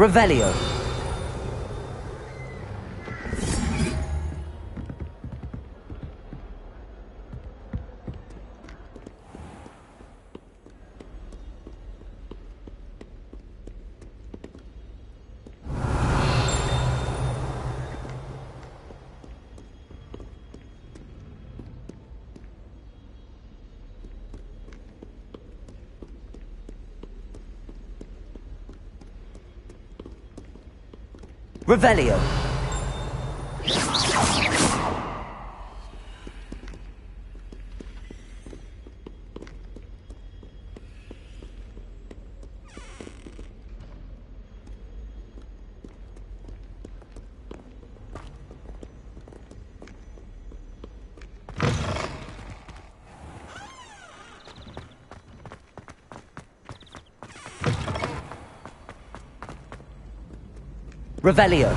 Revelio. Revelio. Revelio.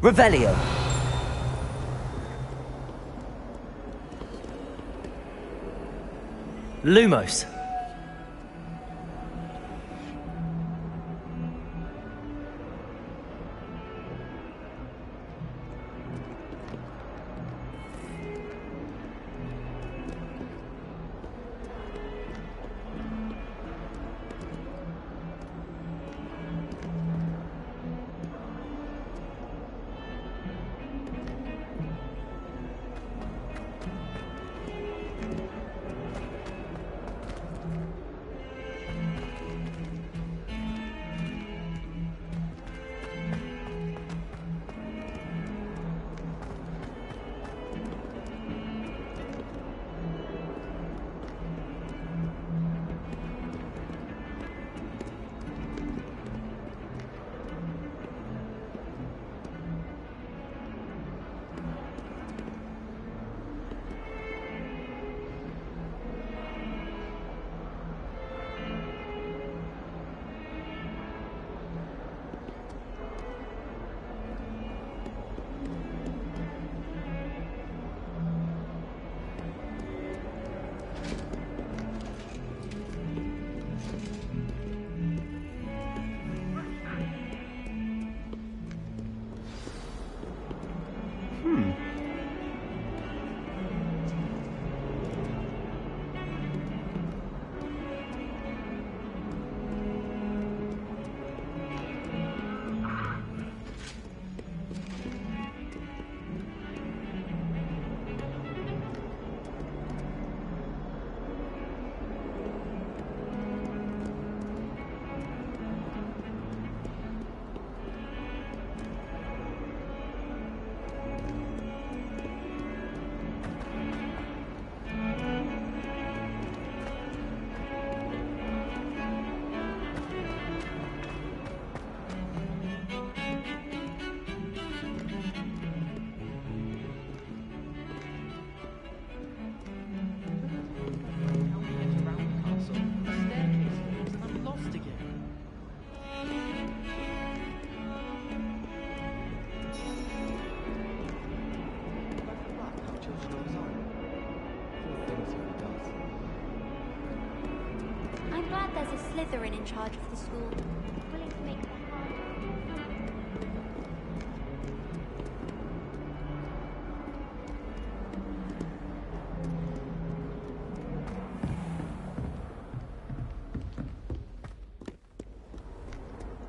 Revelio. Lumos. Slytherin in charge of the school. Willing to make that hard.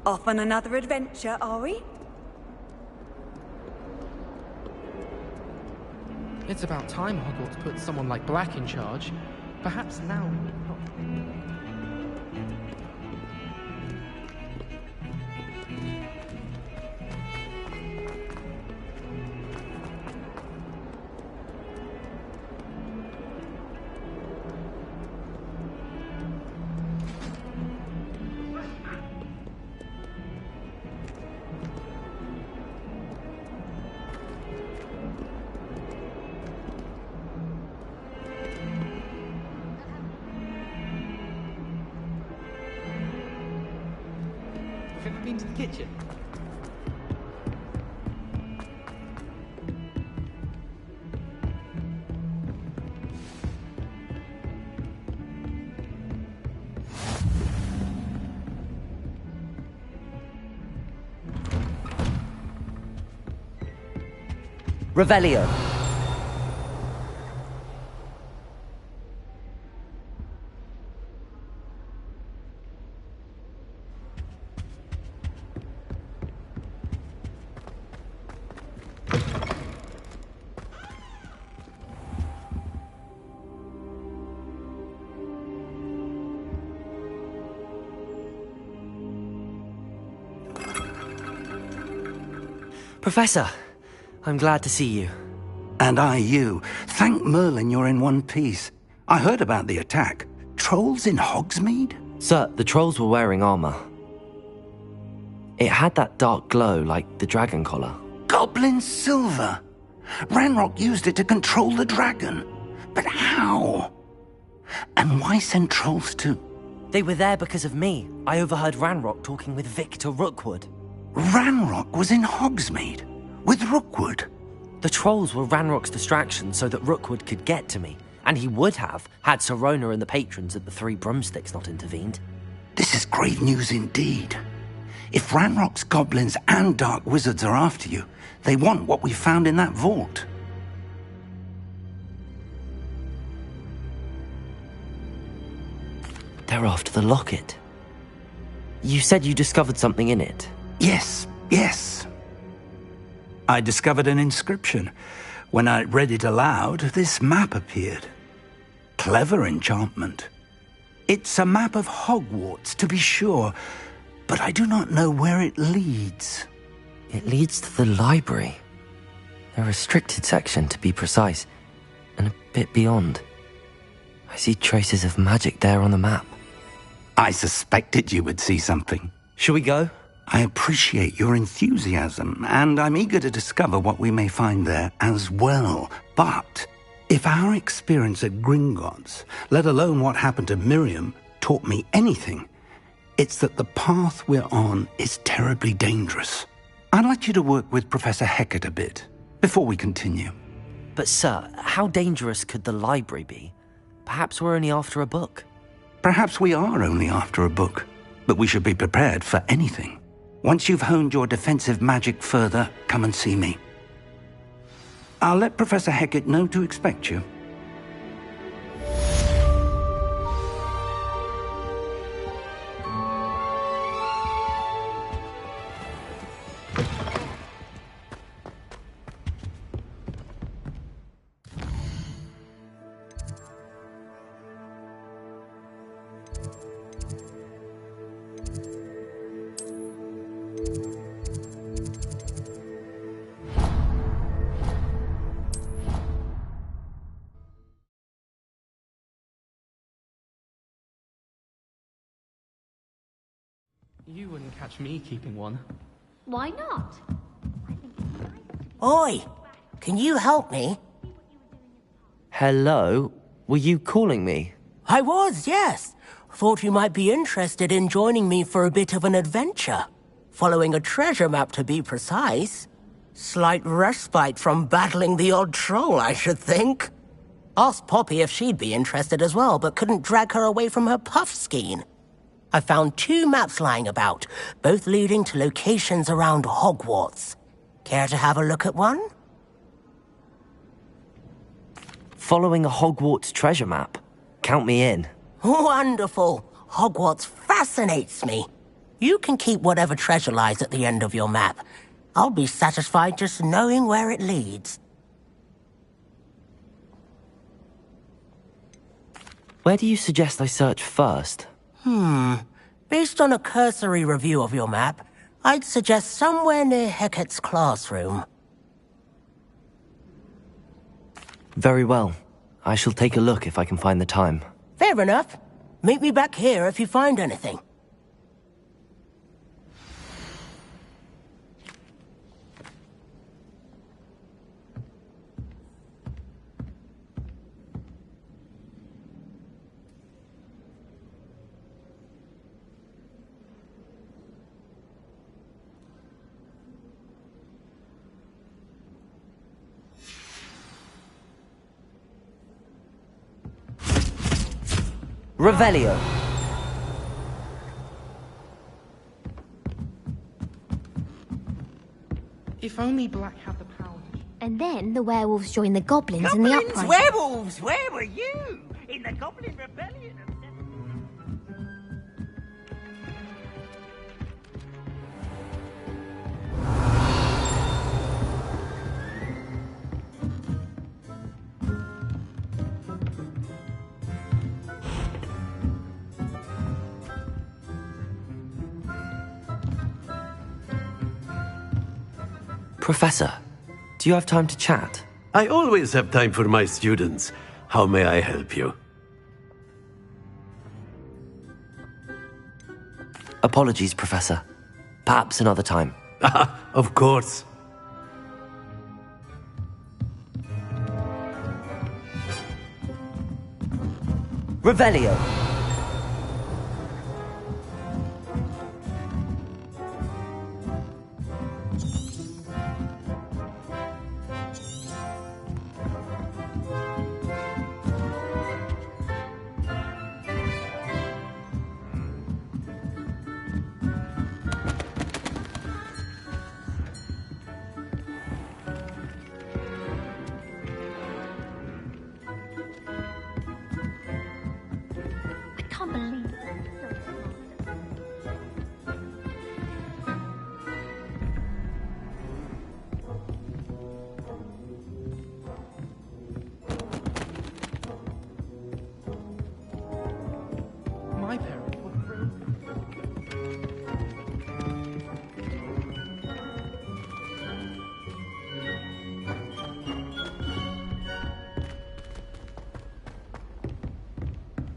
Off on another adventure, are we? It's about time Hogwarts put someone like Black in charge. Perhaps now... Have you been to the kitchen? Revelio. Professor, I'm glad to see you. And I you. Thank Merlin you're in one piece. I heard about the attack. Trolls in Hogsmeade? Sir, the trolls were wearing armor. It had that dark glow like the dragon collar. Goblin silver! Ranrock used it to control the dragon. But how? And why send trolls too? They were there because of me. I overheard Ranrock talking with Victor Rookwood. Ranrock was in Hogsmeade? With Rookwood? The trolls were Ranrock's distraction so that Rookwood could get to me. And he would have, had Sirona and the patrons at the Three Broomsticks not intervened. This is grave news indeed. If Ranrock's goblins and dark wizards are after you, they want what we found in that vault. They're after the locket. You said you discovered something in it. Yes. I discovered an inscription. When I read it aloud, this map appeared. Clever enchantment. It's a map of Hogwarts, to be sure, but I do not know where it leads. It leads to the library. A restricted section, to be precise, and a bit beyond. I see traces of magic there on the map. I suspected you would see something. Shall we go? I appreciate your enthusiasm, and I'm eager to discover what we may find there as well. But if our experience at Gringotts, let alone what happened to Miriam, taught me anything, it's that the path we're on is terribly dangerous. I'd like you to work with Professor Hecat a bit, before we continue. But sir, how dangerous could the library be? Perhaps we're only after a book. Perhaps we are only after a book, but we should be prepared for anything. Once you've honed your defensive magic further, come and see me. I'll let Professor Hecat know to expect you. You wouldn't catch me keeping one. Why not? Oi! Can you help me? Hello? Were you calling me? I was, yes. Thought you might be interested in joining me for a bit of an adventure. Following a treasure map, to be precise. Slight respite from battling the odd troll, I should think. Asked Poppy if she'd be interested as well, but couldn't drag her away from her puff skein. I found 2 maps lying about, both leading to locations around Hogwarts. Care to have a look at one? Following a Hogwarts treasure map. Count me in. Wonderful. Hogwarts fascinates me. You can keep whatever treasure lies at the end of your map. I'll be satisfied just knowing where it leads. Where do you suggest I search first? Based on a cursory review of your map, I'd suggest somewhere near Hecat's classroom. Very well. I shall take a look if I can find the time. Fair enough. Meet me back here if you find anything. Revelio. If only Black had the power to... And then the werewolves joined the goblins in the uprising. Werewolves! Where were you? In the Goblin Rebellion of... Professor, do you have time to chat? I always have time for my students. How may I help you? Apologies, Professor. Perhaps another time. Of course. Revelio. I can't believe it. My parents were thrilled.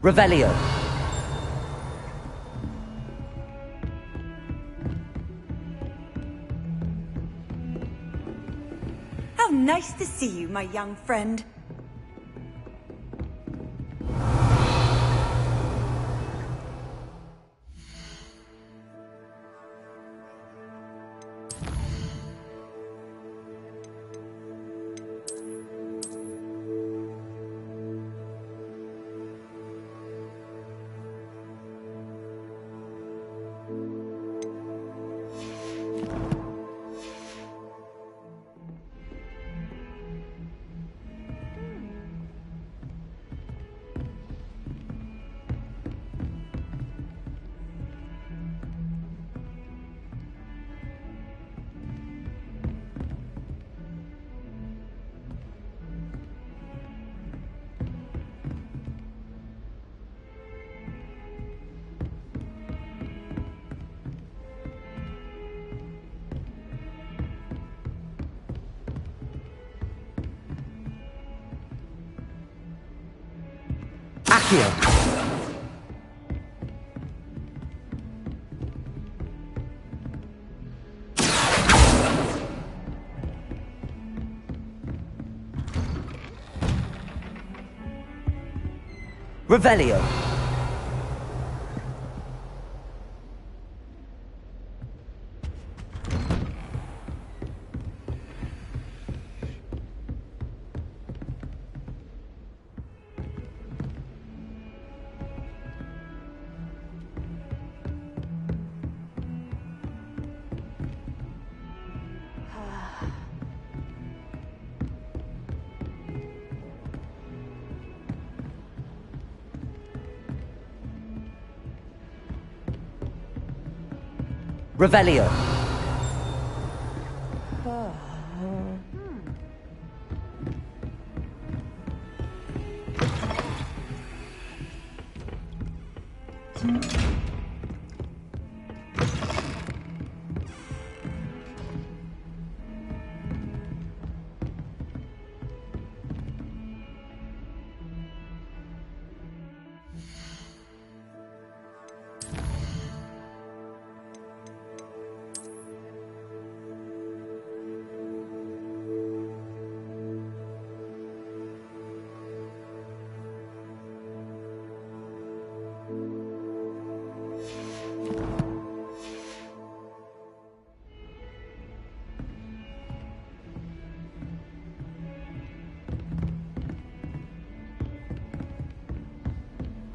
Revelio. How nice to see you, my young friend. Accio. Revelio. Revelio.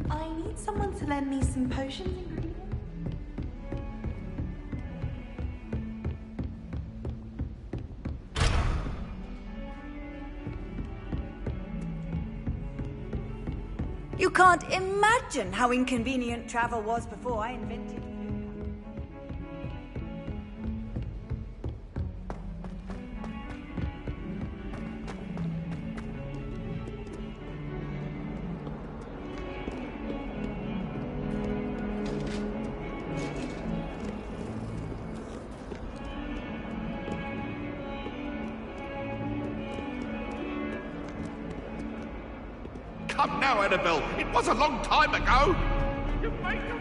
I need someone to lend me some potions ingredients. You can't imagine how inconvenient travel was before I invented it. Come now, Annabelle. It was a long time ago. You make a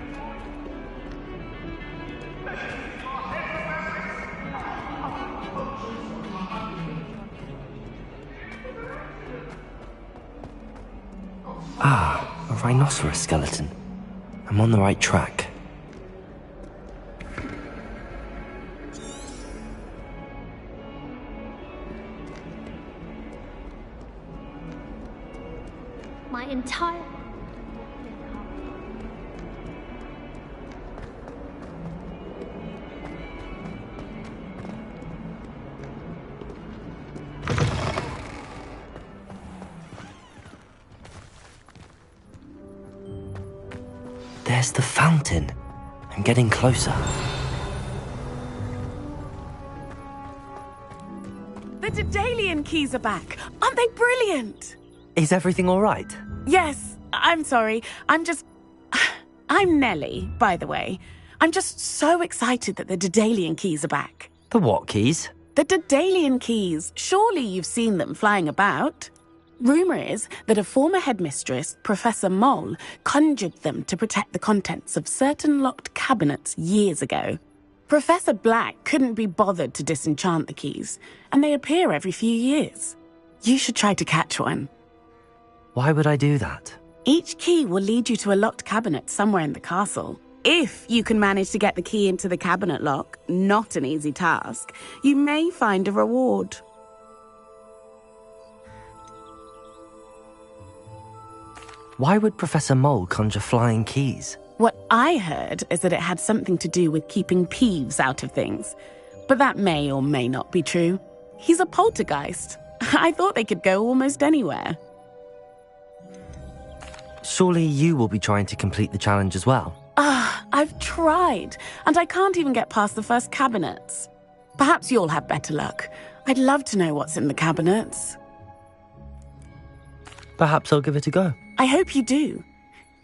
Ah, a rhinoceros skeleton. I'm on the right track. My entire... There's the fountain. I'm getting closer. The Daedalian keys are back. Aren't they brilliant? Is everything all right? Yes, I'm sorry. I'm Nellie, by the way. I'm just so excited that the Daedalian keys are back. The what keys? The Daedalian keys. Surely you've seen them flying about. Rumour is that a former headmistress, Professor Moll, conjured them to protect the contents of certain locked cabinets years ago. Professor Black couldn't be bothered to disenchant the keys, and they appear every few years. You should try to catch one. Why would I do that? Each key will lead you to a locked cabinet somewhere in the castle. If you can manage to get the key into the cabinet lock, not an easy task, you may find a reward. Why would Professor Mole conjure flying keys? What I heard is that it had something to do with keeping Peeves out of things. But that may or may not be true. He's a poltergeist. I thought they could go almost anywhere. Surely you will be trying to complete the challenge as well. I've tried, and I can't even get past the first cabinets. Perhaps you'll have better luck. I'd love to know what's in the cabinets. Perhaps I'll give it a go. I hope you do.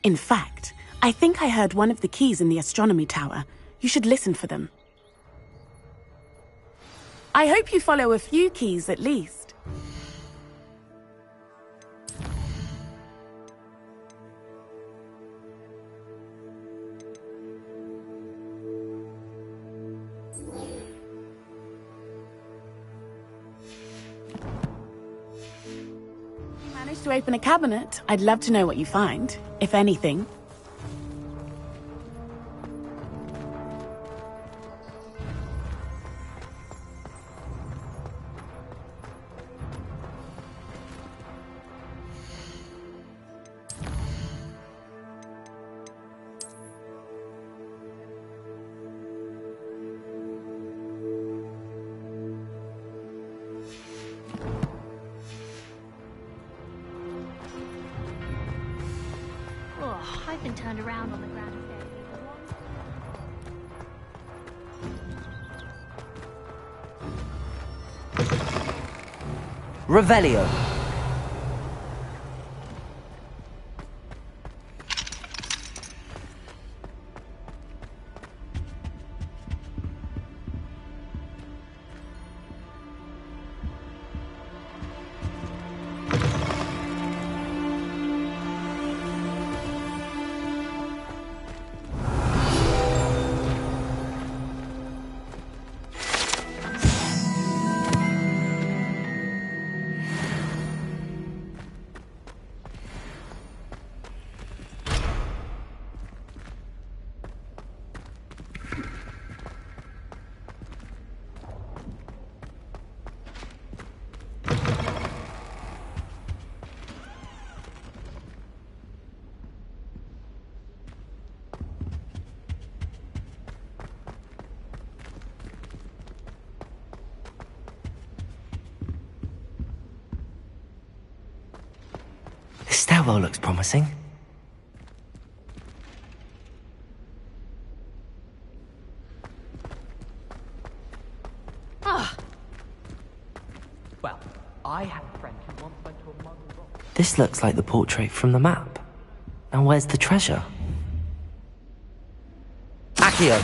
In fact, I think I heard one of the keys in the astronomy tower. You should listen for them. I hope you follow a few keys at least. To open a cabinet, I'd love to know what you find, if anything. I've been turned around on the ground. Revelio. The stairwell looks promising. Well, I had a friend who once went to a model rock. This looks like the portrait from the map. Now where's the treasure? Accio!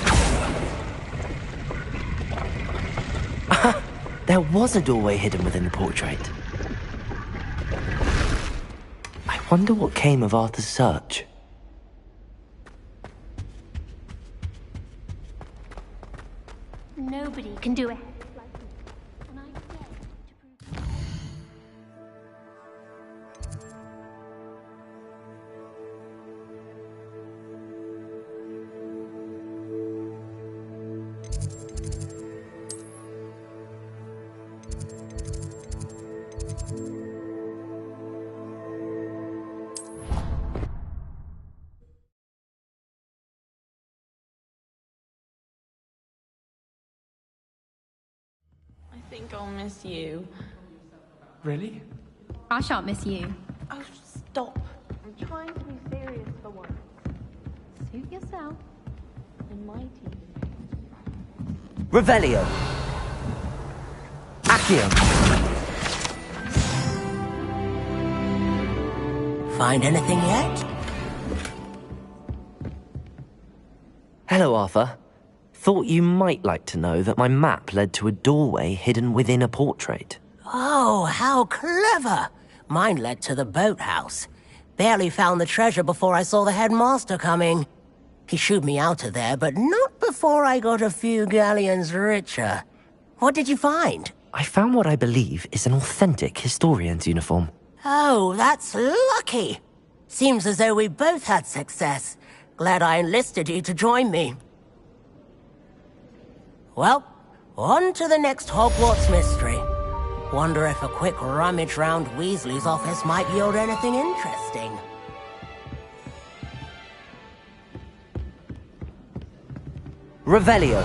There was a doorway hidden within the portrait. I wonder what came of Arthur's search. Nobody can do it like me. And I dare to prove it. I think I'll miss you. Really? I shan't miss you. Oh, stop. I'm trying to be serious for once. Suit yourself. In my team. Revelio. Accio. Find anything yet? Hello, Arthur. Thought you might like to know that my map led to a doorway hidden within a portrait. Oh, how clever! Mine led to the boathouse. Barely found the treasure before I saw the headmaster coming. He shooed me out of there, but not before I got a few galleons richer. What did you find? I found what I believe is an authentic historian's uniform. Oh, that's lucky. Seems as though we both had success. Glad I enlisted you to join me. Well, on to the next Hogwarts mystery. Wonder if a quick rummage round Weasley's office might yield anything interesting. Revelio.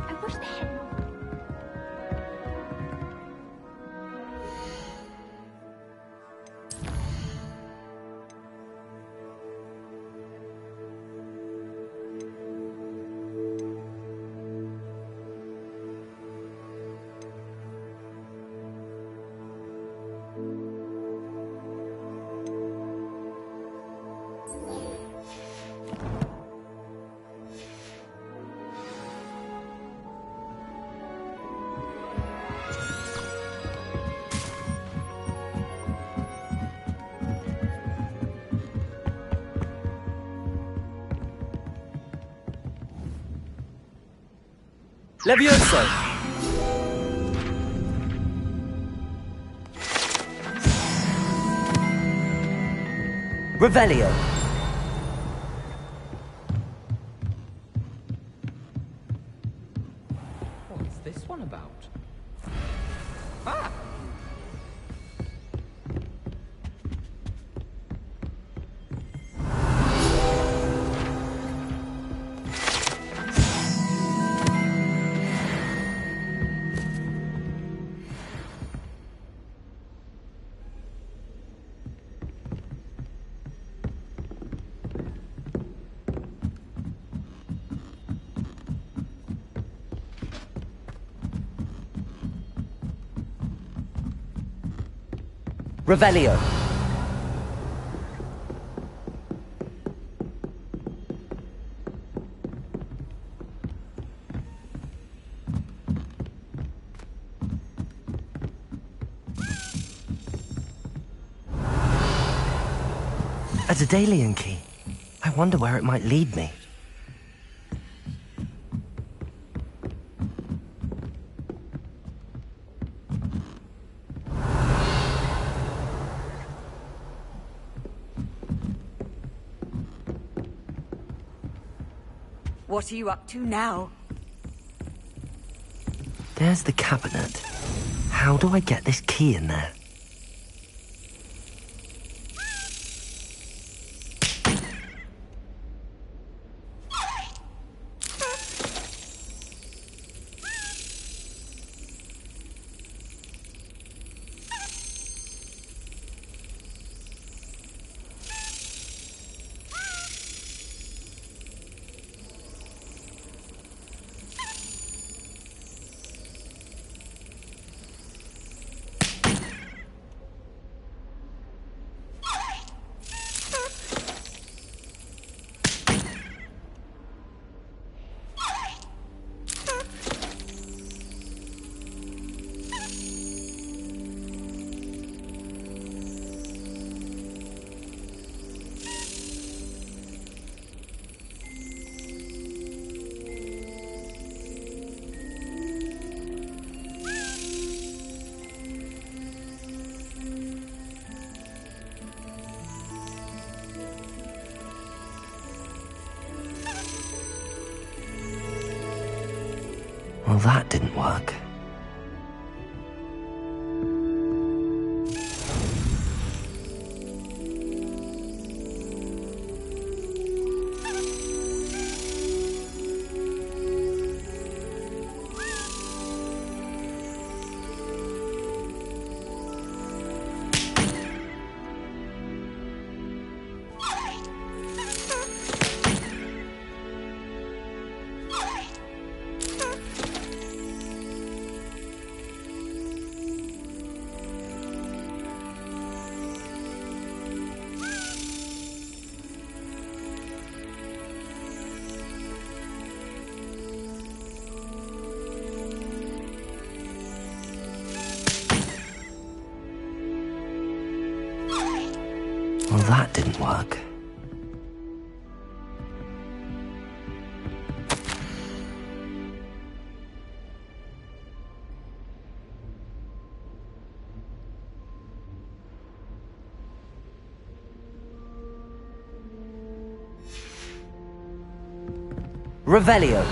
I wish the head. Levioso! Revelio! Revelio. A Daedalian key. I wonder where it might lead me. What are you up to now? There's the cabinet. How do I get this key in there? Well, that didn't work. Well, that didn't work. Revelio.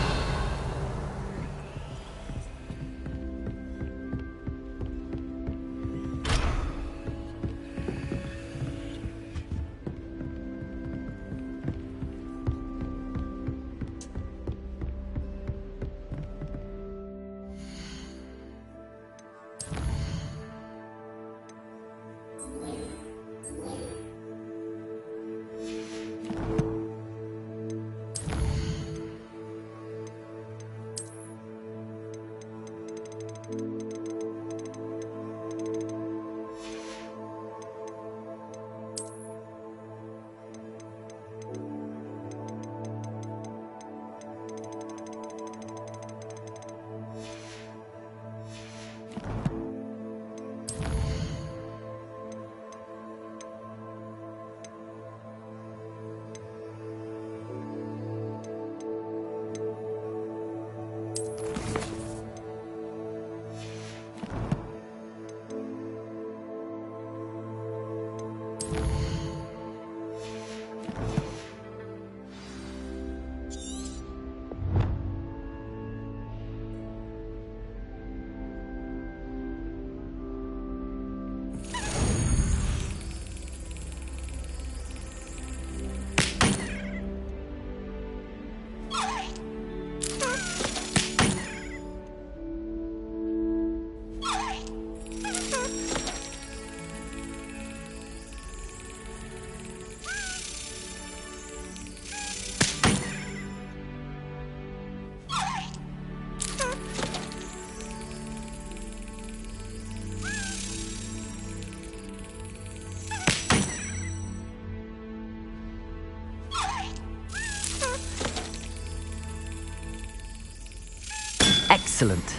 Excellent.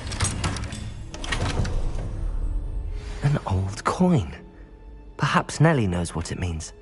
An old coin. Perhaps Nellie knows what it means.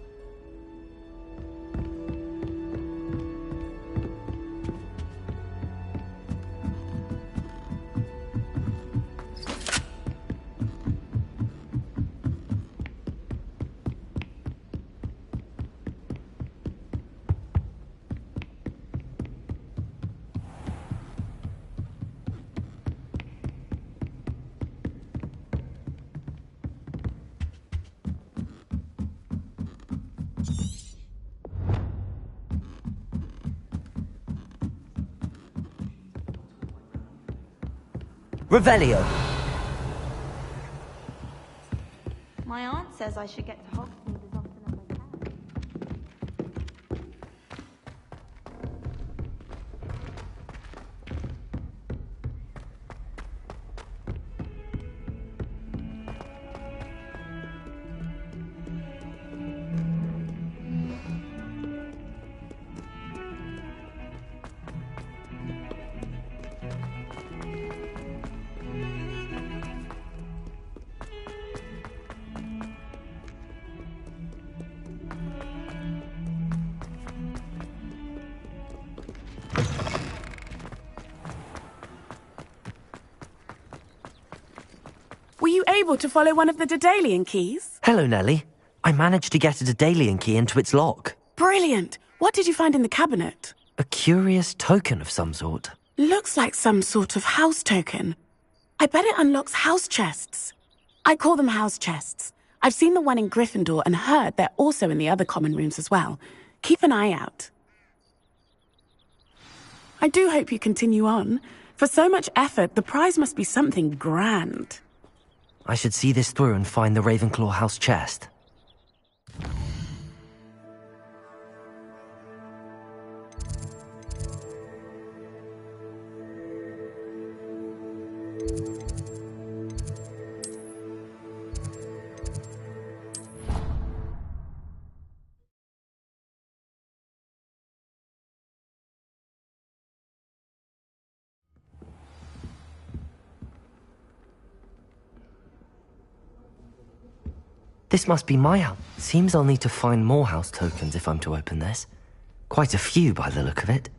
Revelio. My aunt says I should get to Hogsmeade as often as I can. Were you able to follow one of the Daedalian keys? Hello, Nellie. I managed to get a Daedalian key into its lock. Brilliant! What did you find in the cabinet? A curious token of some sort. Looks like some sort of house token. I bet it unlocks house chests. I call them house chests. I've seen the one in Gryffindor and heard they're also in the other common rooms as well. Keep an eye out. I do hope you continue on. For so much effort, the prize must be something grand. I should see this through and find the Ravenclaw house chest. This must be my house. Seems I'll need to find more house tokens if I'm to open this. Quite a few by the look of it.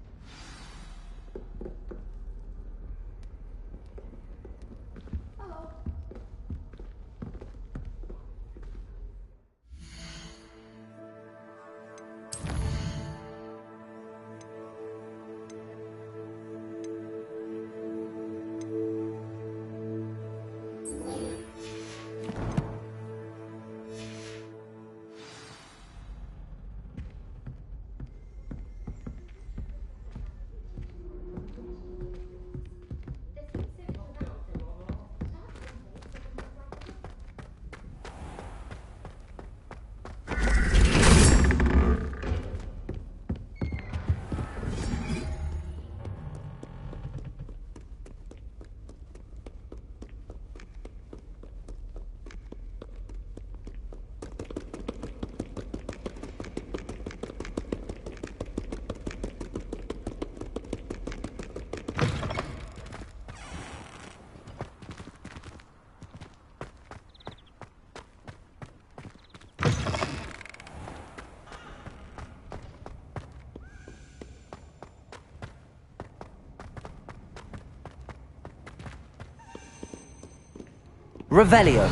Revelio.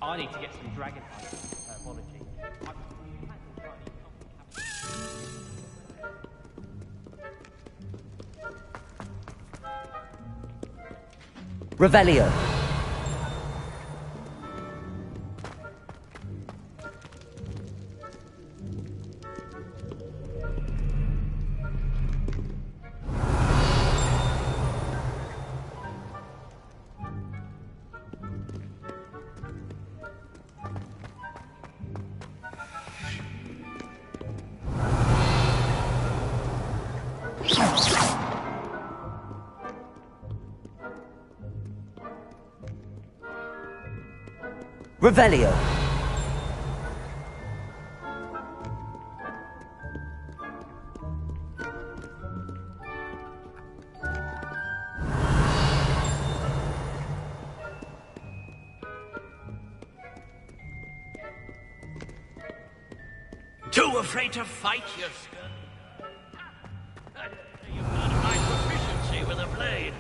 I need to get some dragon herbology. Revelio. Revelio. Too afraid to fight, you scum? You've heard of my proficiency with a blade.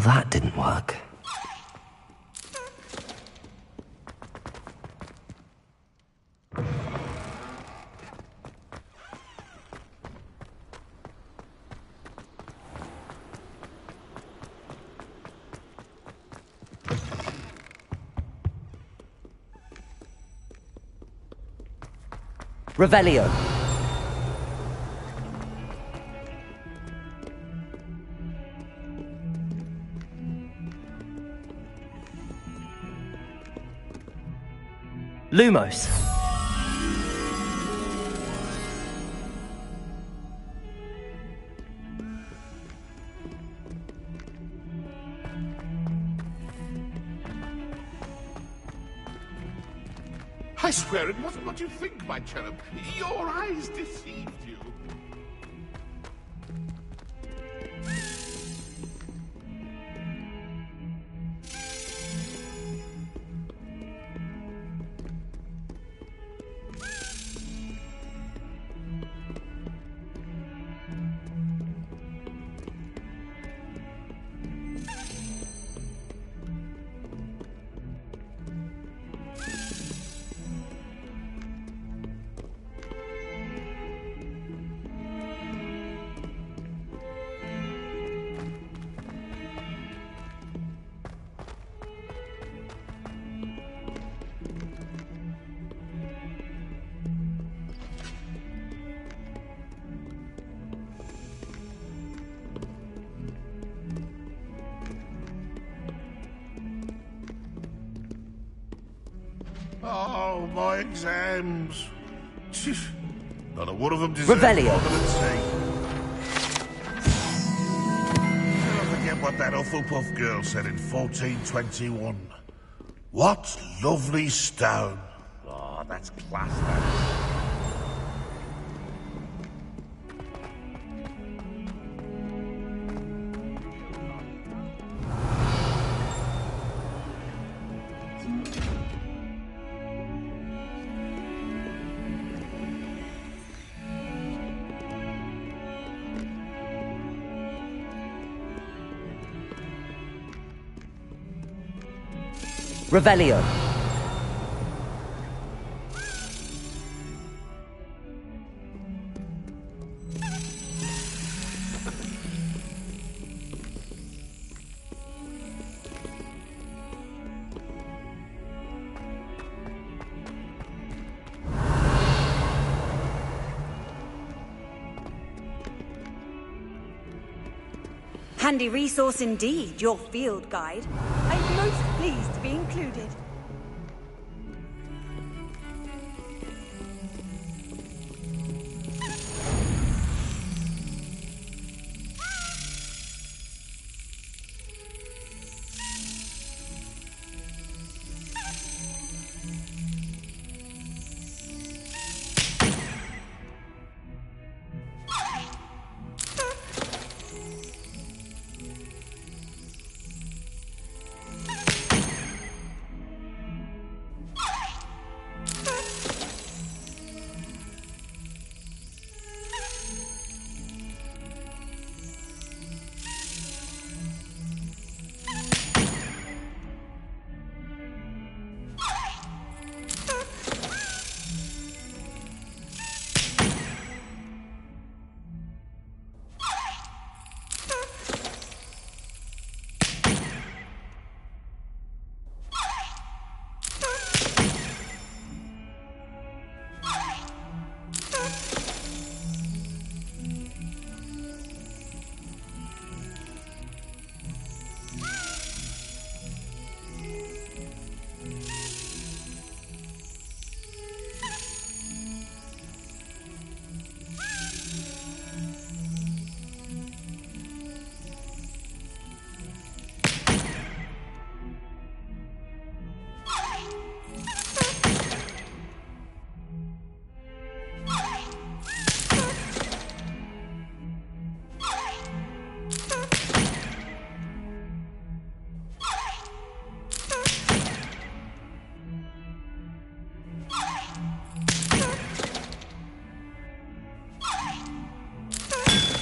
that didn't work. Revelio. Lumos. I swear it wasn't what you think, my cherub. Your eyes deceived you. Oh, my exams. Not a one of them deserves more than a C. I'll forget what that Hufflepuff girl said in 1421. What lovely stone. Oh, that's class, that is. Revelio. Handy resource indeed, your field guide. I'm most pleased to be included.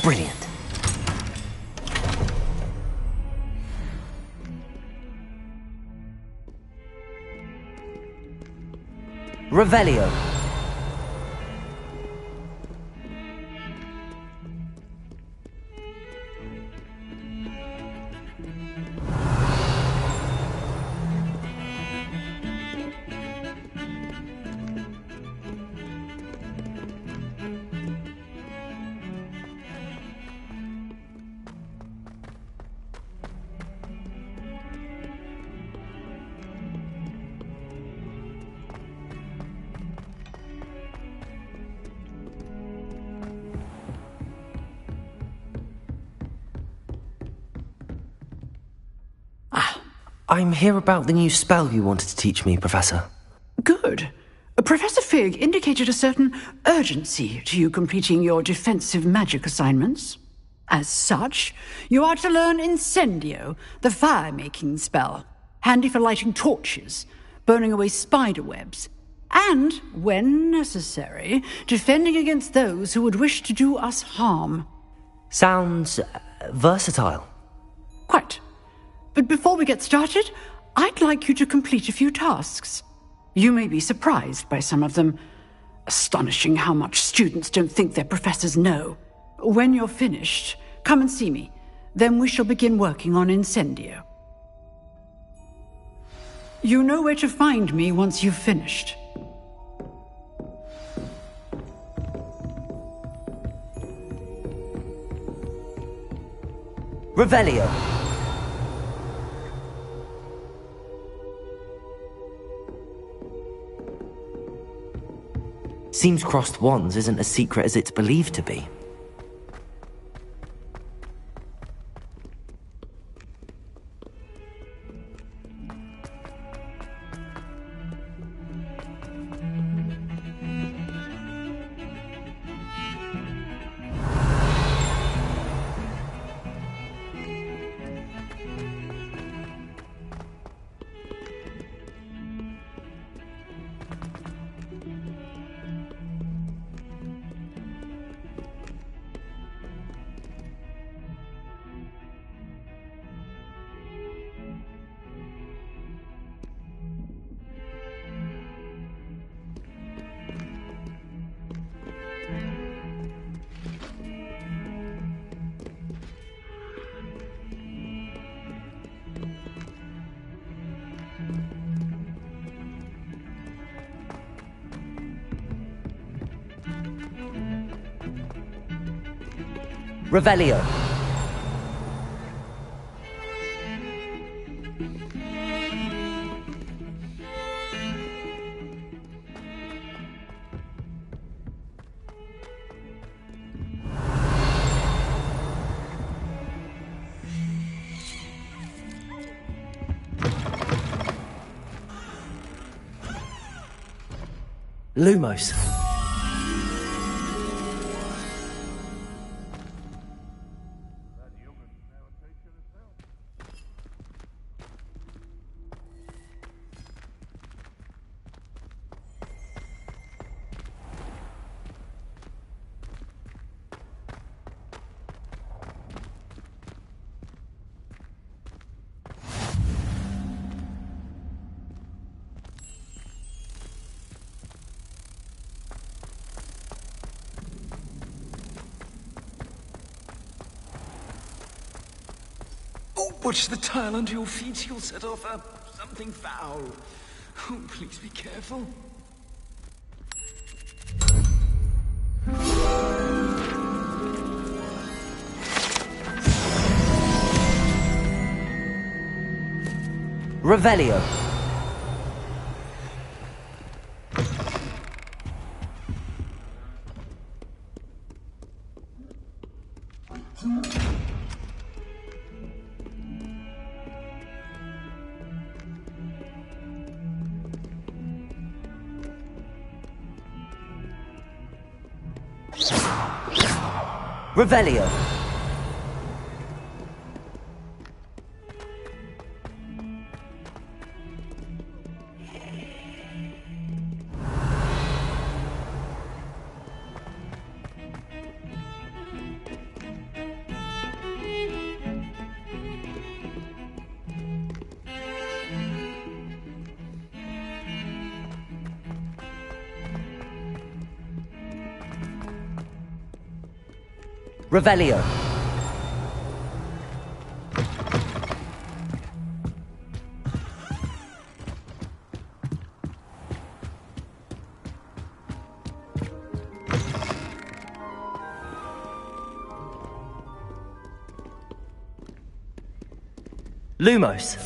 Brilliant. Revelio. I'm here about the new spell you wanted to teach me, Professor. Good. Professor Fig indicated a certain urgency to you completing your defensive magic assignments. As such, you are to learn Incendio, the fire-making spell, handy for lighting torches, burning away spider webs, and, when necessary, defending against those who would wish to do us harm. Sounds versatile. Quite. But before we get started, I'd like you to complete a few tasks. You may be surprised by some of them. Astonishing how much students don't think their professors know. When you're finished, come and see me. Then we shall begin working on Incendio. You know where to find me once you've finished. Revelio. Seems crossed wands isn't as secret as it's believed to be. Revelio. Lumos. Watch the tile under your feet. You'll set off something foul. Oh, please be careful. Revelio. Revelio. Revelio. Lumos.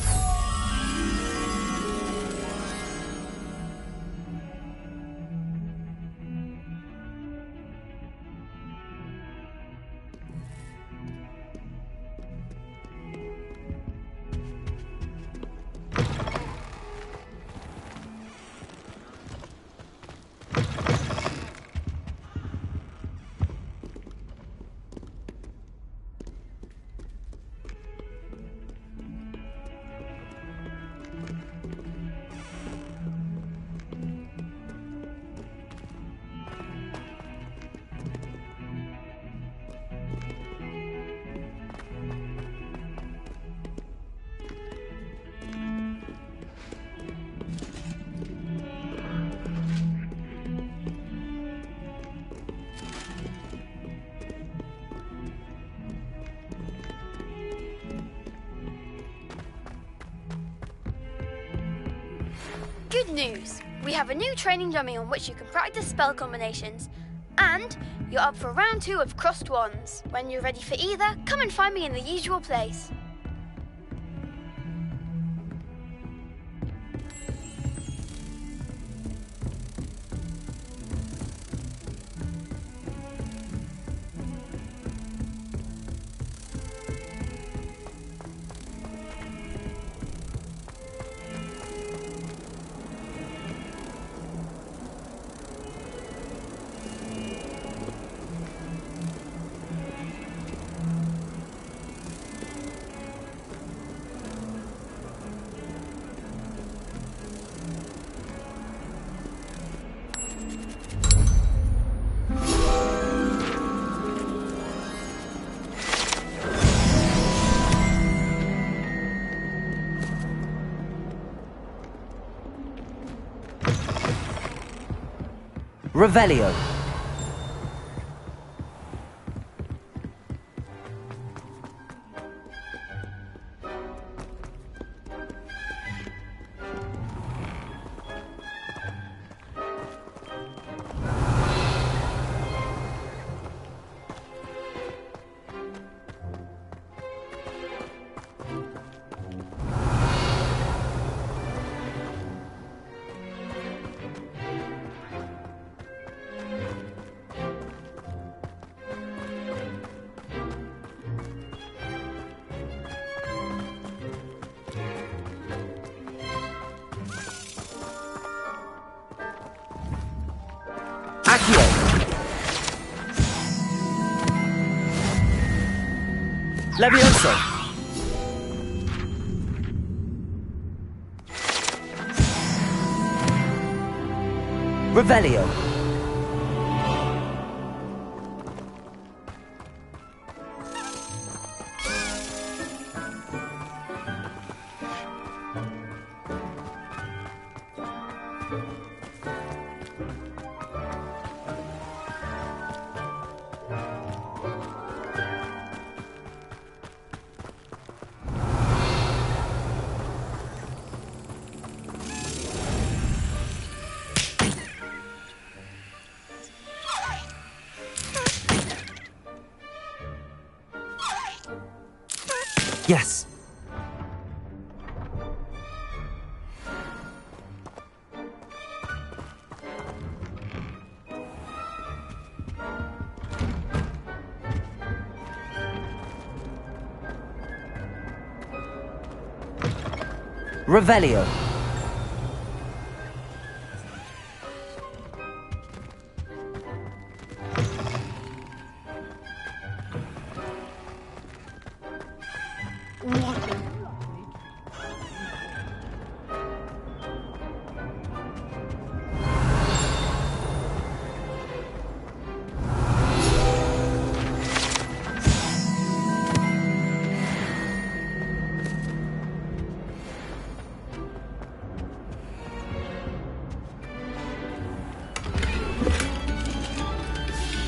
Good news! We have a new training dummy on which you can practice spell combinations. And you're up for round 2 of Crossed Wands. When you're ready for either, come and find me in the usual place. Revelio. Accio. Levioso. Revelio. Yes. Revelio.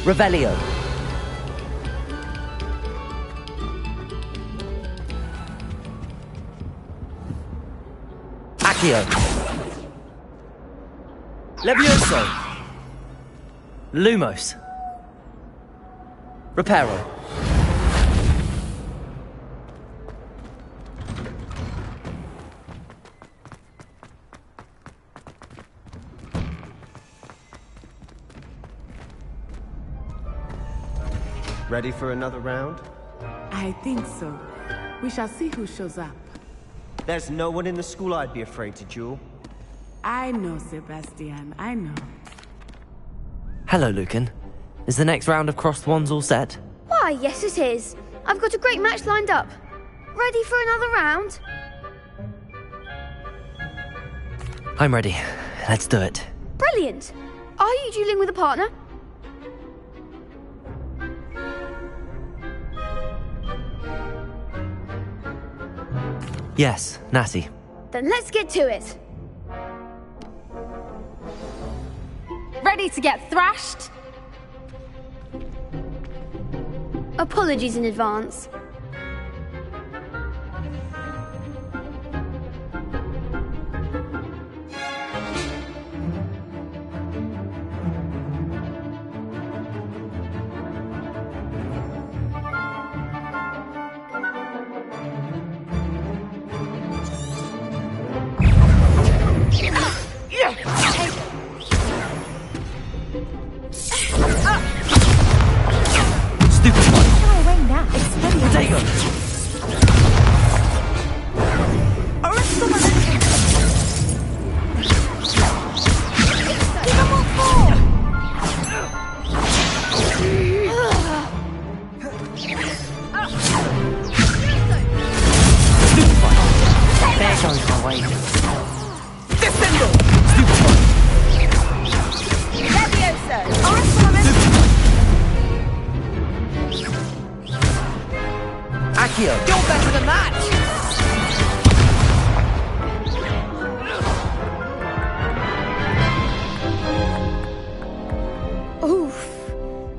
Revelio. Accio. Levioso. Lumos. Reparo. Ready for another round? I think so. We shall see who shows up. There's no one in the school I'd be afraid to duel. I know, Sebastian. I know. Hello, Lucan. Is the next round of crossed wands all set? Why, yes it is. I've got a great match lined up. Ready for another round? I'm ready. Let's do it. Brilliant. Are you dueling with a partner? Yes, Natty. Then let's get to it. Ready to get thrashed? Apologies in advance.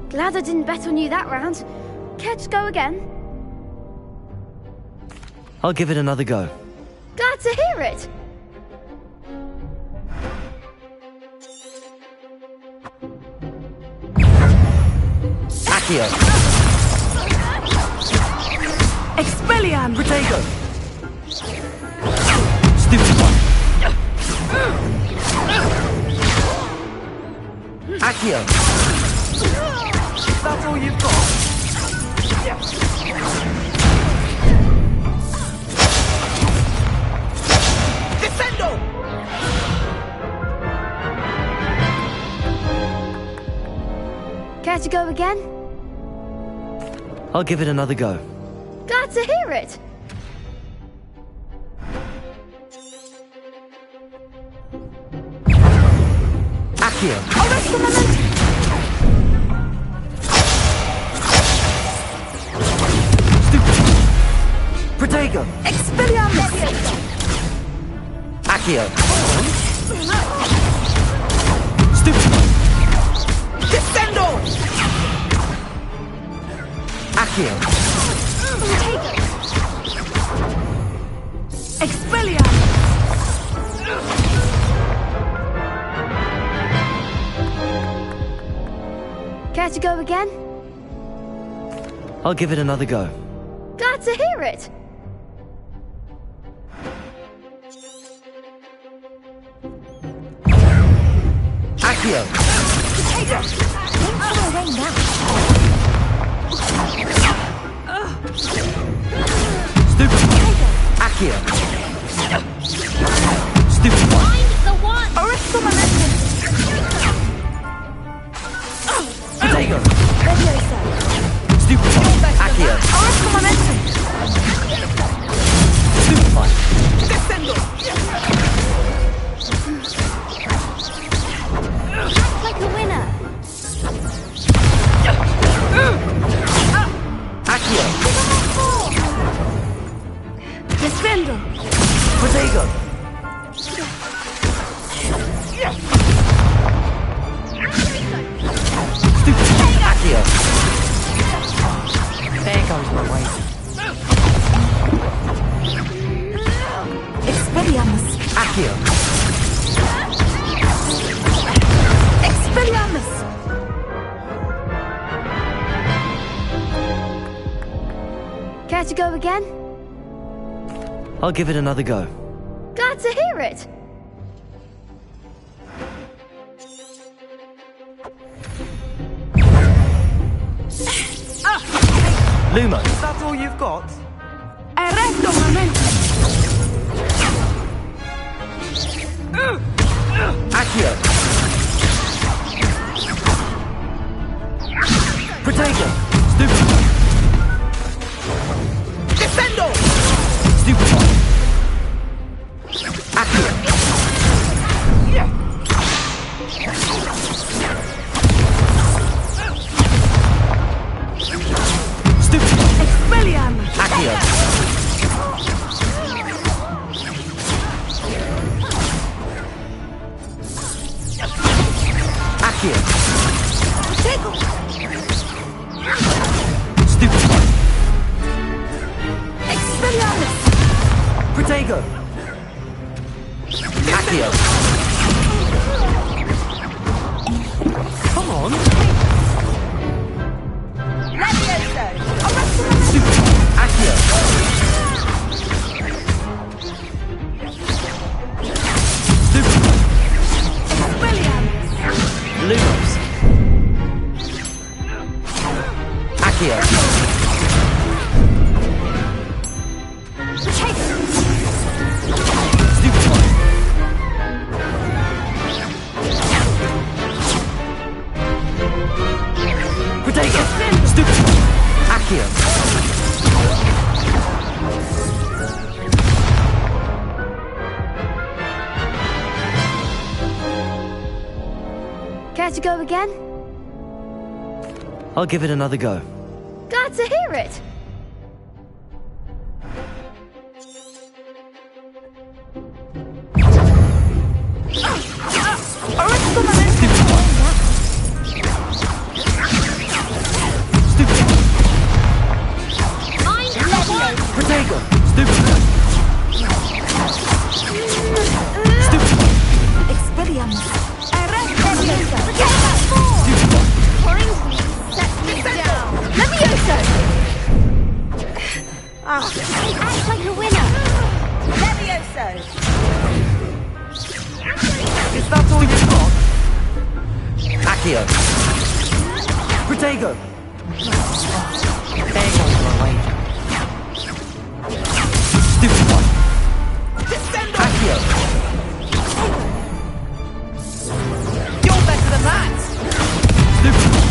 Glad I didn't bet on you that round. Care to go again? I'll give it another go. Glad to hear it. Accio. Expelliarm! Protego. Stupid one. Accio. That's all you've got? Descendo! Care to go again? I'll give it another go. Glad to hear it. Accio. Arrest the momentum. Protego. Expelliarmus. Accio. Stupid. Descendo! Accio. Expelliarmus! Care to go again? I'll give it another go. Glad to hear it. Accio. Stupid. Accio. Stupid. Find the one. Arrest the momentum. Protego. Stupid. Accio. Arrest the momentum. Stupid. Descendo. Like a winner. Accio. Descendo. Protego. Stupid. Accio. There goes to go again? I'll give it another go. Glad to hear it. Lumo. Is that all you've got? Arresto un momento. Accio. Protego. Stupefy. Defendo. Stupefy. Accio. Stupefy. Expelliarmus. Accio. Accio. Protego. Stupefy. Expelliarmus. Protego. Accio. Come on. Levioso. Stupefy. Accio. Stupefy. Expelliarmus. Lumos. Accio. Protego. Stupefy. Protego. Stupefy. Accio. Care to go again? I'll give it another go. Glad to hear it. Arresto un momento. Stupefy. I'm Levioso. Protego. Stupefy. Stupefy. Expelliarmus. Arresto. Stupefy. Kingsley, set me down. Levioso. Act like a winner. Levioso. Is that all you've got? Accio. Protego. There goes my wager. Stupefy. Accio. You're better than that. Stupefy.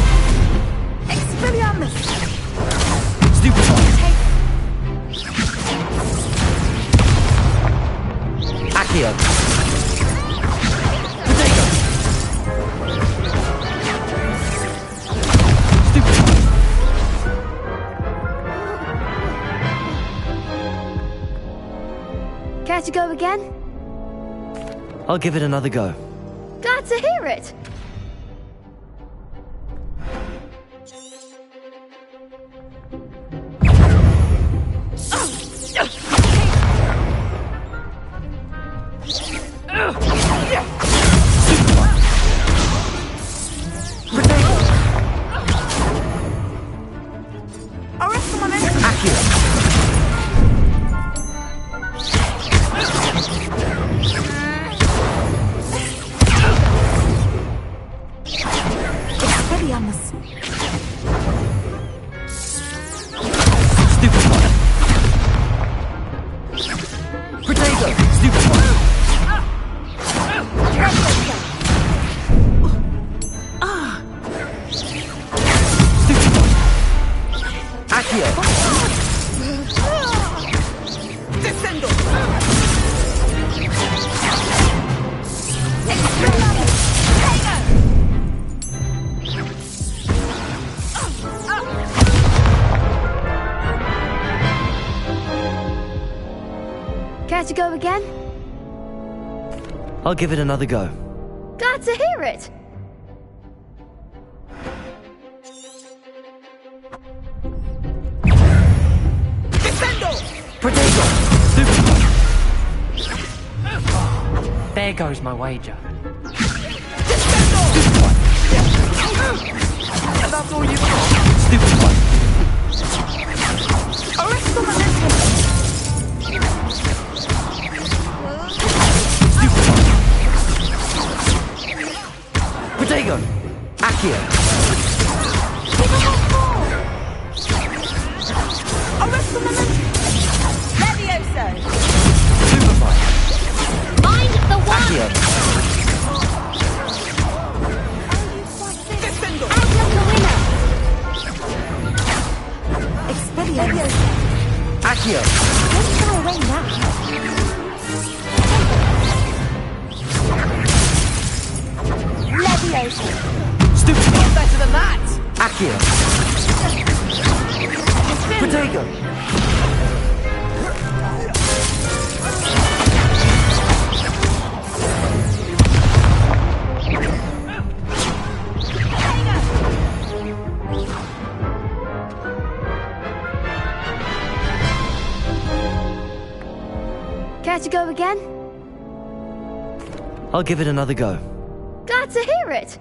Expelliarmus. Stupefy. Accio. Protego. Stupefy. Care to go again? I'll give it another go. Glad to hear it. Arresto un momento. Accio. Expelliarmus. Stupefy. Protego. Stupefy. Stupefy. Accio. Descendo. Care to go again? I'll give it another go. Glad to hear it. Descendo. Protego. Stupefy. There goes my wager. And that's all you've got? Stupefy. Arresto un momento. Levioso! Supervise. Mind the one! Accio. Out of the winner! Expelliarmus! Accio. Don't shy away now. Levioso! Stupid. You're better than that! Accio. Protego. Care to go again? I'll give it another go. Glad to hear it.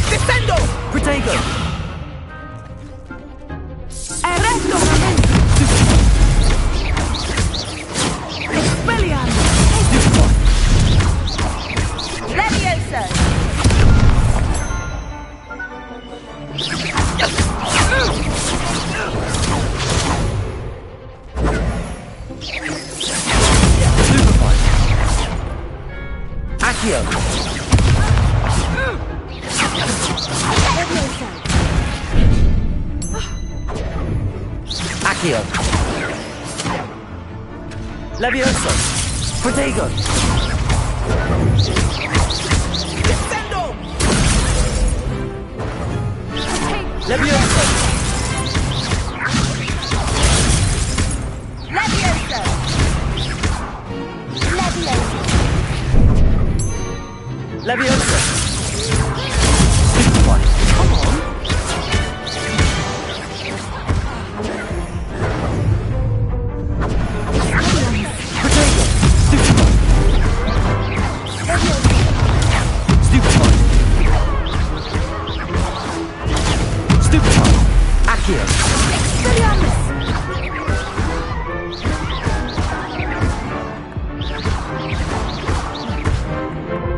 Defendo! Protego. Arresto! Expelliarmus! Levioso! Accio. Accio. Levioso. Protego. Defendo! Levioso. Levioso! Levioso! Levioso. Supervise. Come on. Protego. Supervise. Stupefy. Accio. Expelliarmus!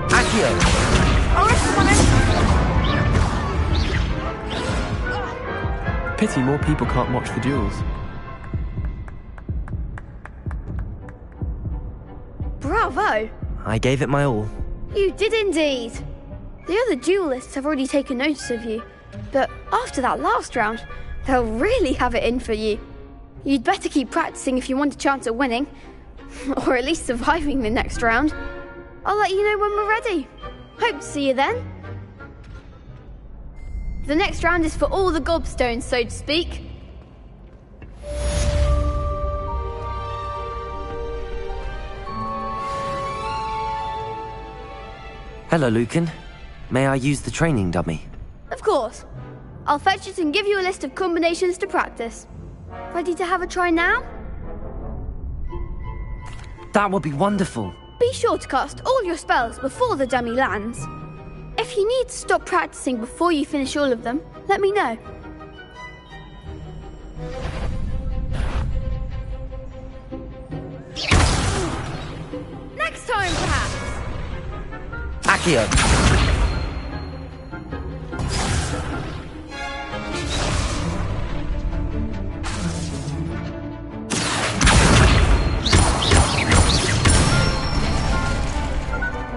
Accio. Pity more people can't watch the duels. Bravo! I gave it my all. You did indeed. The other duelists have already taken notice of you, but after that last round, they'll really have it in for you. You'd better keep practicing if you want a chance at winning, or at least surviving the next round. I'll let you know when we're ready. Hope to see you then. The next round is for all the gobstones, so to speak. Hello, Lucan. May I use the training dummy? Of course. I'll fetch it and give you a list of combinations to practice. Ready to have a try now? That would be wonderful. Be sure to cast all your spells before the dummy lands. If you need to stop practicing before you finish all of them, let me know. Next time, perhaps. Accio.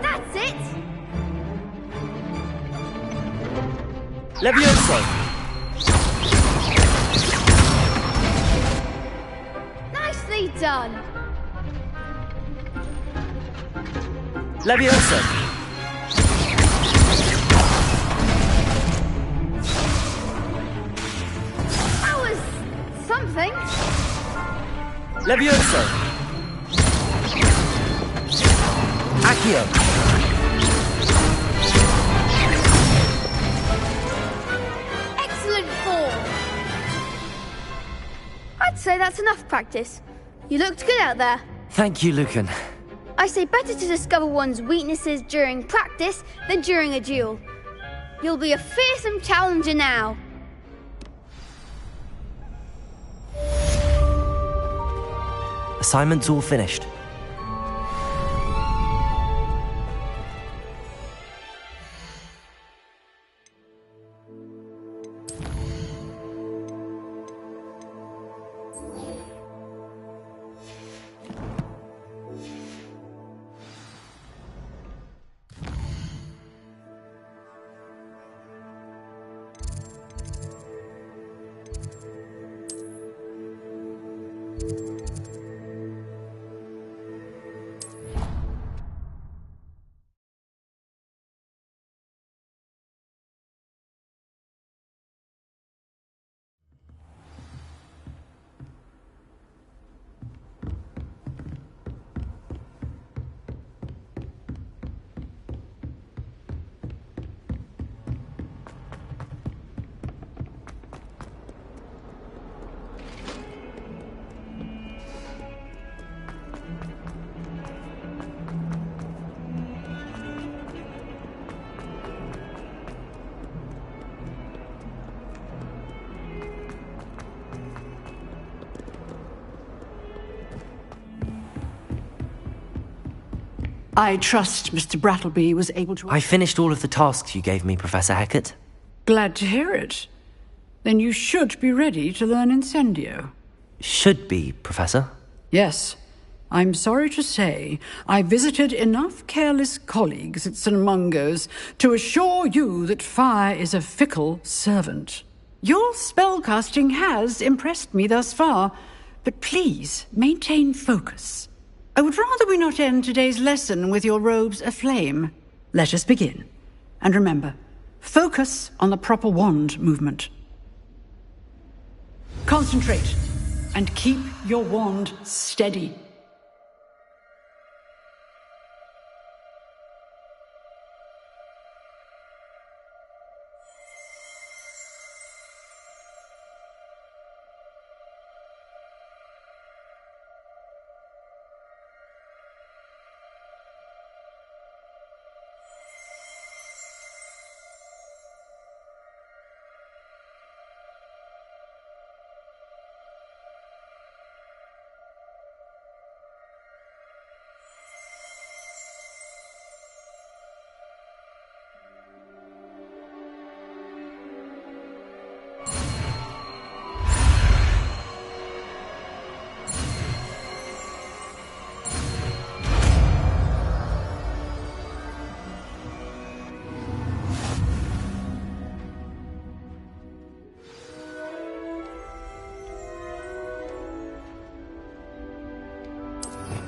That's it. Levioso. Nicely done. Levioso. That was something. Levioso. Accio. Excellent form. I'd say that's enough practice. You looked good out there. Thank you, Lucan. I say better to discover one's weaknesses during practice than during a duel. You'll be a fearsome challenger now. Assignment's all finished. I trust Mr. Brattleby was able to... I finished all of the tasks you gave me, Professor Hecat. Glad to hear it. Then you should be ready to learn Incendio. Should be, Professor? Yes. I'm sorry to say, I visited enough careless colleagues at St. Mungo's to assure you that fire is a fickle servant. Your spellcasting has impressed me thus far, but please maintain focus. I would rather we not end today's lesson with your robes aflame. Let us begin. And remember, focus on the proper wand movement. Concentrate, and keep your wand steady.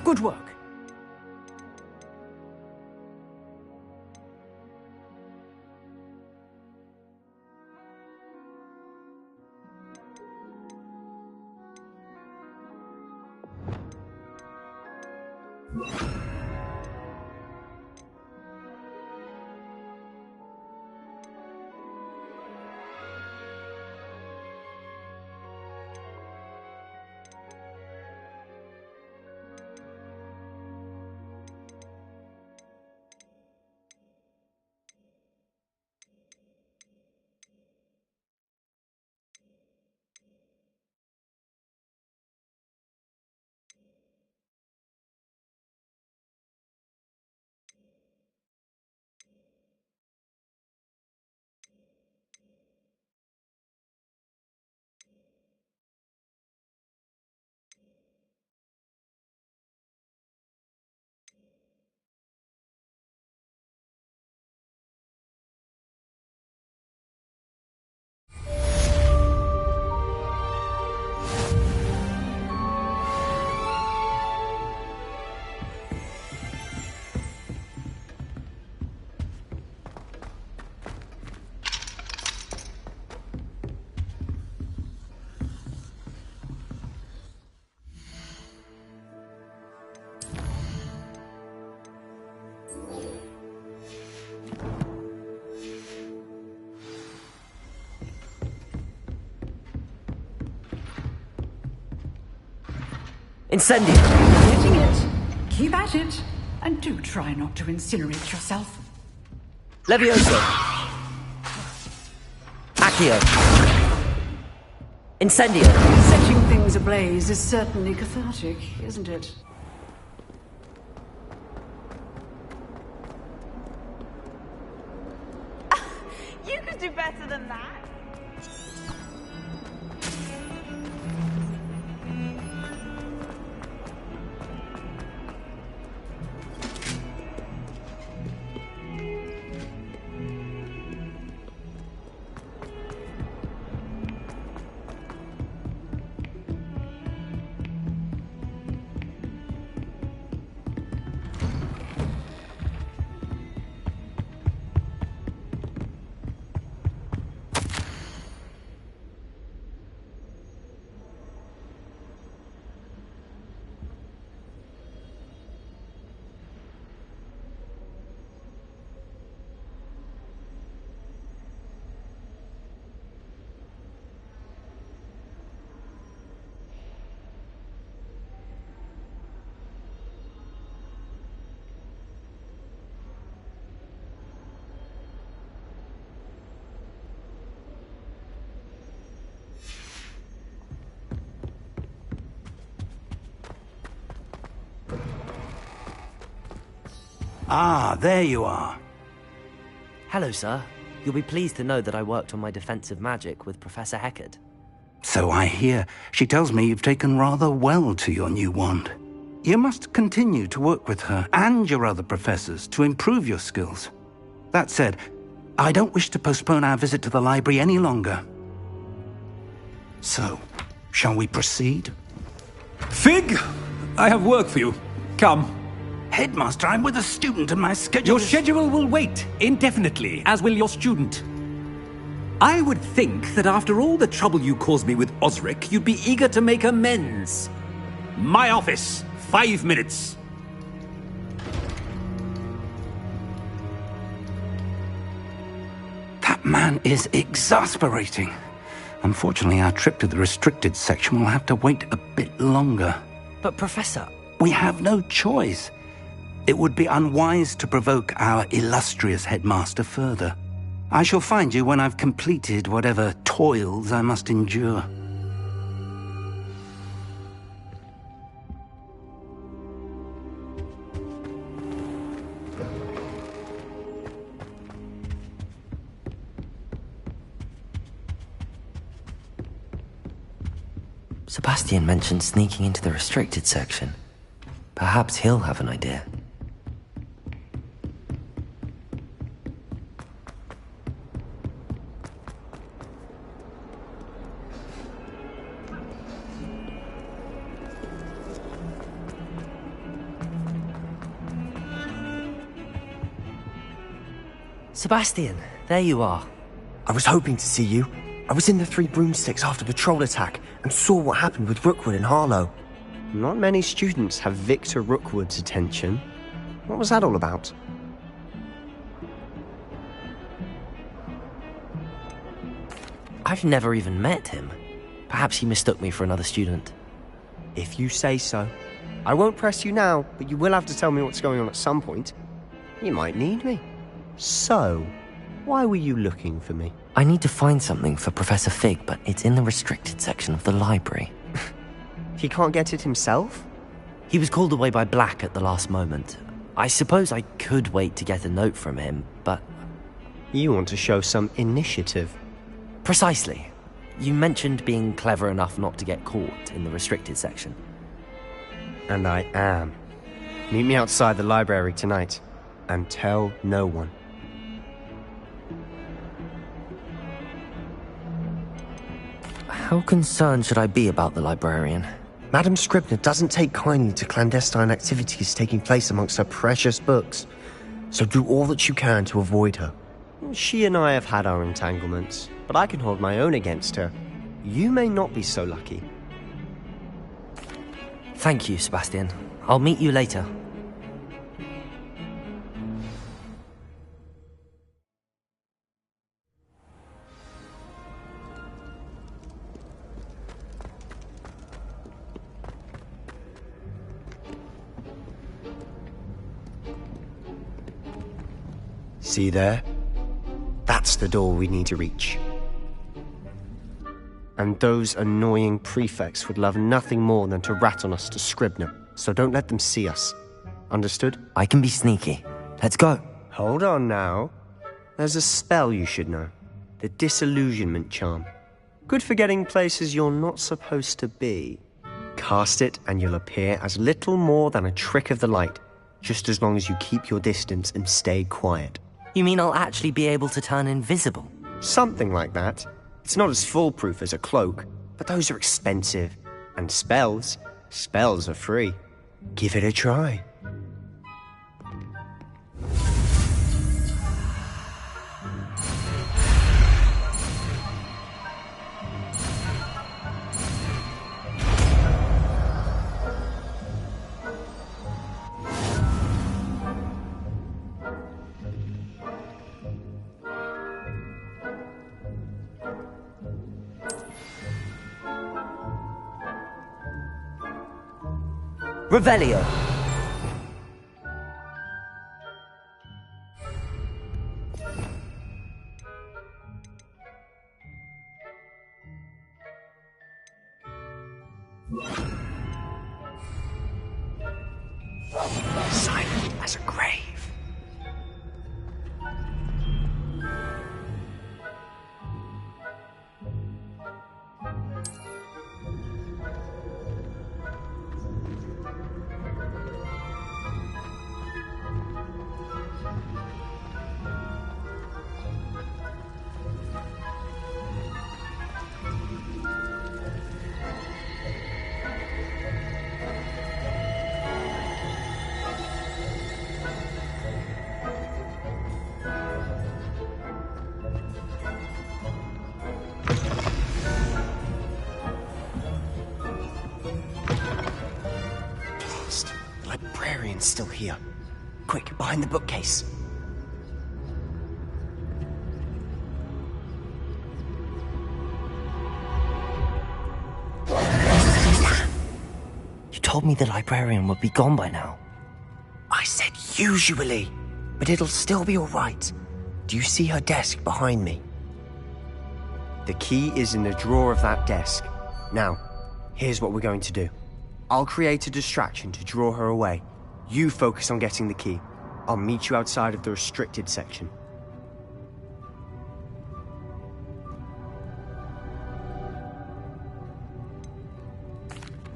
Good work. Incendio! Getting it. Keep at it. And do try not to incinerate yourself. Levioso! Accio! Incendio! Setting things ablaze is certainly cathartic, isn't it? You could do better than that. Ah, there you are. Hello, sir. You'll be pleased to know that I worked on my defensive magic with Professor Heckard. So I hear. She tells me you've taken rather well to your new wand. You must continue to work with her and your other professors to improve your skills. That said, I don't wish to postpone our visit to the library any longer. So, shall we proceed? Fig! I have work for you. Come. Headmaster, I'm with a student and my schedule Your schedule will wait indefinitely, as will your student. I would think that after all the trouble you caused me with Osric, you'd be eager to make amends. My office, 5 minutes. That man is exasperating. Unfortunately, our trip to the restricted section will have to wait a bit longer. But, Professor... We have no choice. It would be unwise to provoke our illustrious headmaster further. I shall find you when I've completed whatever toils I must endure. Sebastian mentioned sneaking into the restricted section. Perhaps he'll have an idea. Sebastian, there you are. I was hoping to see you. I was in the Three Broomsticks after the troll attack and saw what happened with Rookwood and Harlow. Not many students have Victor Rookwood's attention. What was that all about? I've never even met him. Perhaps he mistook me for another student. If you say so. I won't press you now, but you will have to tell me what's going on at some point. You might need me. So, why were you looking for me? I need to find something for Professor Fig, but it's in the restricted section of the library. He can't get it himself? He was called away by Black at the last moment. I suppose I could wait to get a note from him, but... You want to show some initiative. Precisely. You mentioned being clever enough not to get caught in the restricted section. And I am. Meet me outside the library tonight, and tell no one. How concerned should I be about the librarian? Madam Scribner doesn't take kindly to clandestine activities taking place amongst her precious books, so do all that you can to avoid her. She and I have had our entanglements, but I can hold my own against her. You may not be so lucky. Thank you, Sebastian. I'll meet you later. See there? That's the door we need to reach. And those annoying prefects would love nothing more than to rat on us to Scribner, so don't let them see us. Understood? I can be sneaky. Let's go. Hold on now. There's a spell you should know. The Disillusionment Charm. Good for getting places you're not supposed to be. Cast it and you'll appear as little more than a trick of the light, just as long as you keep your distance and stay quiet. You mean I'll actually be able to turn invisible? Something like that. It's not as foolproof as a cloak, but those are expensive. And spells are free. Give it a try. Revelio. Silent as a grave. librarian's still here. Quick, behind the bookcase. You told me the librarian would be gone by now. I said usually, but it'll still be all right. Do you see her desk behind me? The key is in the drawer of that desk. Now, here's what we're going to do. I'll create a distraction to draw her away. You focus on getting the key. I'll meet you outside of the restricted section.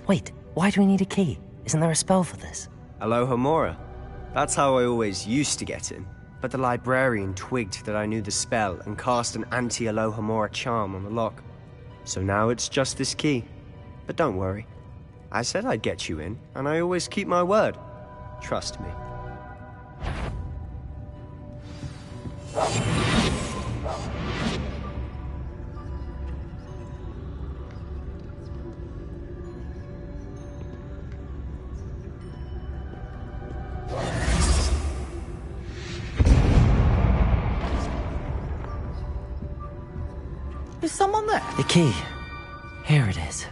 Wait, why do we need a key? Isn't there a spell for this? Alohomora. That's how I always used to get in. But the librarian twigged that I knew the spell and cast an anti-Alohomora charm on the lock. So now it's just this key. But don't worry. I said I'd get you in, and I always keep my word. Trust me. Is someone there? The key. Here it is.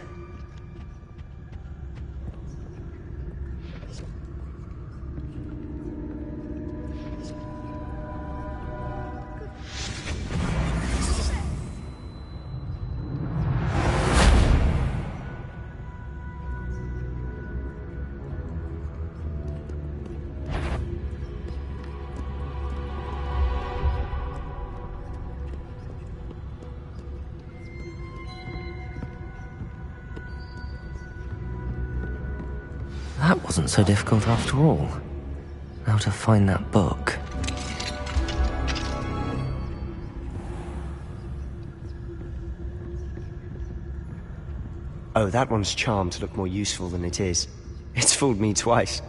That wasn't so difficult after all. Now to find that book. Oh, that one's charmed to look more useful than it is. It's fooled me twice.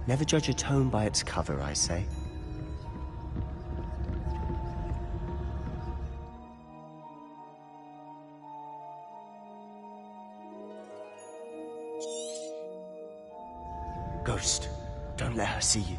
Never judge a tome by its cover, I say. Ghost, don't let her see you.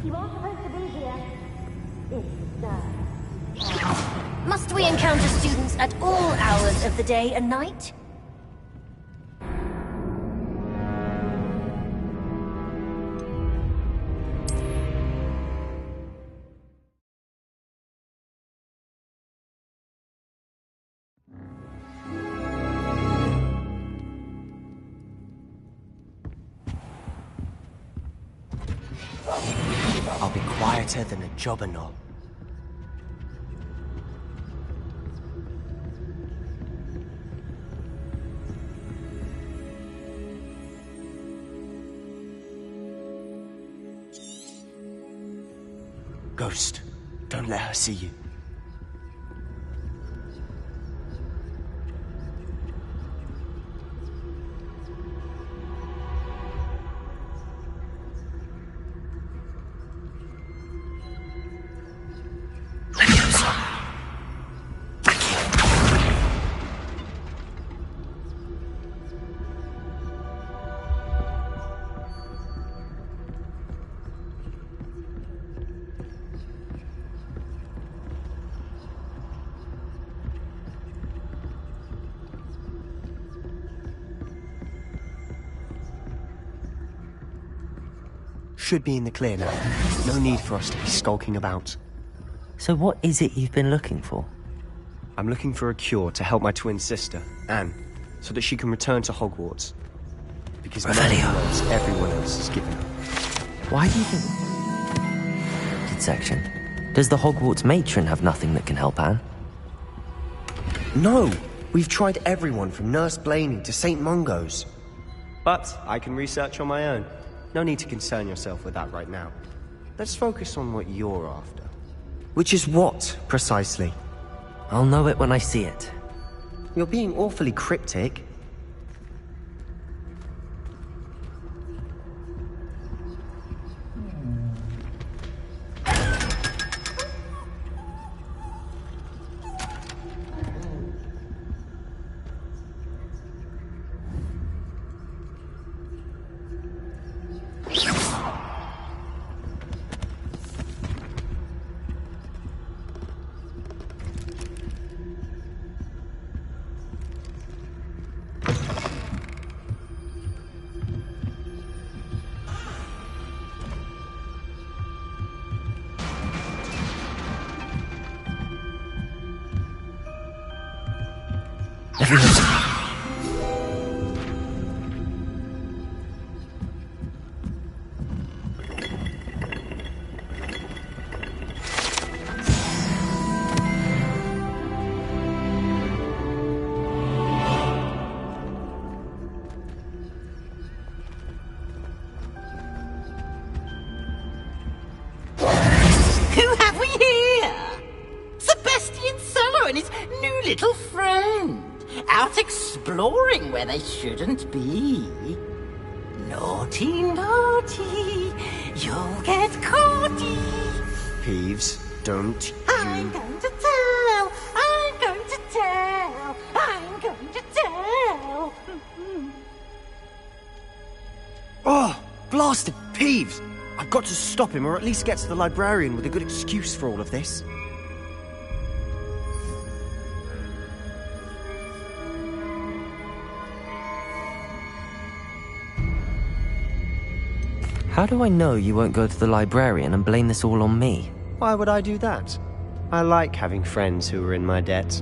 You are supposed to be here. Must we encounter students at all hours of the day and night? I'll be quieter than a jobberknoll. Ghost, don't let her see you. Should be in the clear now. No need for us to be skulking about. So what is it you've been looking for? I'm looking for a cure to help my twin sister, Anne, so that she can return to Hogwarts. Because nothing else everyone else has given her. Why do you think... Section. Does the Hogwarts matron have nothing that can help Anne? No! We've tried everyone from Nurse Blaney to St. Mungo's. But I can research on my own. No need to concern yourself with that right now. Let's focus on what you're after. Which is what, precisely? I'll know it when I see it. You're being awfully cryptic. Who have we here? Sebastian Solo and his new little friend. Out exploring where they shouldn't be. Naughty, naughty, you'll get caughty. Peeves, don't I'm going to tell, I'm going to tell, I'm going to tell. Oh, blasted Peeves! I've got to stop him, or at least get to the librarian with a good excuse for all of this. How do I know you won't go to the librarian and blame this all on me? Why would I do that? I like having friends who are in my debt.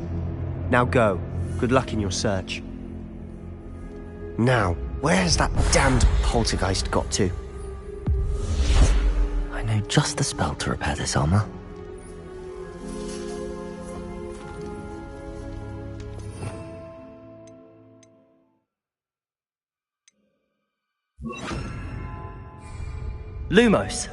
Now go. Good luck in your search. Now, where's that damned poltergeist got to? I know just the spell to repair this armor. Lumos.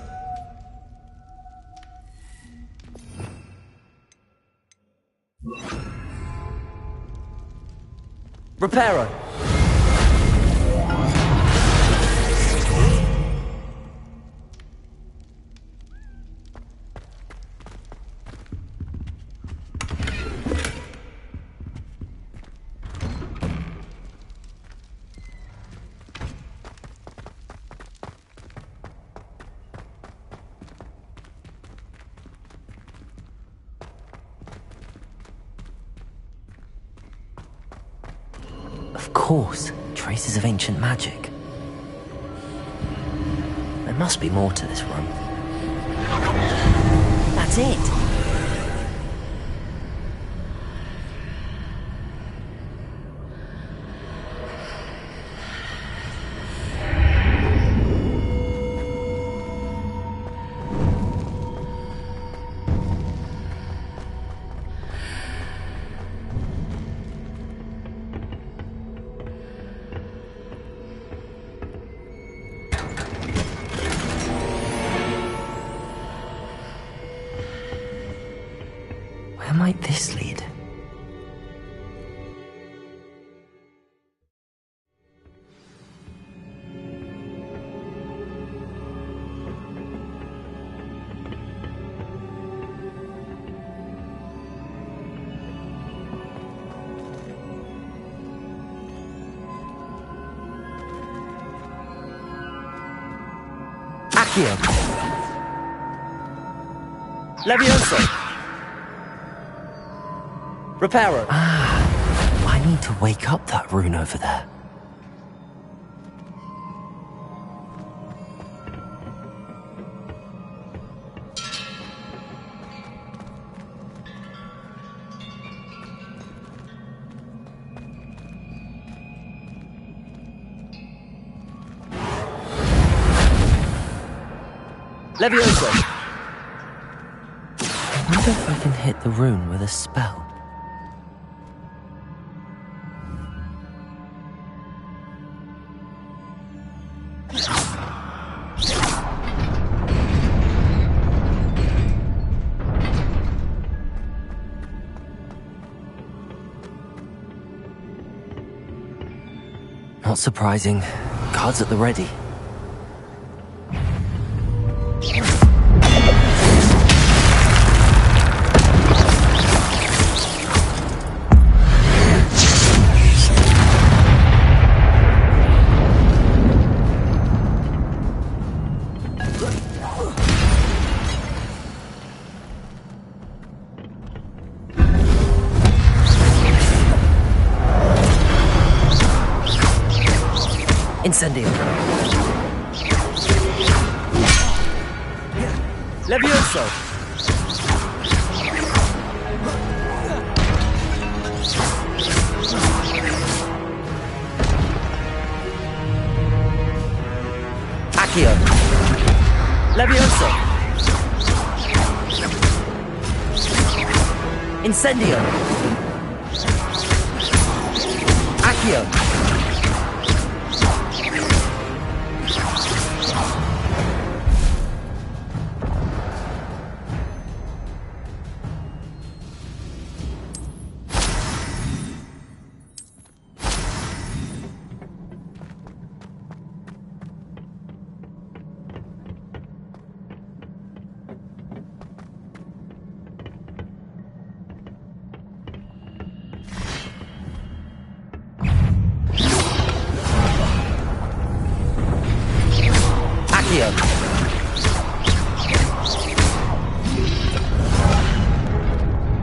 Reparo. Of course, traces of ancient magic. There must be more to this room. That's it! Where might this lead? Accio! Levioso! Reparo. I need to wake up that rune over there. Levioso. I wonder if I can hit the rune with a spell. Not surprising. Cards at the ready. Incendio. Levioso. Accio. Levioso. Incendio. Accio.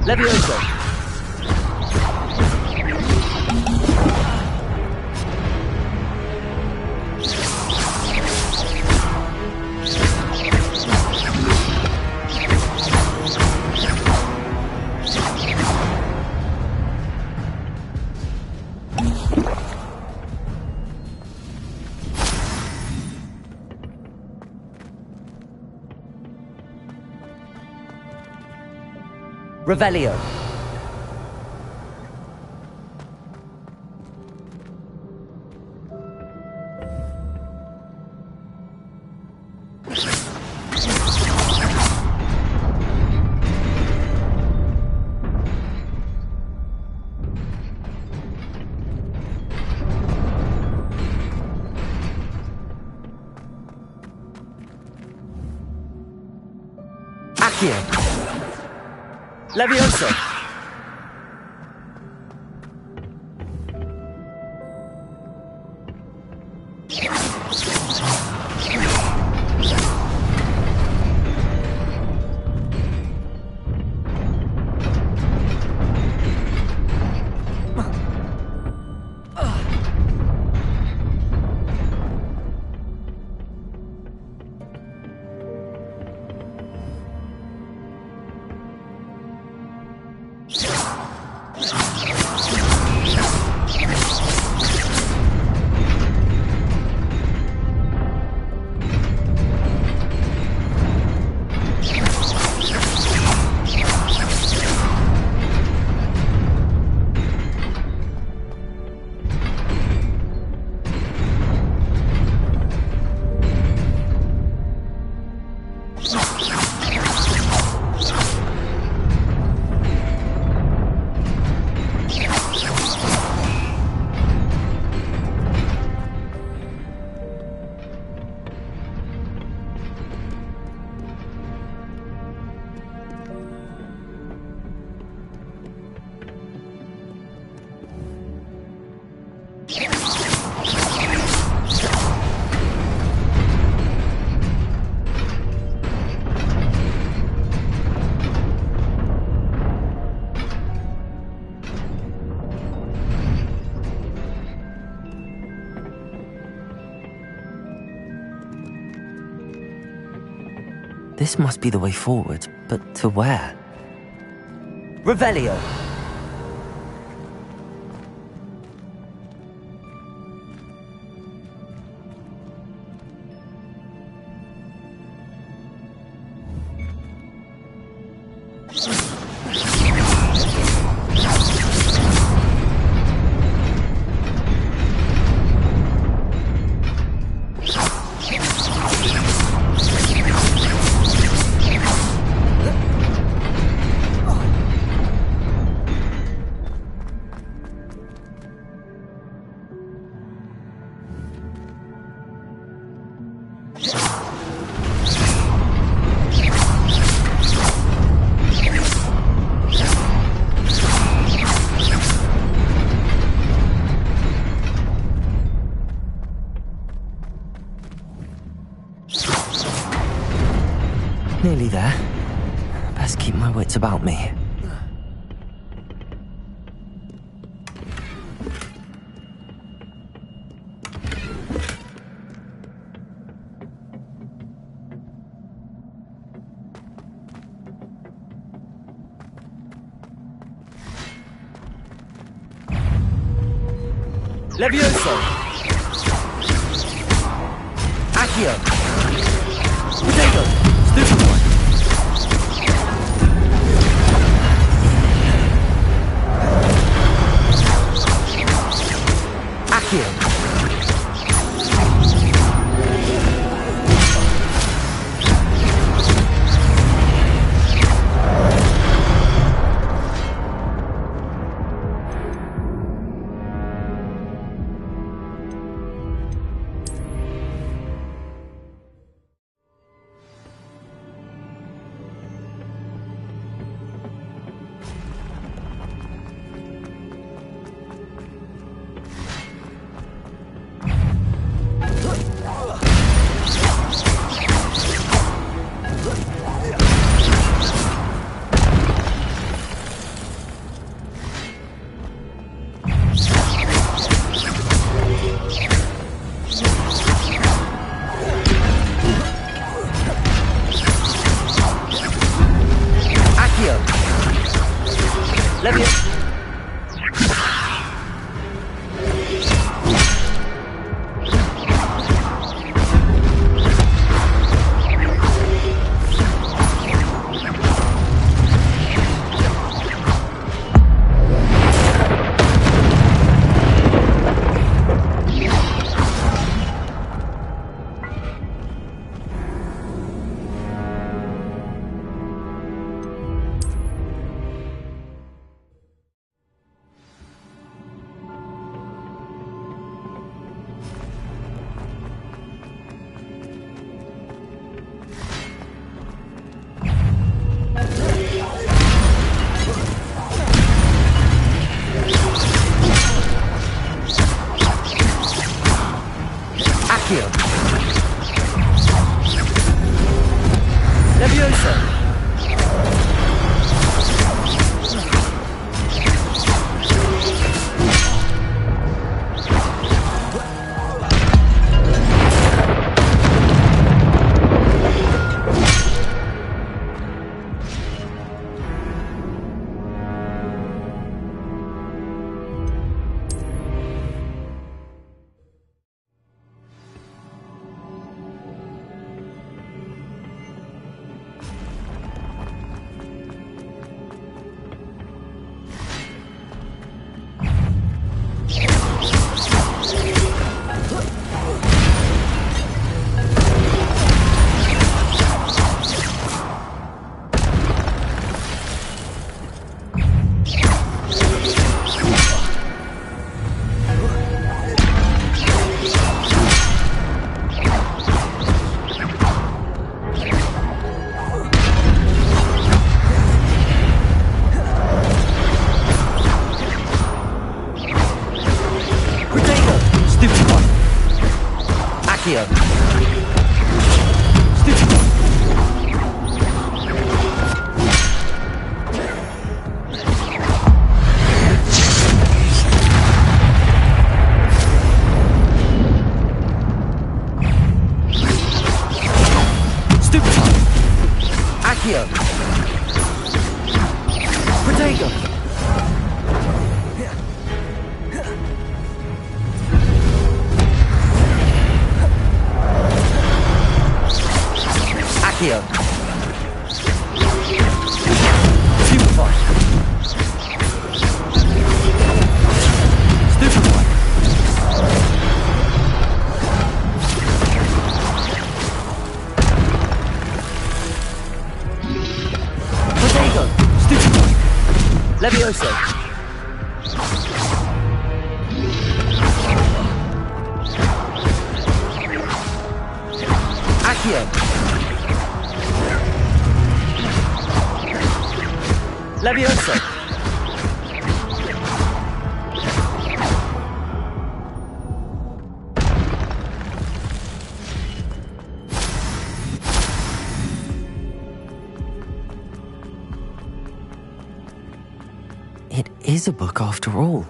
Levioso. Revelio. Accio. Levioso. This must be the way forward, but to where? Revelio! Nearly there. Best keep my wits about me. Levioso! Accio! Potato! Stupid one! Accio! Accio! Accio! Potato! Accio! Stupefy! Stupefy! Potato! Stupefy! Levioso! Accio! Levioso! is a book after all.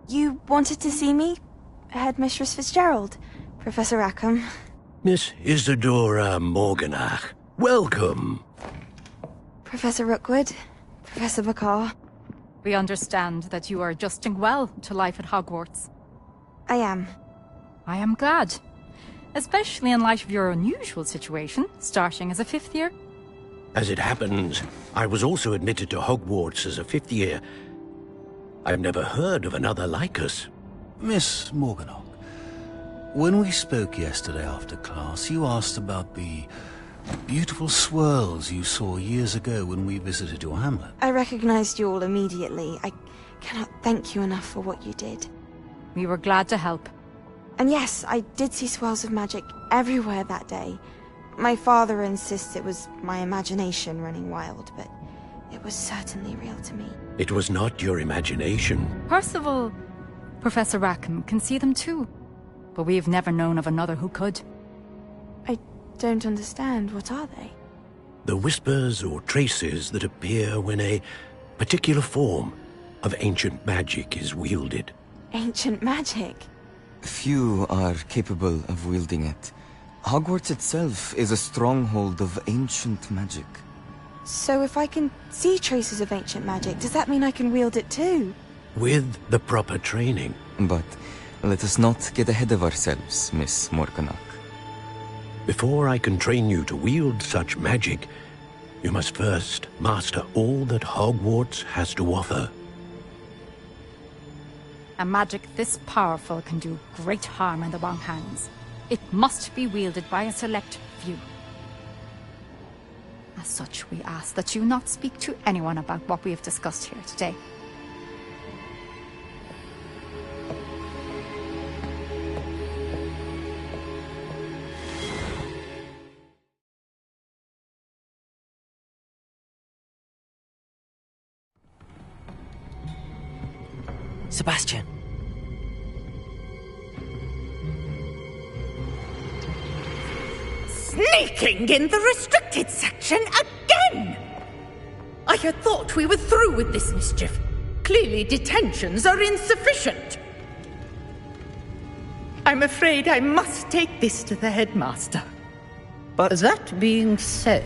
You wanted to see me? Headmistress Fitzgerald? Professor Rackham? Miss Isadora Morganach, welcome. Professor Rookwood? Professor Bakar? We understand that you are adjusting well to life at Hogwarts. I am. I am glad. Especially in light of your unusual situation, starting as a 5th year. As it happens, I was also admitted to Hogwarts as a 5th year. I've never heard of another like us. Miss Morganach, when we spoke yesterday after class, you asked about the beautiful swirls you saw years ago when we visited your hamlet. I recognized you all immediately. I cannot thank you enough for what you did. We were glad to help. And yes, I did see swirls of magic everywhere that day. My father insists it was my imagination running wild, but it was certainly real to me. It was not your imagination. Percival, Professor Rackham can see them too. But we have never known of another who could. I don't understand. What are they? The whispers or traces that appear when a particular form of ancient magic is wielded. Ancient magic? Few are capable of wielding it. Hogwarts itself is a stronghold of ancient magic. So if I can see traces of ancient magic, does that mean I can wield it too? With the proper training. But let us not get ahead of ourselves, Miss Morganach. Before I can train you to wield such magic, you must first master all that Hogwarts has to offer. A magic this powerful can do great harm in the wrong hands. It must be wielded by a select few. As such, we ask that you not speak to anyone about what we have discussed here today. Sebastian. Sneaking in the restricted section again! I had thought we were through with this mischief. Clearly detentions are insufficient. I'm afraid I must take this to the headmaster. But that being said,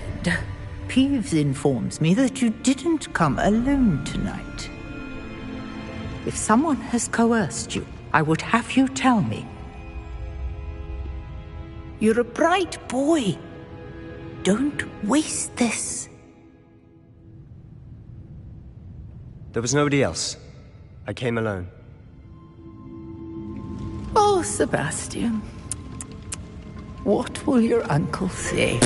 Peeves informs me that you didn't come alone tonight. If someone has coerced you, I would have you tell me. You're a bright boy. Don't waste this. There was nobody else. I came alone. Oh, Sebastian. What will your uncle say?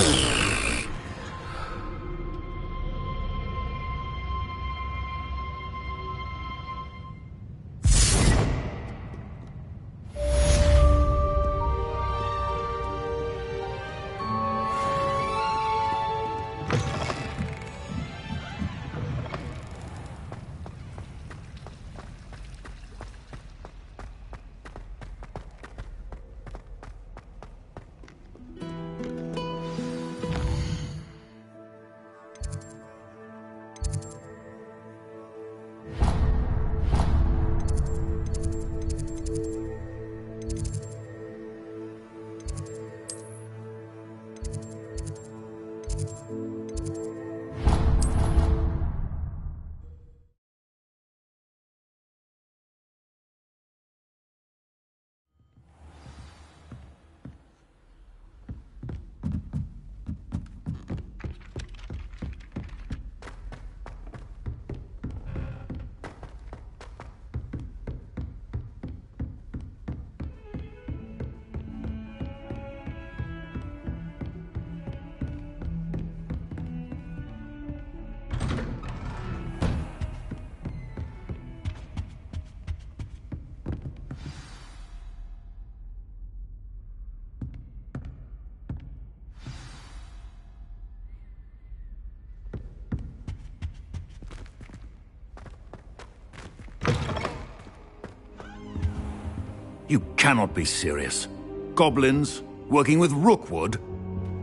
You cannot be serious. Goblins working with Rookwood?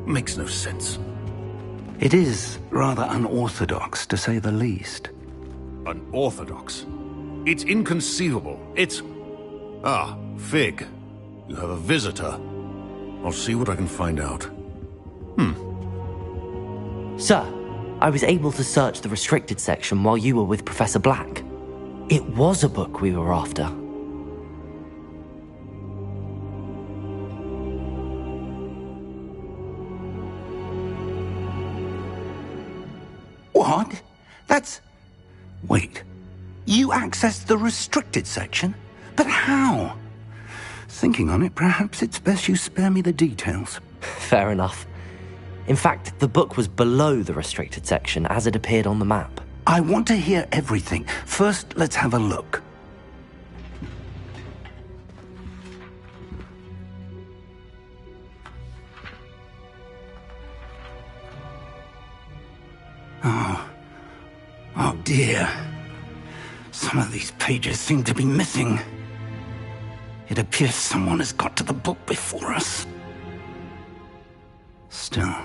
Makes no sense. It is rather unorthodox, to say the least. Unorthodox? It's inconceivable. It's... Ah, Fig. You have a visitor. I'll see what I can find out. Sir, I was able to search the restricted section while you were with Professor Black. It was a book we were after. What? That's... Wait. You accessed the restricted section? But how? Thinking on it, perhaps it's best you spare me the details. Fair enough. In fact, the book was below the restricted section as it appeared on the map. I want to hear everything. First, let's have a look. Oh dear. Some of these pages seem to be missing. It appears someone has got to the book before us. Still,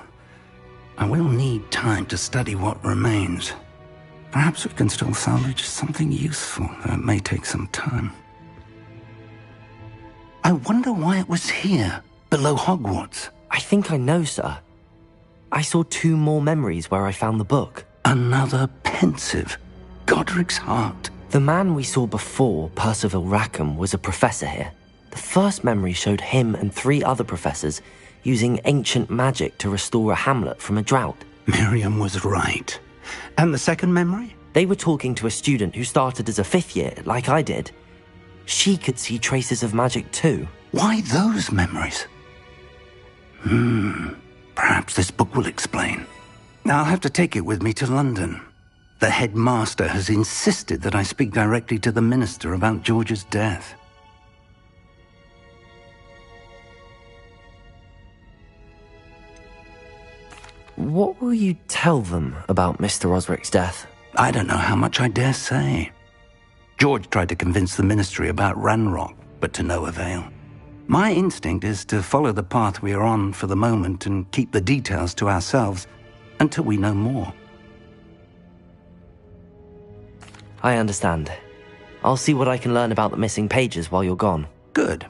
I will need time to study what remains. Perhaps we can still salvage something useful, though it may take some time. I wonder why it was here, below Hogwarts. I think I know, sir. I saw 2 more memories where I found the book. Another pensive. Godric's heart. The man we saw before, Percival Rackham, was a professor here. The first memory showed him and 3 other professors using ancient magic to restore a hamlet from a drought. Miriam was right. And the second memory? They were talking to a student who started as a 5th year, like I did. She could see traces of magic too. Why those memories? Perhaps this book will explain. I'll have to take it with me to London. The headmaster has insisted that I speak directly to the minister about George's death. What will you tell them about Mr. Osric's death? I don't know how much I dare say. George tried to convince the ministry about Ranrock, but to no avail. My instinct is to follow the path we are on for the moment and keep the details to ourselves until we know more. I understand. I'll see what I can learn about the missing pages while you're gone. Good.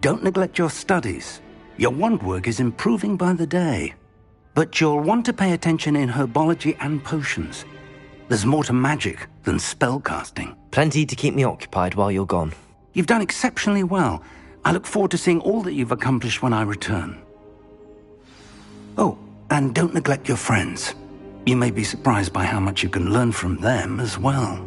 Don't neglect your studies. Your wand work is improving by the day. but you'll want to pay attention in herbology and potions. There's more to magic than spellcasting. Plenty to keep me occupied while you're gone. You've done exceptionally well. I look forward to seeing all that you've accomplished when I return. Oh, and don't neglect your friends. You may be surprised by how much you can learn from them as well.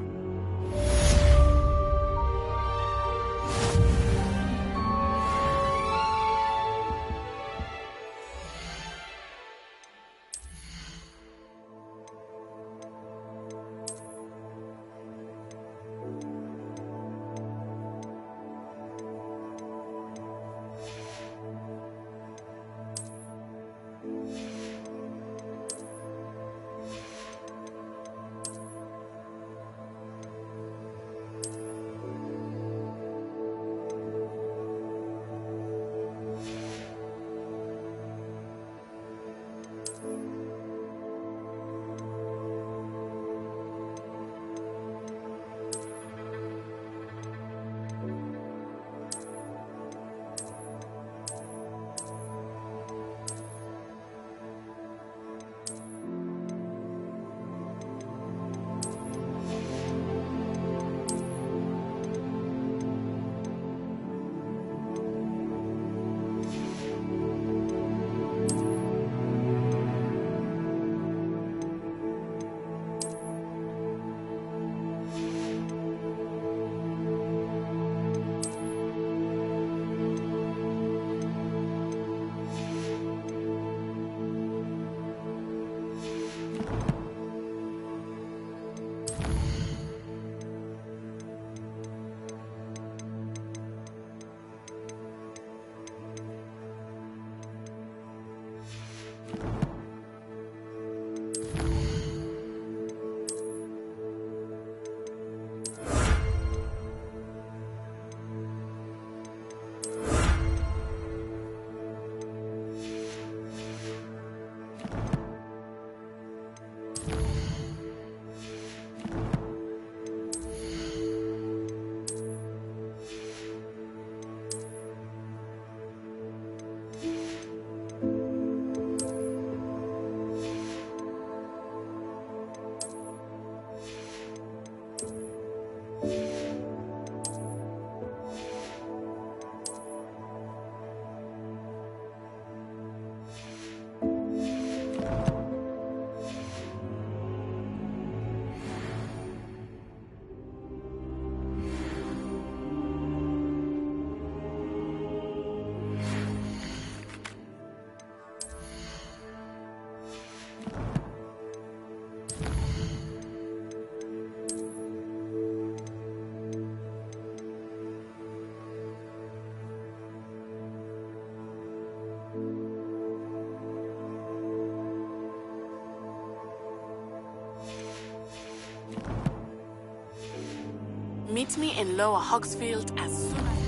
Meet me in Lower Hogsfield as soon as...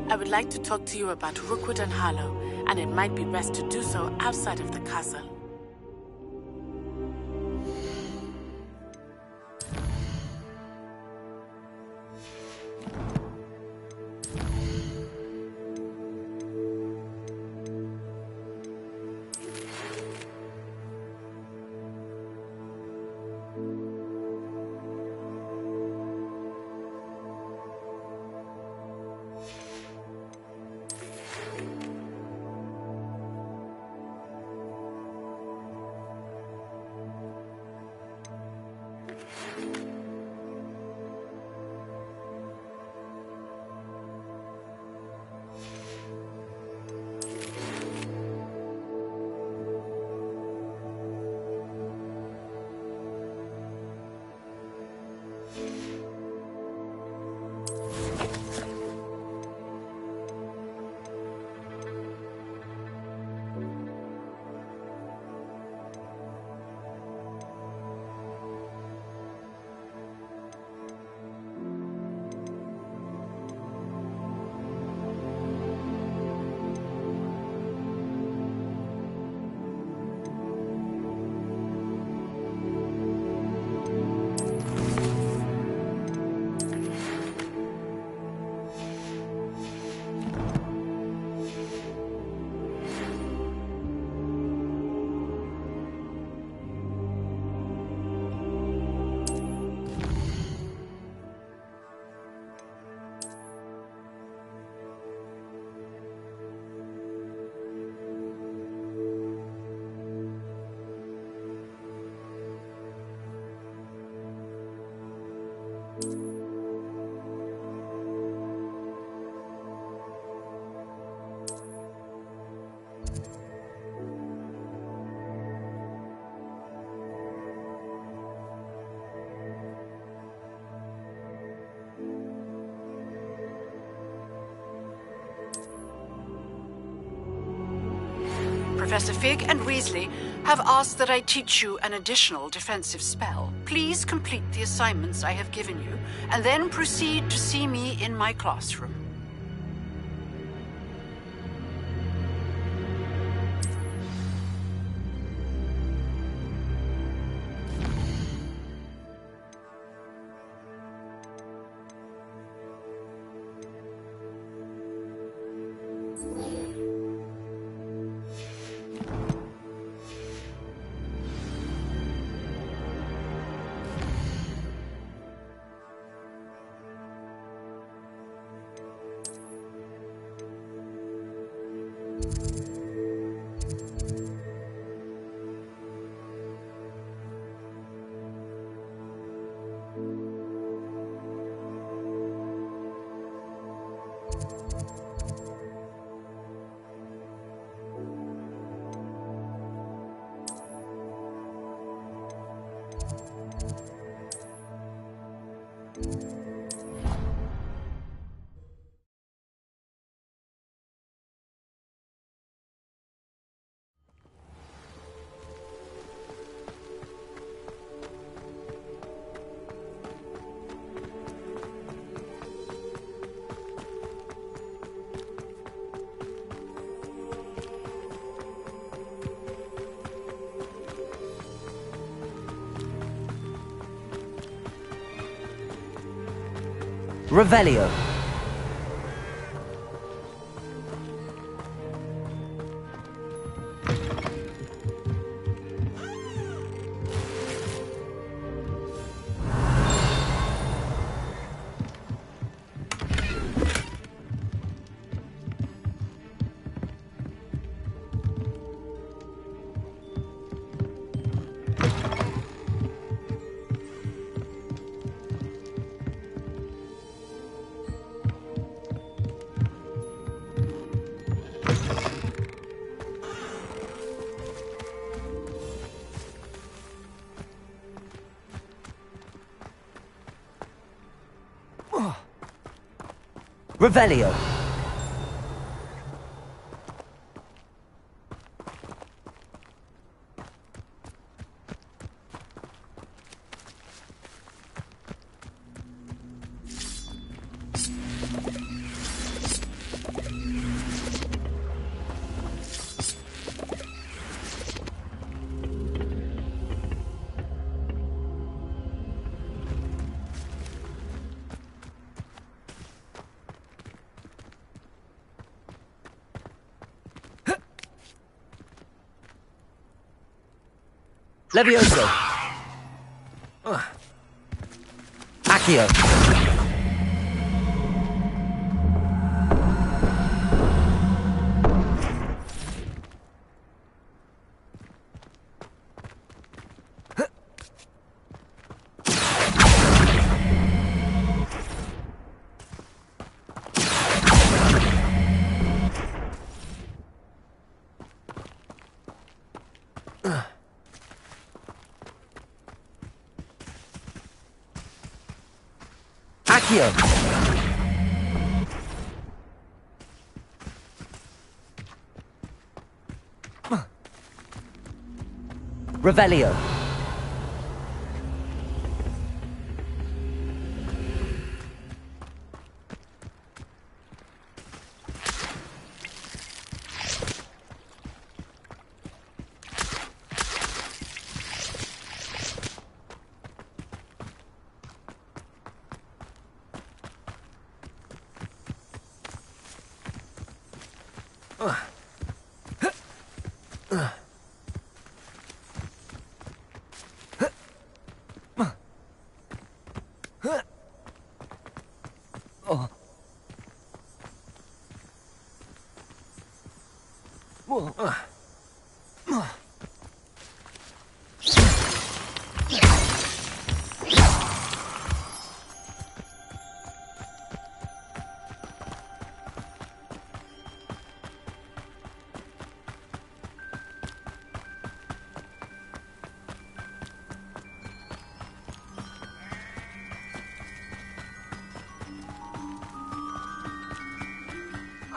I would like to talk to you about Rookwood and Harlow, and it might be best to do so outside of the castle. Professor Fig and Weasley have asked that I teach you an additional defensive spell. Please complete the assignments I have given you, and then proceed to see me in my classroom. Revelio. Revelio. Levioso. Accio. Accio. Revelio.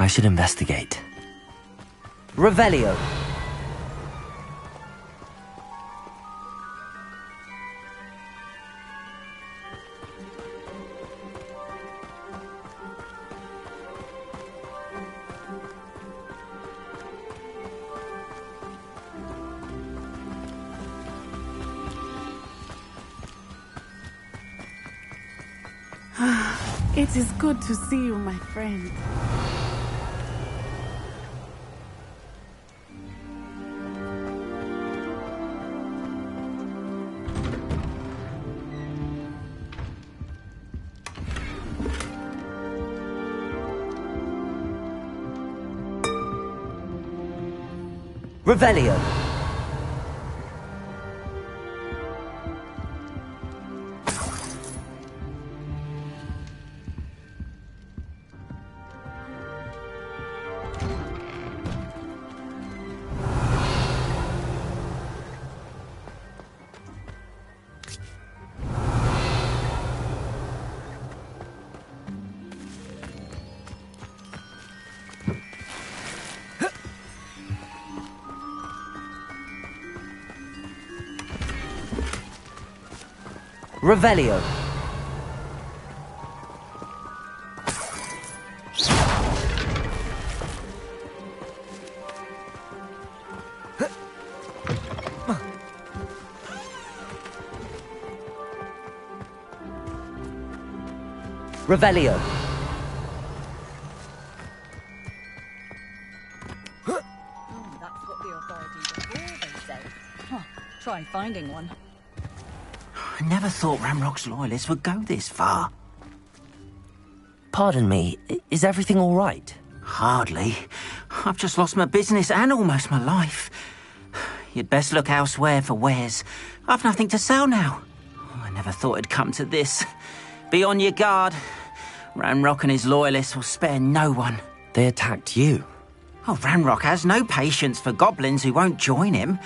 should investigate. Revelio. It is good to see you, my friend. Revelio. Revelio. Revelio. That's what the authorities before they say. Huh, try finding one. I never thought Ramrock's loyalists would go this far. Pardon me, is everything all right? Hardly. I've just lost my business and almost my life. You'd best look elsewhere for wares. I've nothing to sell now. I never thought it'd come to this. Be on your guard. Ramrock and his loyalists will spare no one. They attacked you. Oh, Ramrock has no patience for goblins who won't join him.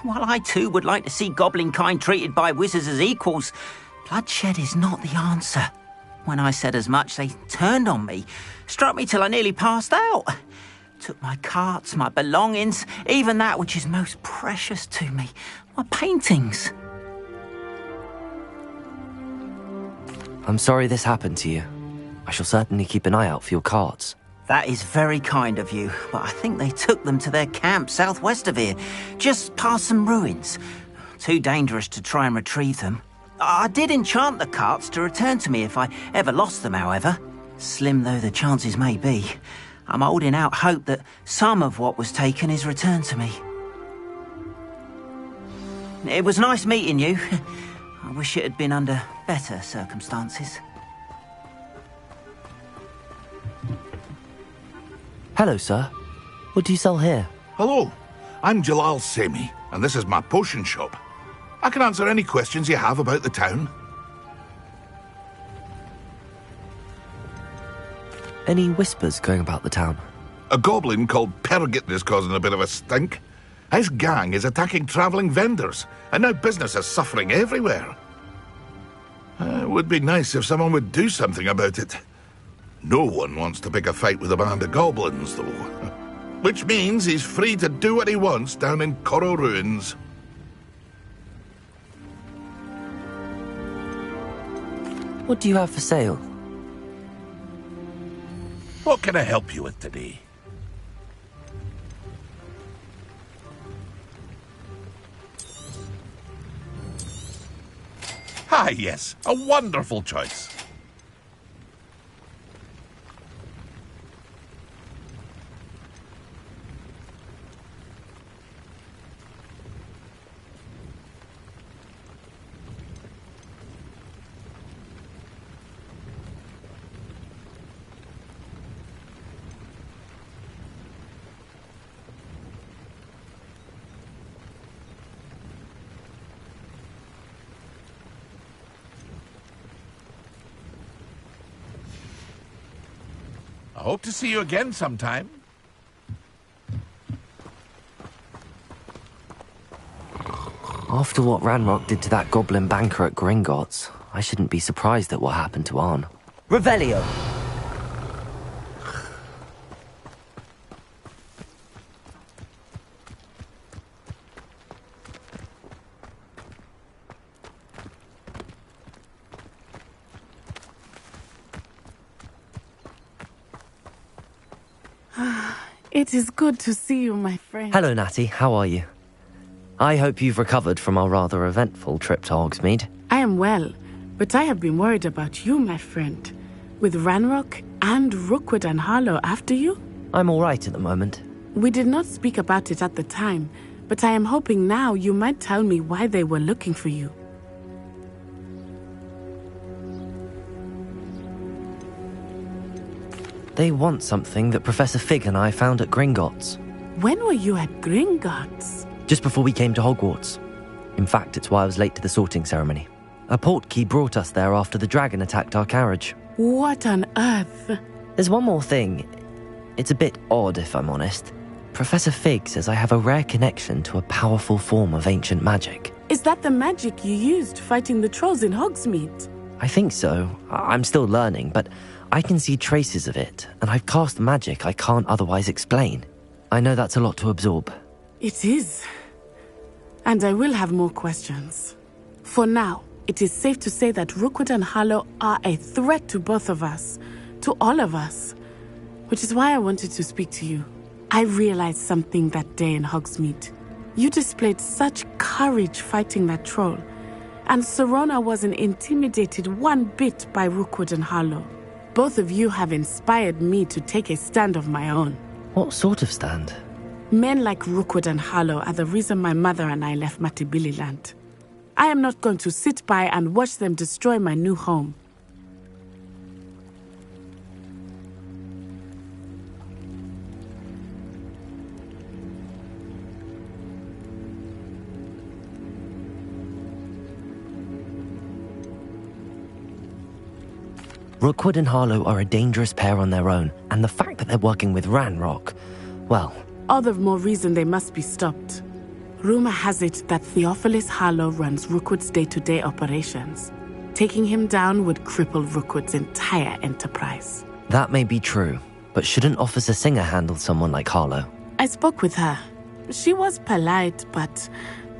While I too would like to see goblin kind treated by wizards as equals, bloodshed is not the answer. When I said as much, they turned on me, struck me till I nearly passed out. Took my carts, my belongings, even that which is most precious to me, my paintings. I'm sorry this happened to you. I shall certainly keep an eye out for your carts. That is very kind of you, but I think they took them to their camp southwest of here, just past some ruins. Too dangerous to try and retrieve them. I did enchant the carts to return to me if I ever lost them, however. Slim though the chances may be, I'm holding out hope that some of what was taken is returned to me. It was nice meeting you. I wish it had been under better circumstances. Hello, sir. What do you sell here? Hello, I'm Jalal Semi, and this is my potion shop. I can answer any questions you have about the town. Any whispers going about the town? A goblin called Pergit is causing a bit of a stink. His gang is attacking travelling vendors, and now business is suffering everywhere. It would be nice if someone would do something about it. No one wants to pick a fight with a band of goblins, though. Which means he's free to do what he wants down in Corro Ruins. What do you have for sale? What can I help you with today? Ah, yes, a wonderful choice. I hope to see you again sometime. After what Ranrock did to that goblin banker at Gringotts, I shouldn't be surprised at what happened to Arn. Revelio! It is good to see you, my friend. Hello, Natty. How are you? I hope you've recovered from our rather eventful trip to Hogsmeade. I am well, but I have been worried about you, my friend. With Ranrock and Rookwood and Harlow after you? I'm all right at the moment. We did not speak about it at the time, but I am hoping now you might tell me why they were looking for you. They want something that Professor Fig and I found at Gringotts. When were you at Gringotts? Just before we came to Hogwarts. In fact, it's why I was late to the sorting ceremony. A portkey brought us there after the dragon attacked our carriage. What on earth? There's one more thing. It's a bit odd, if I'm honest. Professor Fig says I have a rare connection to a powerful form of ancient magic. Is that the magic you used fighting the trolls in Hogsmeade? I think so. I'm still learning, but I can see traces of it, and I've cast magic I can't otherwise explain. I know that's a lot to absorb. It is. And I will have more questions. For now, it is safe to say that Rookwood and Harlow are a threat to both of us, to all of us, which is why I wanted to speak to you. I realized something that day in Hogsmeade. You displayed such courage fighting that troll, and Serona wasn't intimidated one bit by Rookwood and Harlow. Both of you have inspired me to take a stand of my own. What sort of stand? Men like Rookwood and Harlow are the reason my mother and I left Matibililand. I am not going to sit by and watch them destroy my new home. Rookwood and Harlow are a dangerous pair on their own, and the fact that they're working with Ranrock, well... All the more reason they must be stopped. Rumor has it that Theophilus Harlow runs Rookwood's day-to-day operations. Taking him down would cripple Rookwood's entire enterprise. That may be true, but shouldn't Officer Singer handle someone like Harlow? I spoke with her. She was polite, but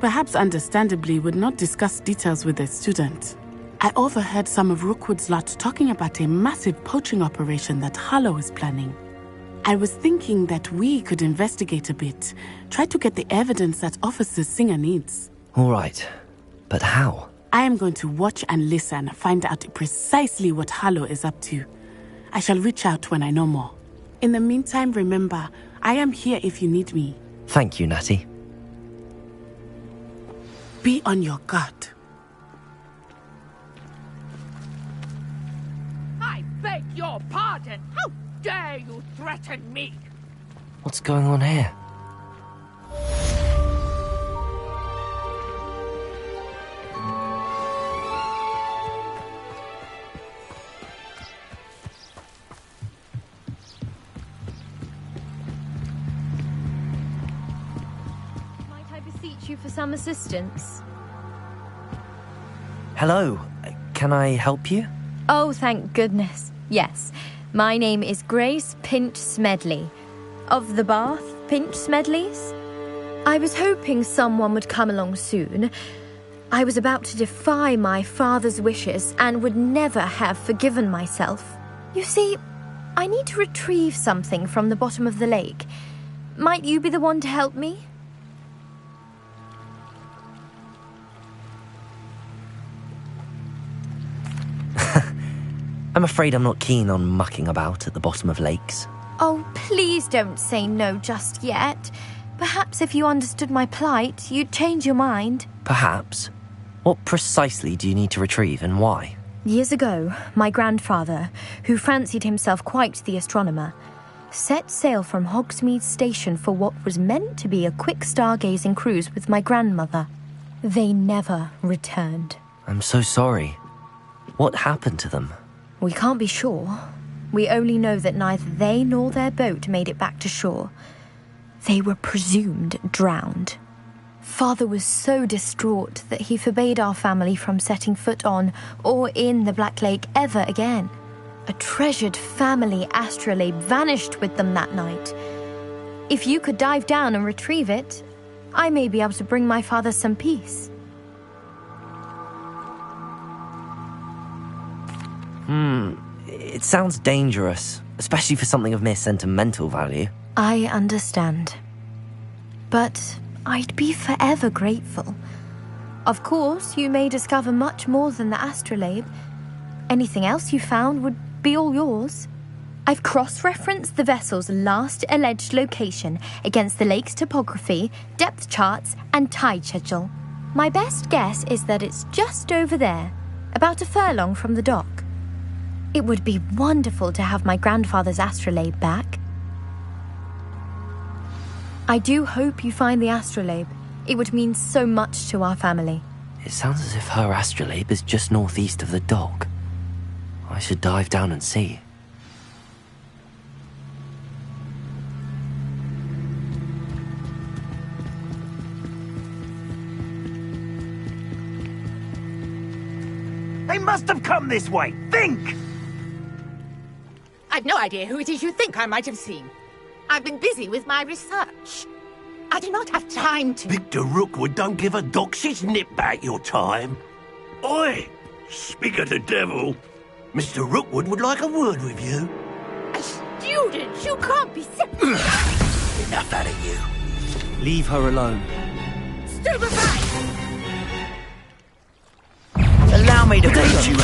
perhaps understandably would not discuss details with a student. I overheard some of Rookwood's lot talking about a massive poaching operation that Harlow is planning. I was thinking that we could investigate a bit, try to get the evidence that Officer Singer needs. All right, but how? I am going to watch and listen, find out precisely what Harlow is up to. I shall reach out when I know more. In the meantime, remember, I am here if you need me. Thank you, Natty. Be on your guard. I beg your pardon. How dare you threaten me? What's going on here? Might I beseech you for some assistance? Hello, can I help you? Oh, thank goodness. Yes. My name is Grace Pinch Smedley, of the Bath Pinch Smedleys. I was hoping someone would come along soon. I was about to defy my father's wishes and would never have forgiven myself. You see, I need to retrieve something from the bottom of the lake. Might you be the one to help me? I'm afraid I'm not keen on mucking about at the bottom of lakes. Oh, please don't say no just yet. Perhaps if you understood my plight, you'd change your mind. Perhaps. What precisely do you need to retrieve and why? Years ago, my grandfather, who fancied himself quite the astronomer, set sail from Hogsmeade Station for what was meant to be a quick stargazing cruise with my grandmother. They never returned. I'm so sorry. What happened to them? We can't be sure. We only know that neither they nor their boat made it back to shore. They were presumed drowned. Father was so distraught that he forbade our family from setting foot on or in the Black Lake ever again. A treasured family astrolabe vanished with them that night. If you could dive down and retrieve it, I may be able to bring my father some peace. It sounds dangerous, especially for something of mere sentimental value. I understand. But I'd be forever grateful. Of course, you may discover much more than the astrolabe. Anything else you found would be all yours. I've cross-referenced the vessel's last alleged location against the lake's topography, depth charts, and tide schedule. My best guess is that it's just over there, about a furlong from the dock. It would be wonderful to have my grandfather's astrolabe back. I do hope you find the astrolabe. It would mean so much to our family. It sounds as if her astrolabe is just northeast of the dock. I should dive down and see. They must have come this way. Think! I've no idea who it is you think I might have seen. I've been busy with my research. I do not have time to... Victor Rookwood don't give a doxy's nip back your time. Oi! Speak of the devil. Mr. Rookwood would like a word with you. A student? You can't be... Enough out of you. Leave her alone. Stupefy! Allow me to beat you.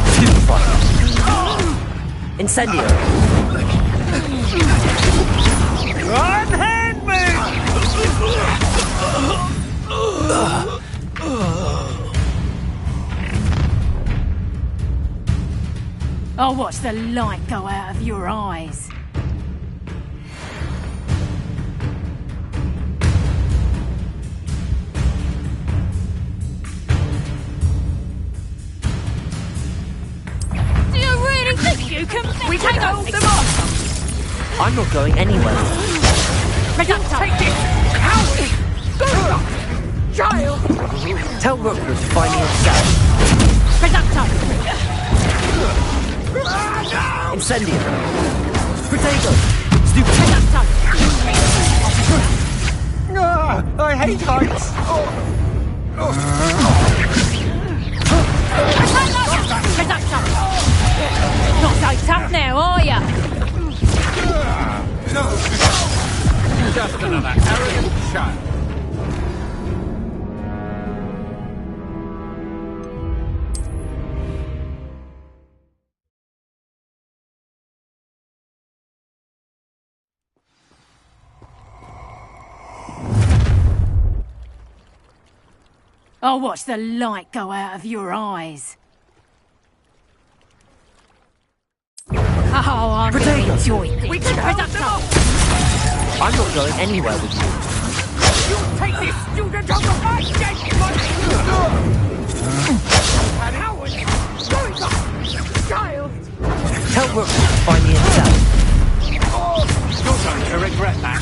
Stupefy. Incendio. Unhand me! I'll watch the light go out of your eyes. Do you really think you can... We can hold them off! I'm not going anywhere. Take this! Coward! Child! Tell Rookwood to find me himself. Incendio. Protego. Stupid. I hate heights. Not so tough now, are ya? Just another arrogant child. I'll watch the light go out of your eyes. Oh, I'm going to enjoy this. We can hold them off! I'm not going anywhere with you. You take this student on the right, Howard! Child! Tell Rookwood to find me himself. You're going to regret that.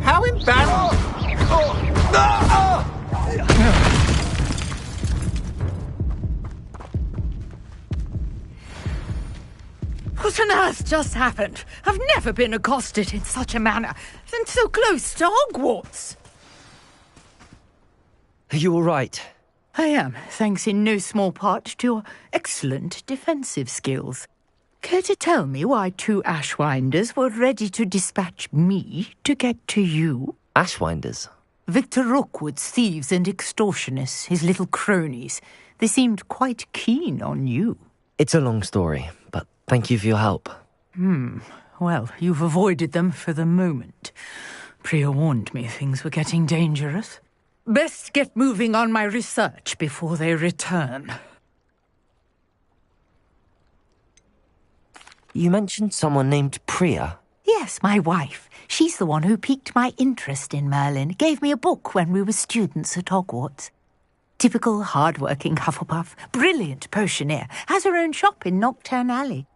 How embarrassing! What on earth just happened? I've never been accosted in such a manner, and so close to Hogwarts. Are you all right? I am, thanks in no small part to your excellent defensive skills. Care to tell me why 2 Ashwinders were ready to dispatch me to get to you? Ashwinders? Victor Rookwood's thieves and extortionists, his little cronies. They seemed quite keen on you. It's a long story, but thank you for your help. Well, you've avoided them for the moment. Priya warned me things were getting dangerous. Best get moving on my research before they return. You mentioned someone named Priya. Yes, my wife. She's the one who piqued my interest in Merlin. Gave me a book when we were students at Hogwarts. Typical hard-working Hufflepuff. Brilliant potioneer. Has her own shop in Knockturn Alley.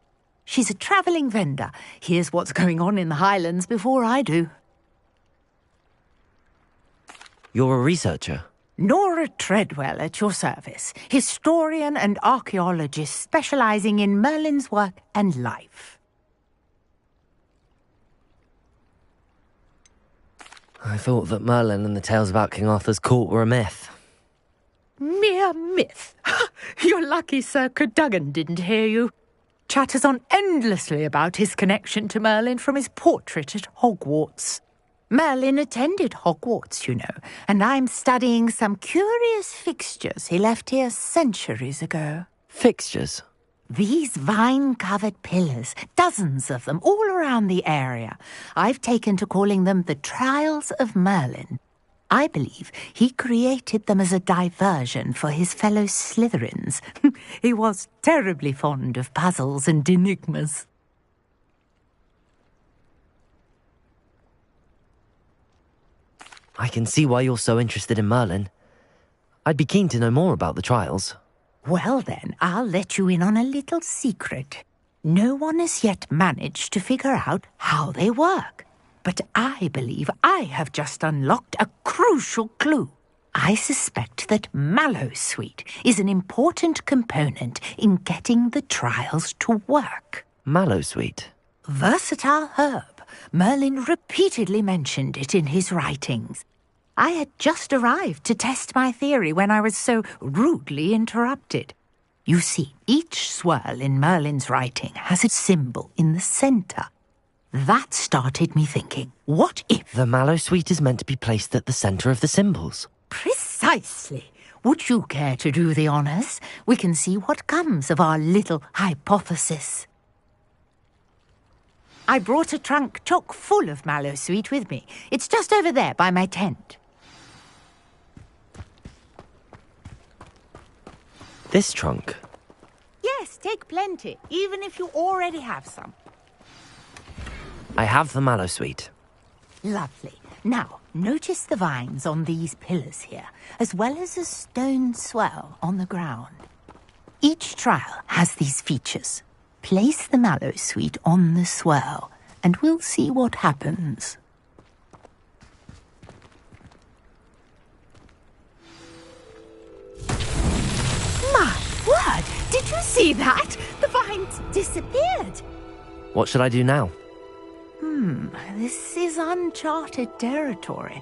She's a travelling vendor. Hears what's going on in the Highlands before I do. You're a researcher? Nora Treadwell at your service. Historian and archaeologist specialising in Merlin's work and life. I thought that Merlin and the tales about King Arthur's court were a myth. Mere myth. You're lucky Sir Cadogan didn't hear you. chatters on endlessly about his connection to Merlin from his portrait at Hogwarts. Merlin attended Hogwarts, you know, and I'm studying some curious fixtures he left here centuries ago. Fixtures? These vine-covered pillars, dozens of them, all around the area. I've taken to calling them the Trials of Merlin. I believe he created them as a diversion for his fellow Slytherins. He was terribly fond of puzzles and enigmas. I can see why you're so interested in Merlin. I'd be keen to know more about the trials. Well then, I'll let you in on a little secret. No one has yet managed to figure out how they work. But I believe I have just unlocked a crucial clue. I suspect that Mallowsweet is an important component in getting the trials to work. Mallowsweet? Versatile herb. Merlin repeatedly mentioned it in his writings. I had just arrived to test my theory when I was so rudely interrupted. You see, each swirl in Merlin's writing has a symbol in the centre. That started me thinking, what if... The Mallowsweet is meant to be placed at the centre of the symbols. Precisely. Would you care to do the honours? We can see what comes of our little hypothesis. I brought a trunk chock full of Mallowsweet with me. It's just over there by my tent. This trunk? Yes, take plenty, even if you already have some. I have the Mallowsweet. Lovely. Now, notice the vines on these pillars here, as well as a stone swell on the ground. Each trial has these features. Place the Mallowsweet on the swirl, and we'll see what happens. My word! Did you see that? The vines disappeared. What should I do now? This is uncharted territory.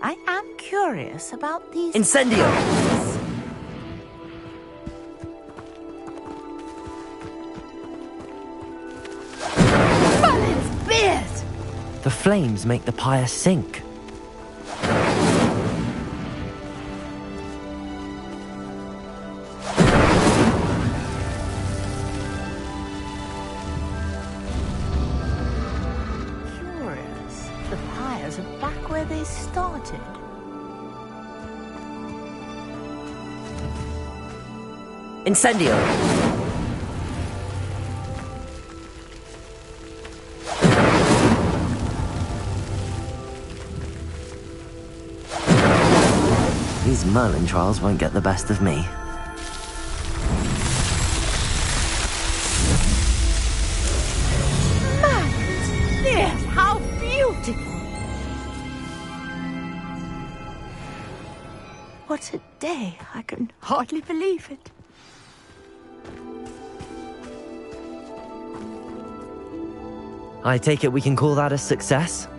I am curious about these... Incendio! Merlin's beard! The flames make the pyre sink. Started. Incendio! These Merlin trials won't get the best of me. Merlin's beard! How beautiful! What a day! I can hardly believe it. I take it we can call that a success?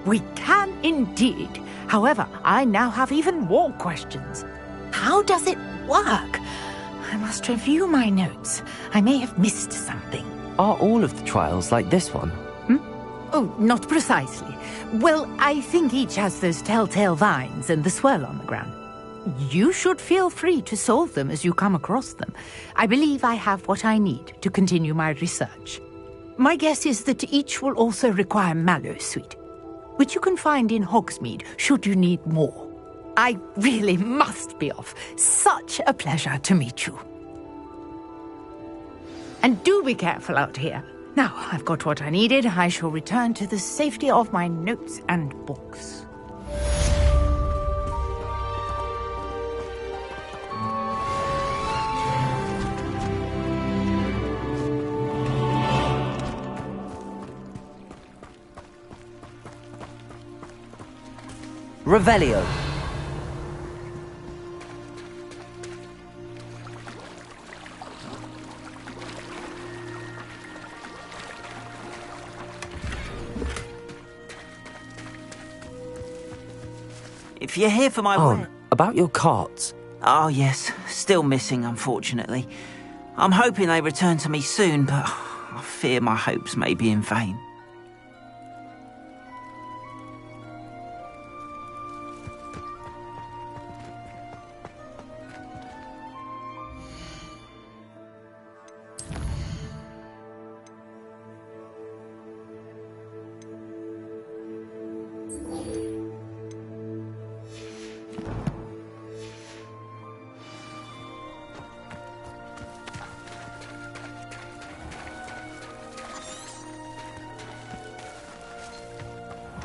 We can indeed. However, I now have even more questions. How does it work? I must review my notes. I may have missed something. Are all of the trials like this one? Oh, not precisely. Well, I think each has those telltale vines and the swirl on the ground. You should feel free to solve them as you come across them. I believe I have what I need to continue my research. My guess is that each will also require Mallowsweet, which you can find in Hogsmeade should you need more. I really must be off. Such a pleasure to meet you. And do be careful out here. Now I've got what I needed, I shall return to the safety of my notes and books. Revelio. If you're here for my work... about your carts. Oh, yes. Still missing, unfortunately. I'm hoping they return to me soon, but I fear my hopes may be in vain.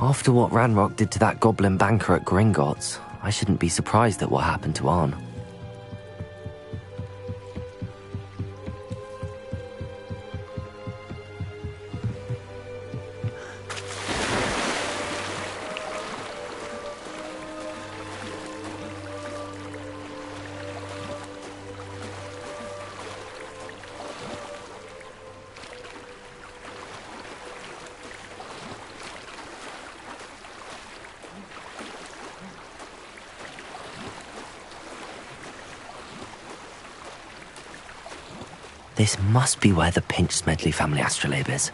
After what Ranrock did to that goblin banker at Gringotts, I shouldn't be surprised at what happened to Arn. This must be where the Pinch Smedley family astrolabe is.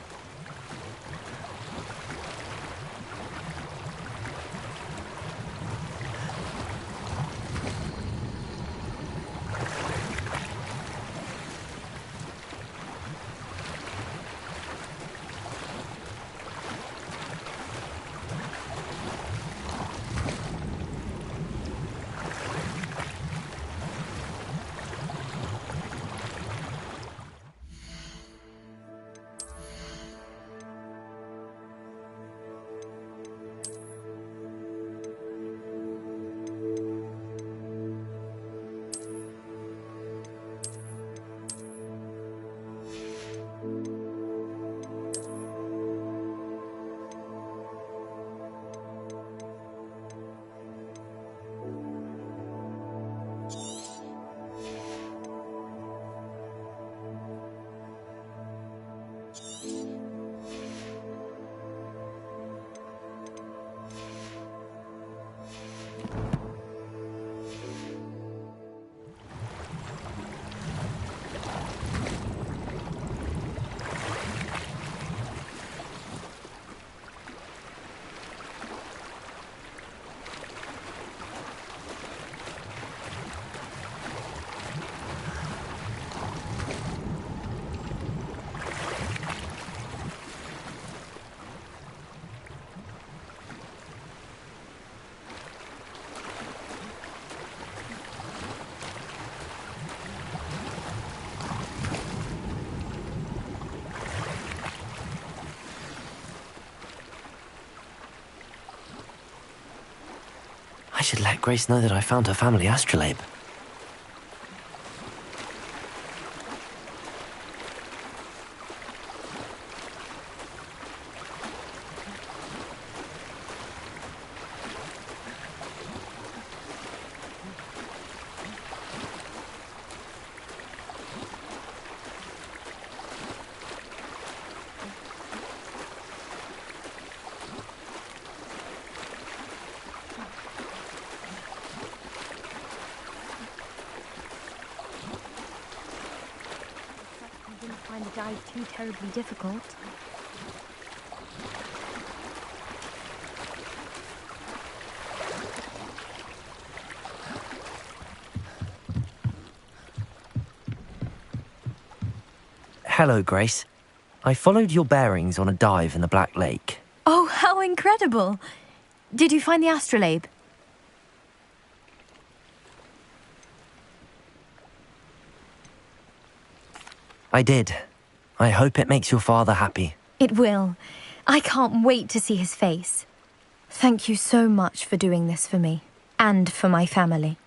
I should let Grace know that I found her family astrolabe. Find the dive too terribly difficult. Hello, Grace. I followed your bearings on a dive in the Black Lake. Oh, how incredible! Did you find the astrolabe? I did. I hope it makes your father happy. It will. I can't wait to see his face. Thank you so much for doing this for me, and for my family.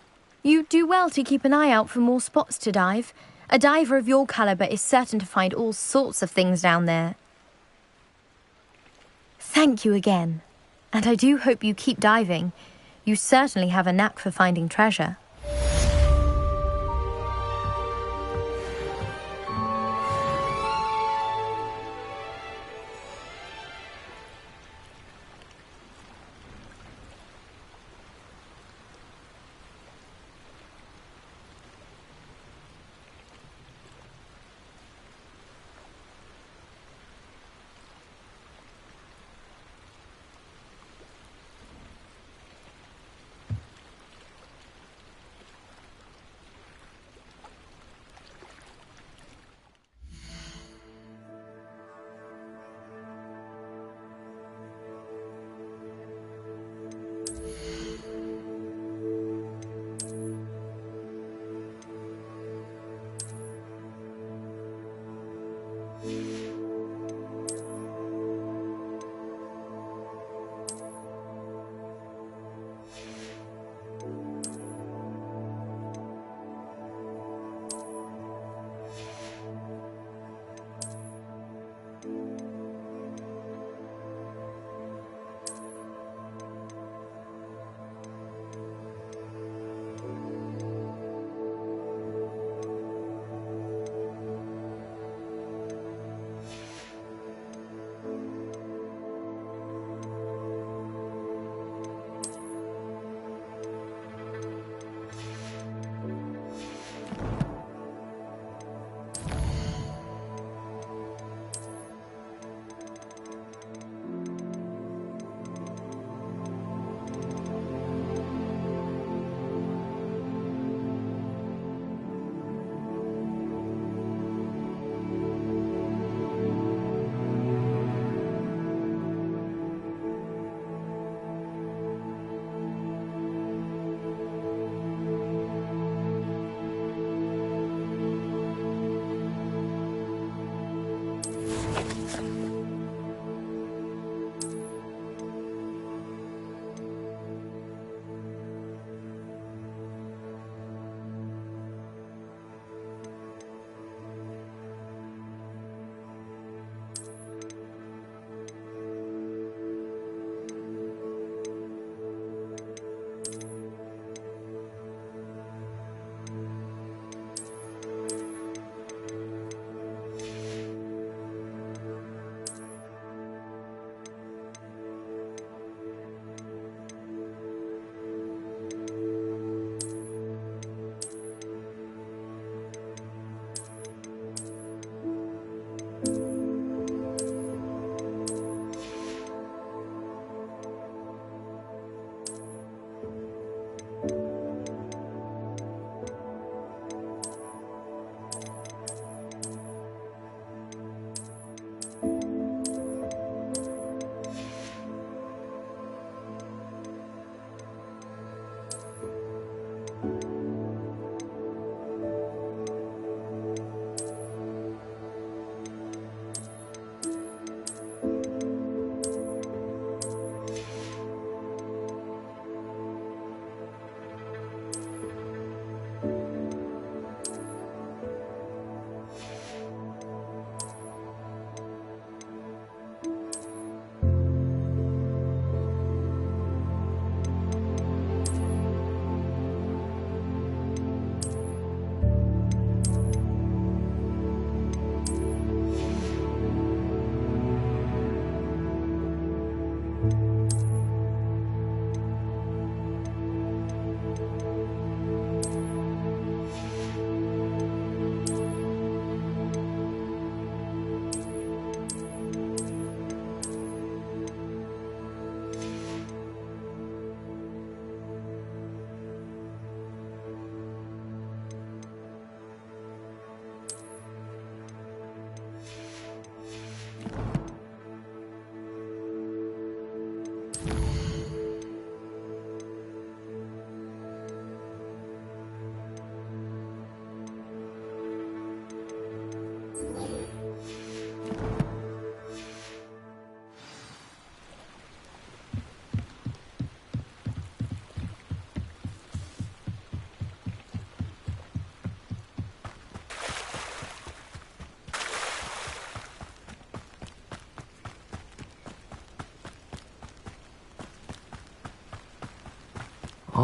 You do well to keep an eye out for more spots to dive. A diver of your caliber is certain to find all sorts of things down there. Thank you again. And I do hope you keep diving. You certainly have a knack for finding treasure.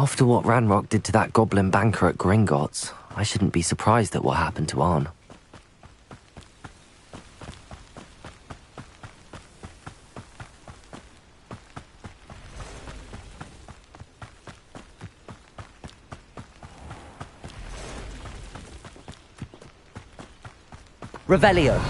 After what Ranrock did to that goblin banker at Gringotts, I shouldn't be surprised at what happened to Arn. Revelio.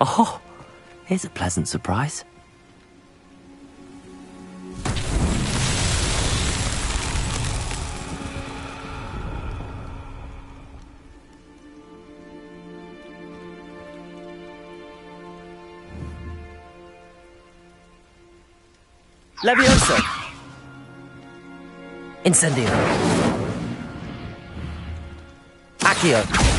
Oh, here's a pleasant surprise. Levioso. Incendio. Accio.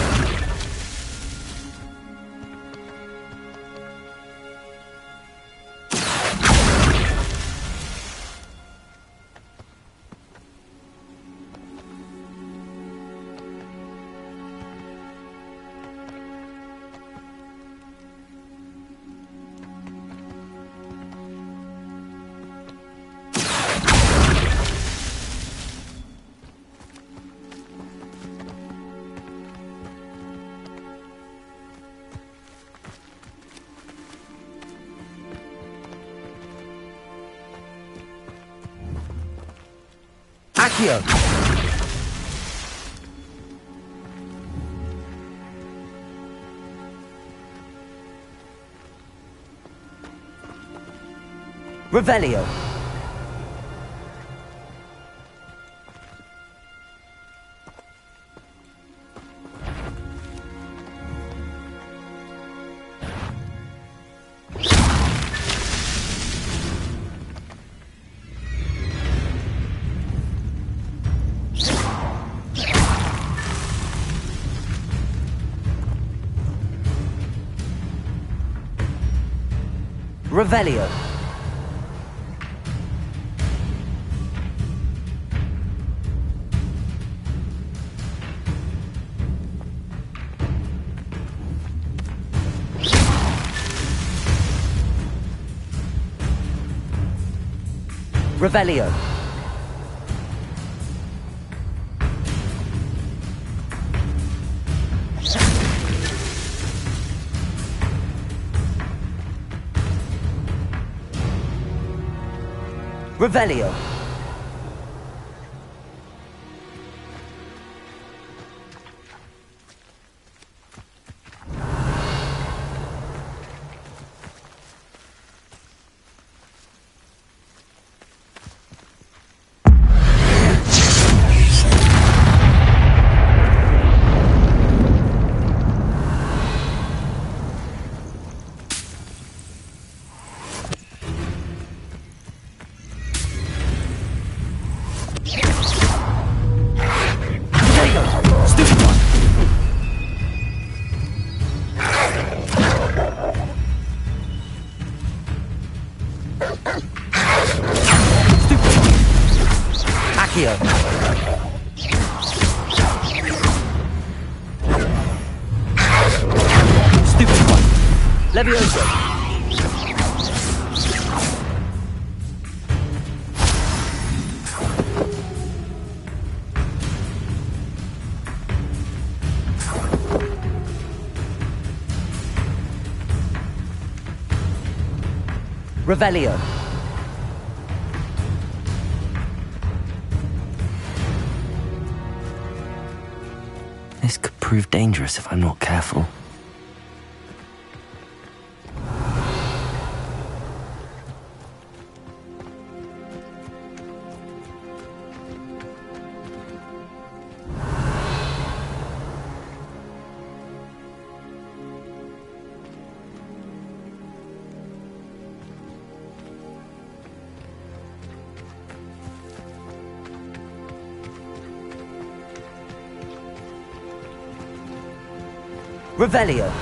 Accio. Revelio. Revelio. Revelio. Revelio. Accio. Stupid one. Levioso. Revelio. This could prove dangerous if I'm not careful. Revelio.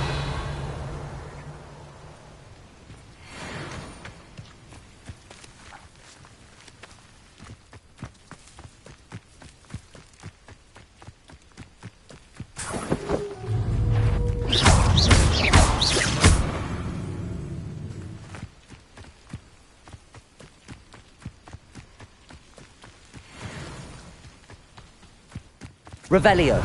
Revelio.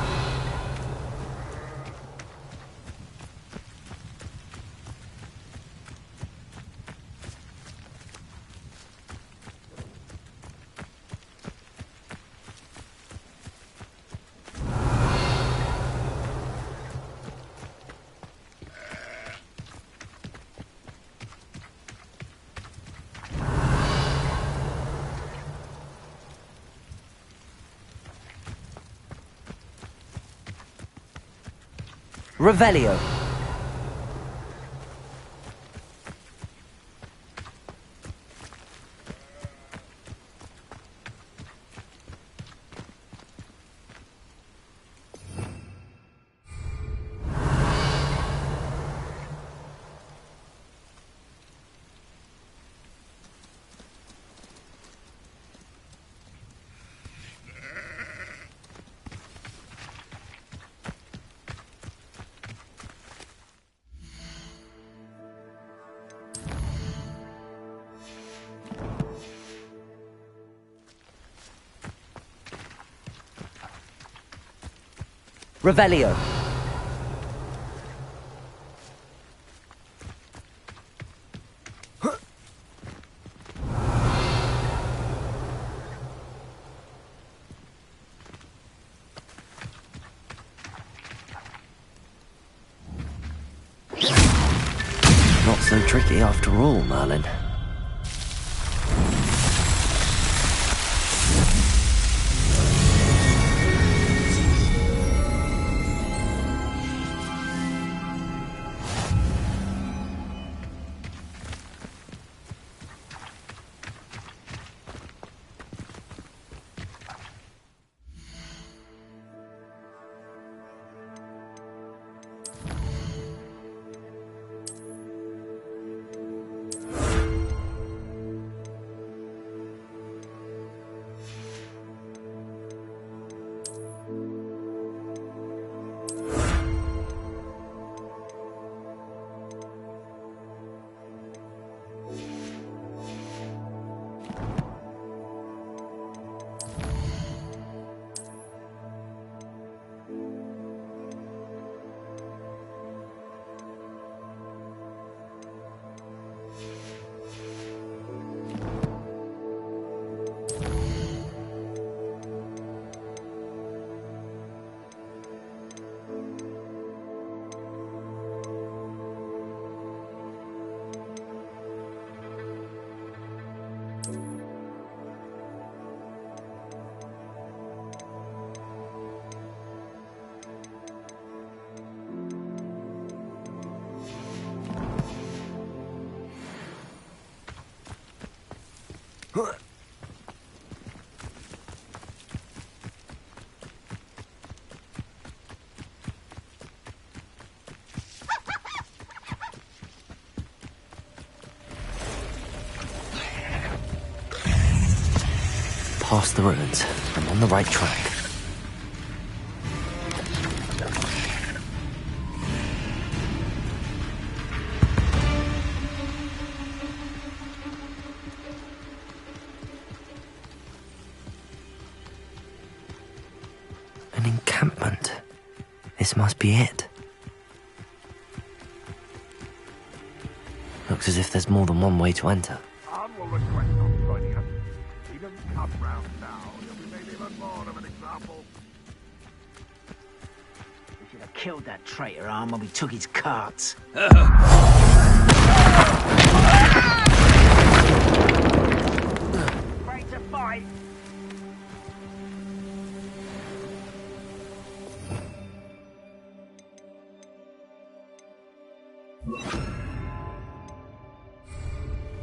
Revelio. Revelio. Not so tricky after all, Merlin. Past the ruins. I'm on the right track. An encampment. This must be it. Looks as if there's more than one way to enter. Killed that traitor arm when we took his carts. Ready to fight?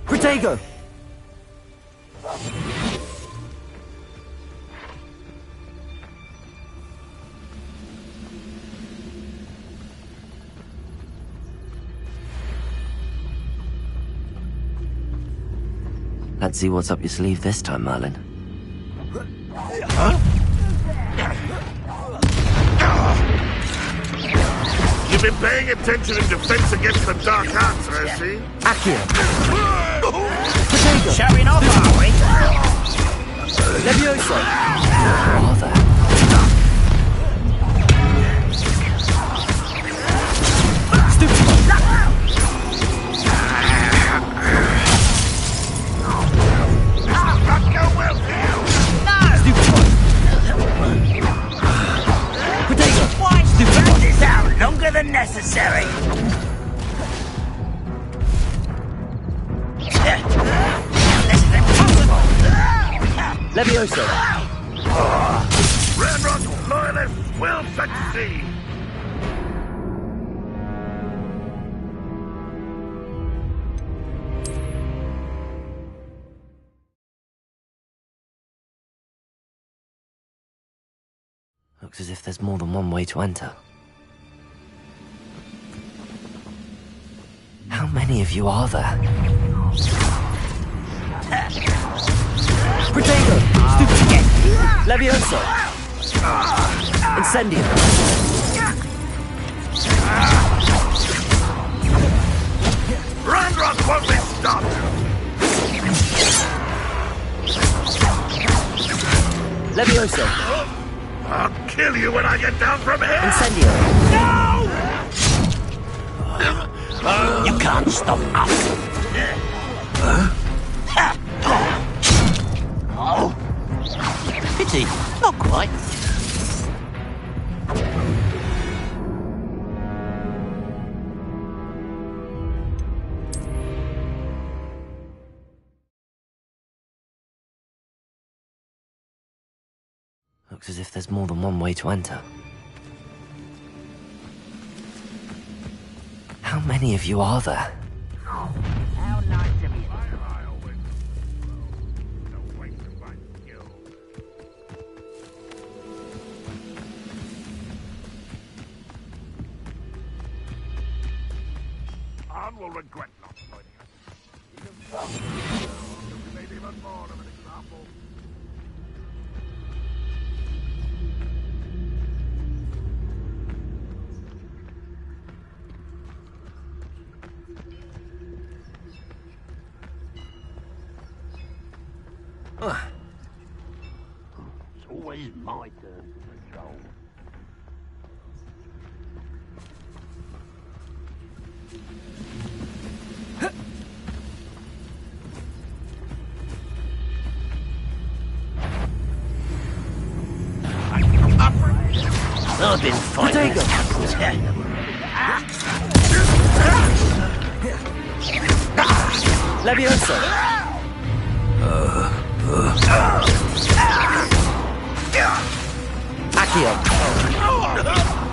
Protego! Let's see what's up your sleeve this time, Merlin. Huh? You've been paying attention in defense against the dark arts, I see. Accio. Showing off, are we? Levioso. Who are there? Why this out longer than necessary? This is impossible! Levioso! Ramrock's loyalists will succeed! Looks as if there's more than one way to enter. How many of you are there? Protego! Levioso! Incendio! Ramrock won't be stopped! Levioso! I'll kill you when I get down from here! Incendio! No! You can't stop us! Pity, not quite. Looks as if there's more than one way to enter. How many of you are there? How nice of you. Anne will regret not joining us. You made even more of an example. It's always my turn to patrol. I've been fighting. Levioso! Accio!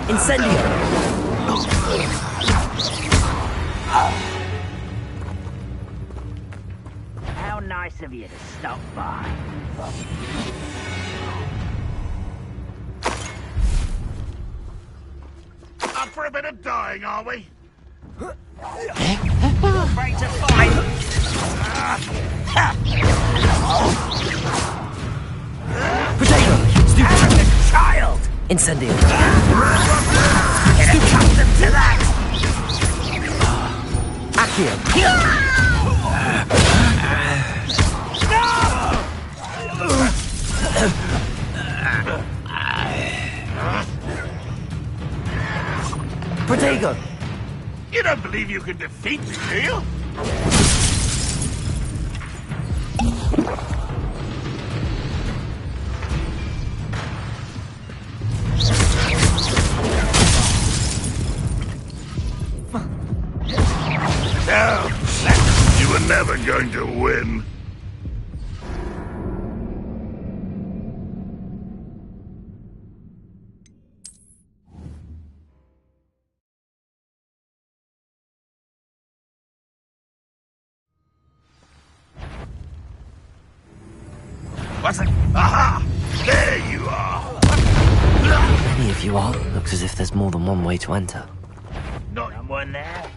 Incendio! How nice of you to stop by. Up for a bit of dying, are we? Afraid to fight? Potato! Stupid child! Incendio! Get accustomed to that! Accio! Protego! You don't believe you can defeat me, do you? No, you were never going to win. What's it? Aha! There you are! How many of you are? Looks as if there's more than one way to enter. Someone there?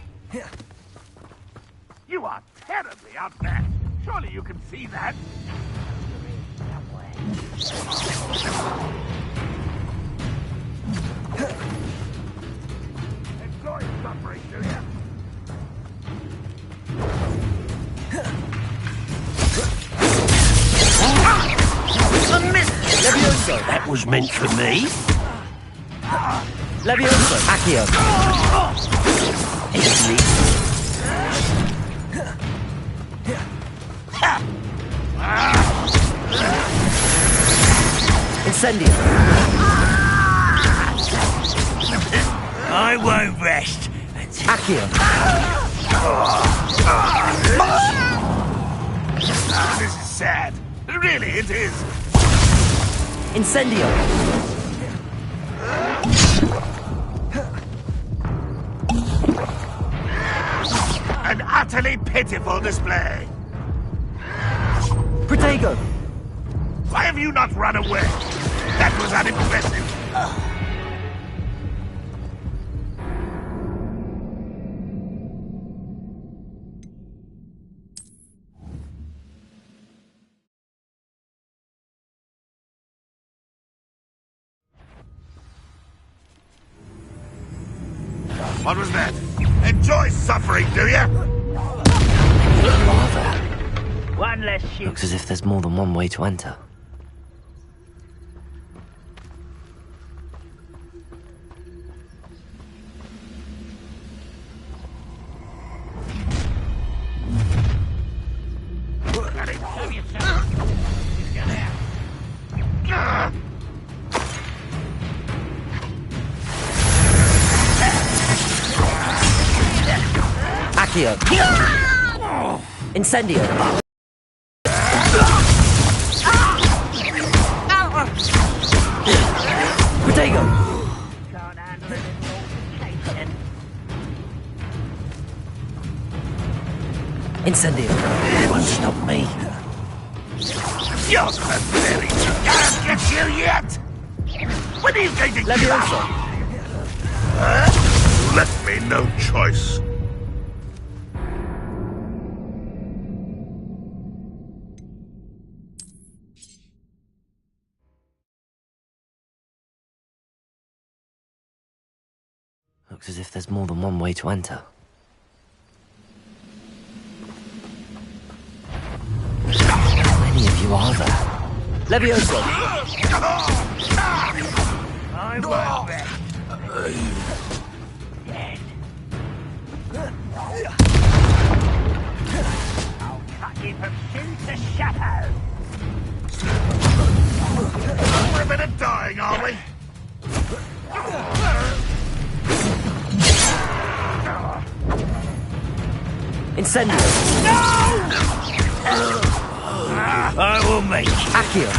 You are terribly outmatched. Surely you can see that. Enjoy suffering, do you? Levioso! That was meant for me. Levioso! Accio! Easily. Incendio! I won't rest. Accio! This is sad. Really, it is. Incendio! An utterly pitiful display. Protego! Why have you not run away? That was unimpressive. What was that? Enjoy suffering, do you? One less shoot. Looks as if there's more than one way to enter. Accio! Incendio! Protego! Incendio! It won't stop me. You're pathetic. Can't get you yet. When are you going to Levioso! Left me no choice. Looks as if there's more than one way to enter. How many of you are there? Levioso! I won't rest. Dead. I'll cut you from shin to shadow. We're a bit of dying, are we? Incendio! No! I will make you. Accio!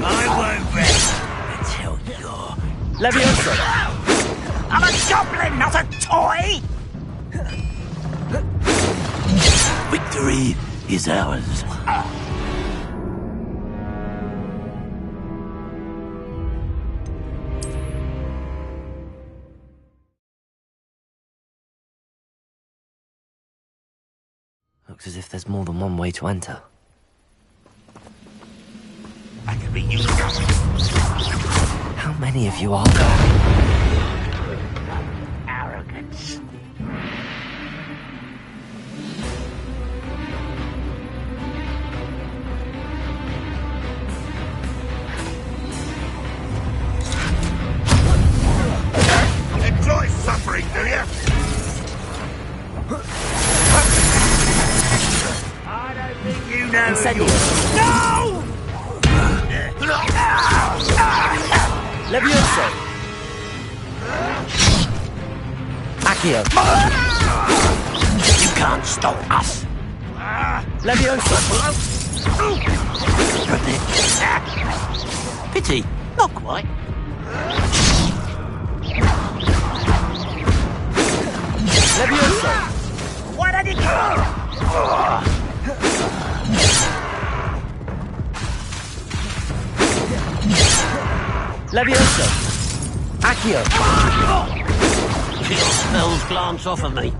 I won't rest until you're... Levioso! I'm a goblin, not a toy! Victory is ours. Looks as if there's more than one way to enter. I can be used. How many of you are there? Arrogance. Enjoy suffering, do you? I don't think you know. Incendio! No! Levioso! Accio! You can't stop us. Levioso! Pity, not quite. Levioso! Why did you go? Levioso! Accio! Kill spells glance off of me.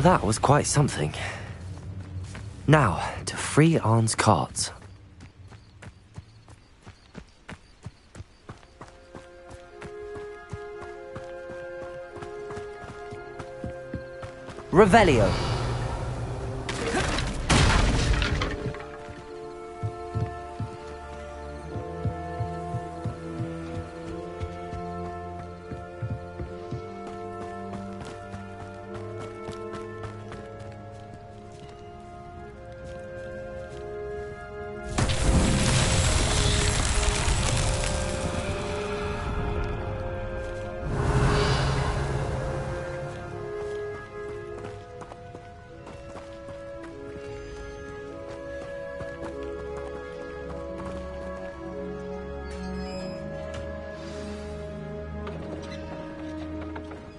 That was quite something. Now, to free Arn's cards. Revelio.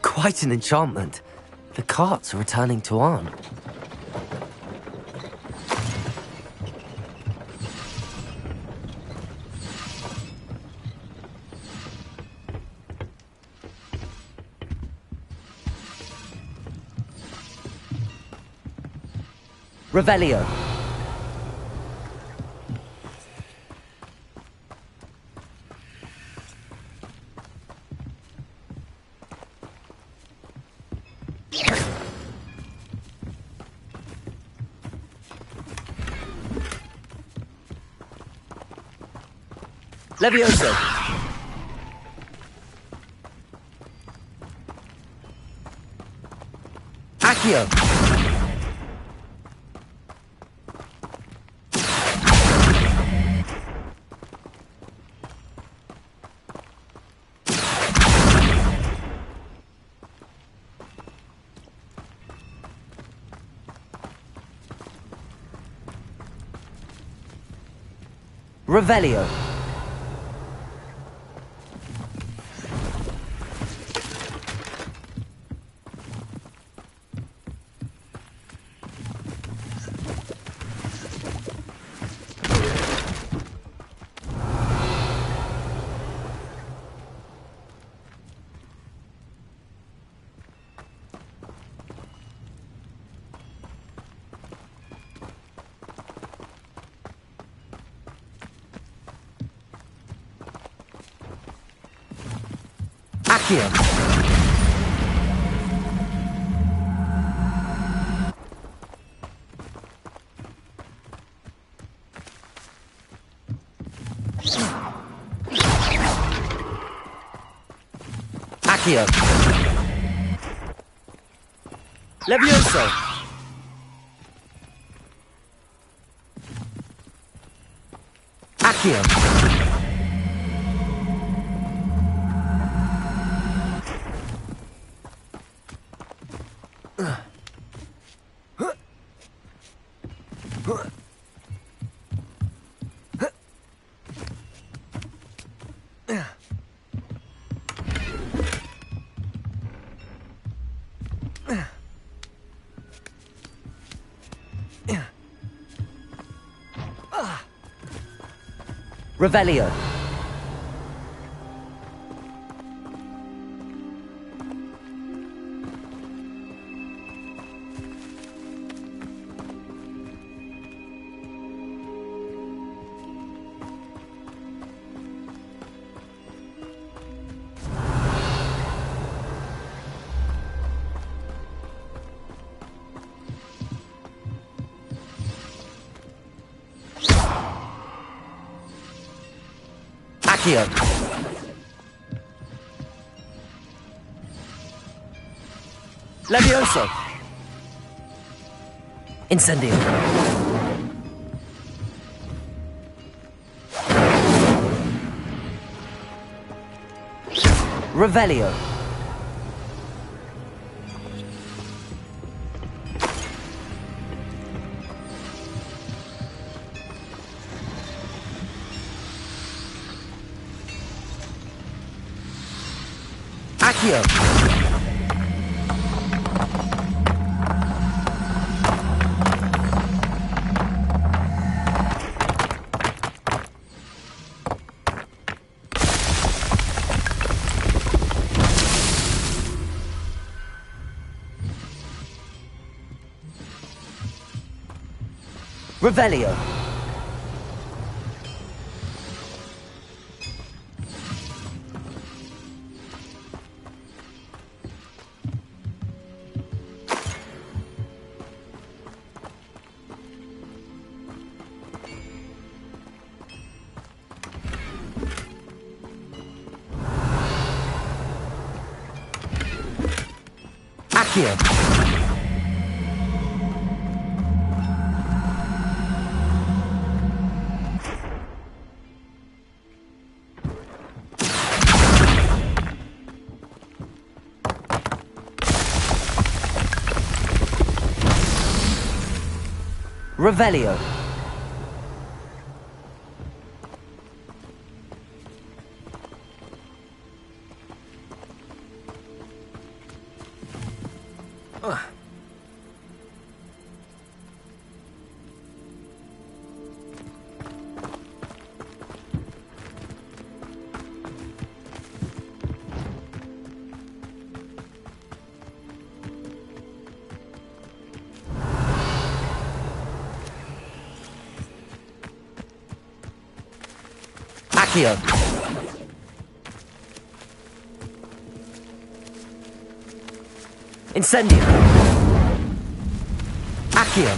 Quite an enchantment. The carts are returning to Arn. Revelio. Levioso. Accio. Revelio. Accio. Accio. Levioso. Accio. Revelio. Accio. Levioso. Incendio. Revelio. Accio. Revelio. Accio. Revelio. Accio. Incendio. Accio.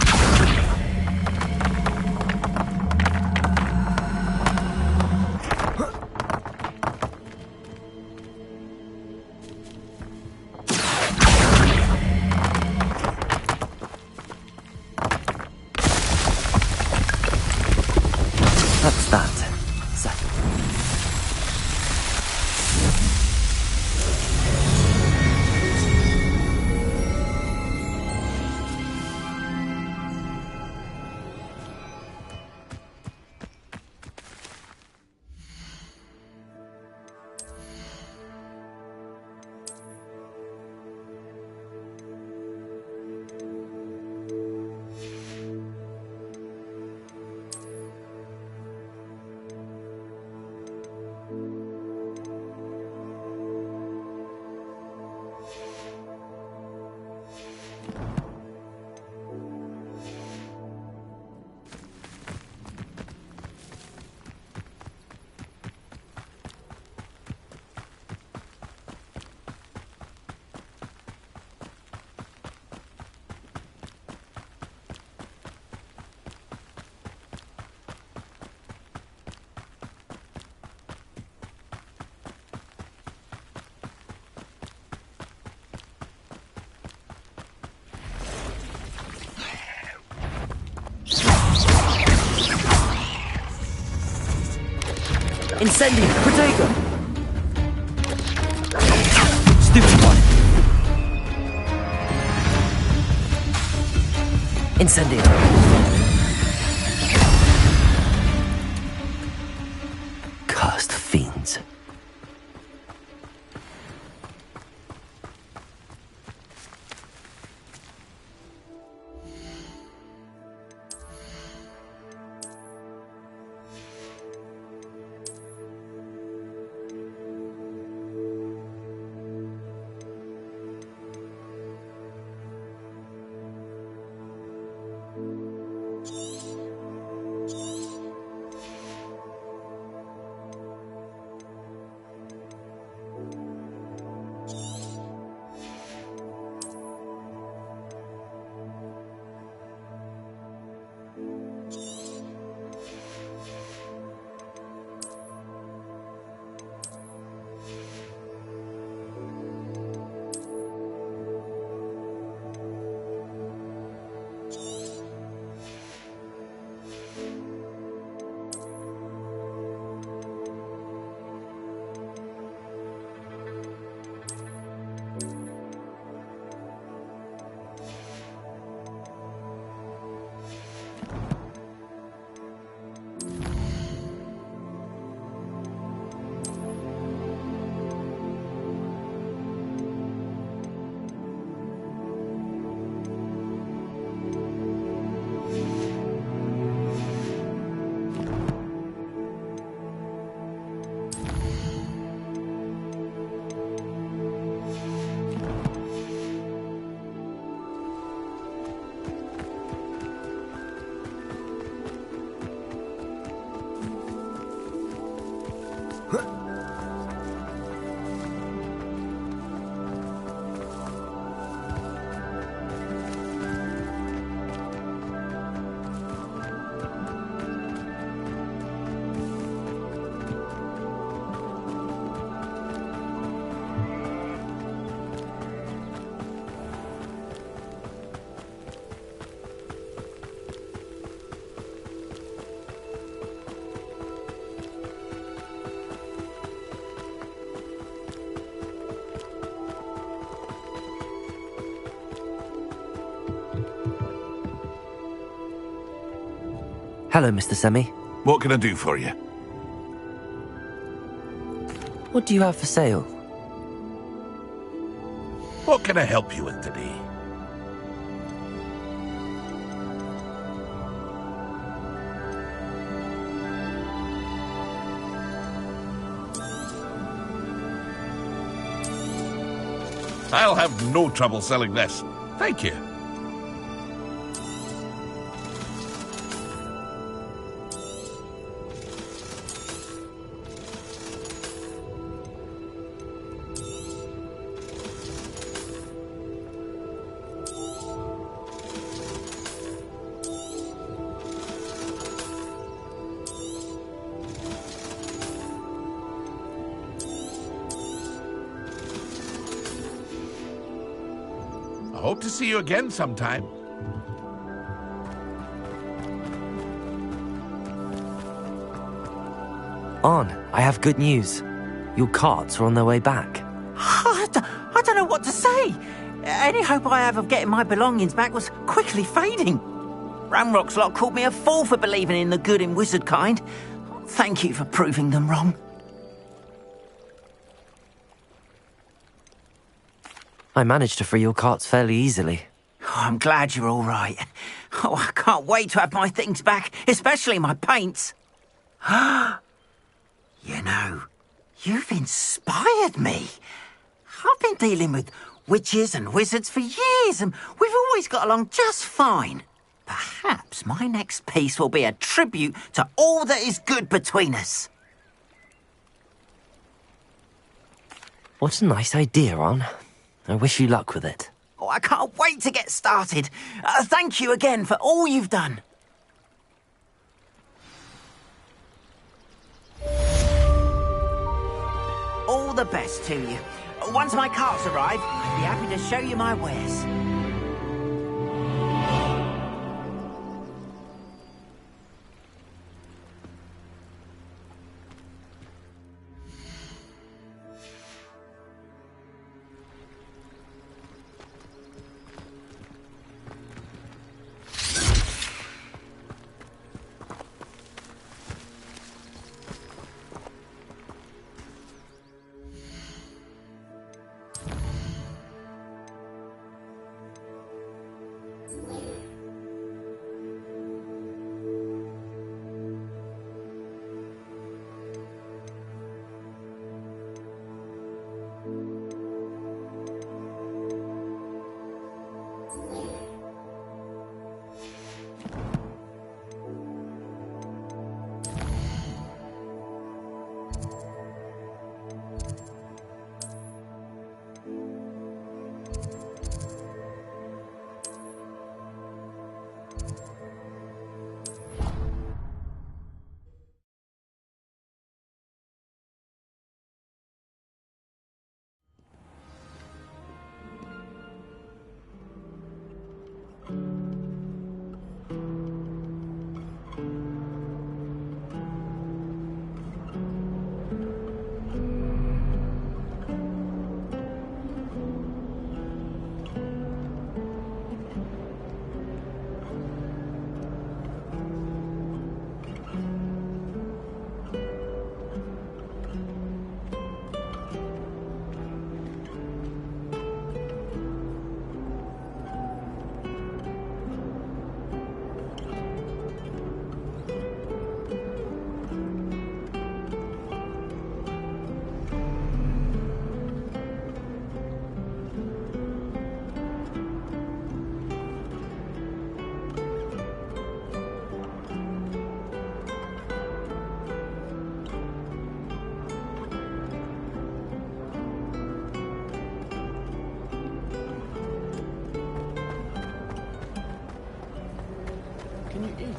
That's that. Settled. Incendio. Protego. Stupid one. Incendio. Cursed fiends. Hello, Mr. Semi. What can I do for you? What do you have for sale? What can I help you with today? I'll have no trouble selling this. Thank you. Hope to see you again sometime. Arn, I have good news. Your carts are on their way back. I don't know what to say. Any hope I have of getting my belongings back was quickly fading. Ramrock's lot called me a fool for believing in the good in wizard kind. Thank you for proving them wrong. I managed to free your carts fairly easily. Oh, I'm glad you're all right. Oh, I can't wait to have my things back, especially my paints. You know, you've inspired me. I've been dealing with witches and wizards for years, and we've always got along just fine. Perhaps my next piece will be a tribute to all that is good between us. What a nice idea, Arn. I wish you luck with it. Oh, I can't wait to get started. Thank you again for all you've done. All the best to you. Once my carts arrive, I'd be happy to show you my wares.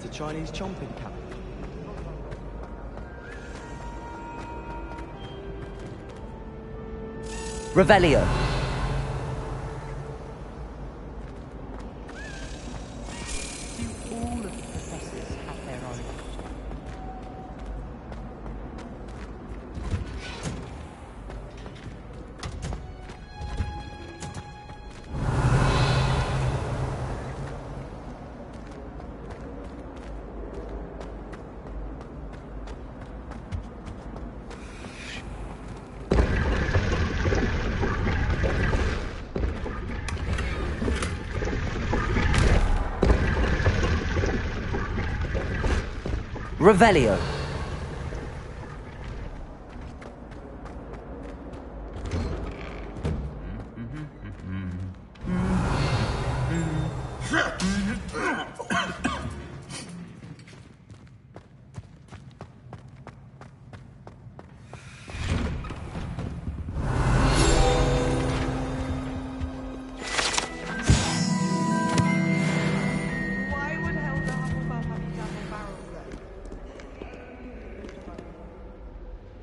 A Chinese chomping cap. Revelio. Do all of the professors have their own? Revelio.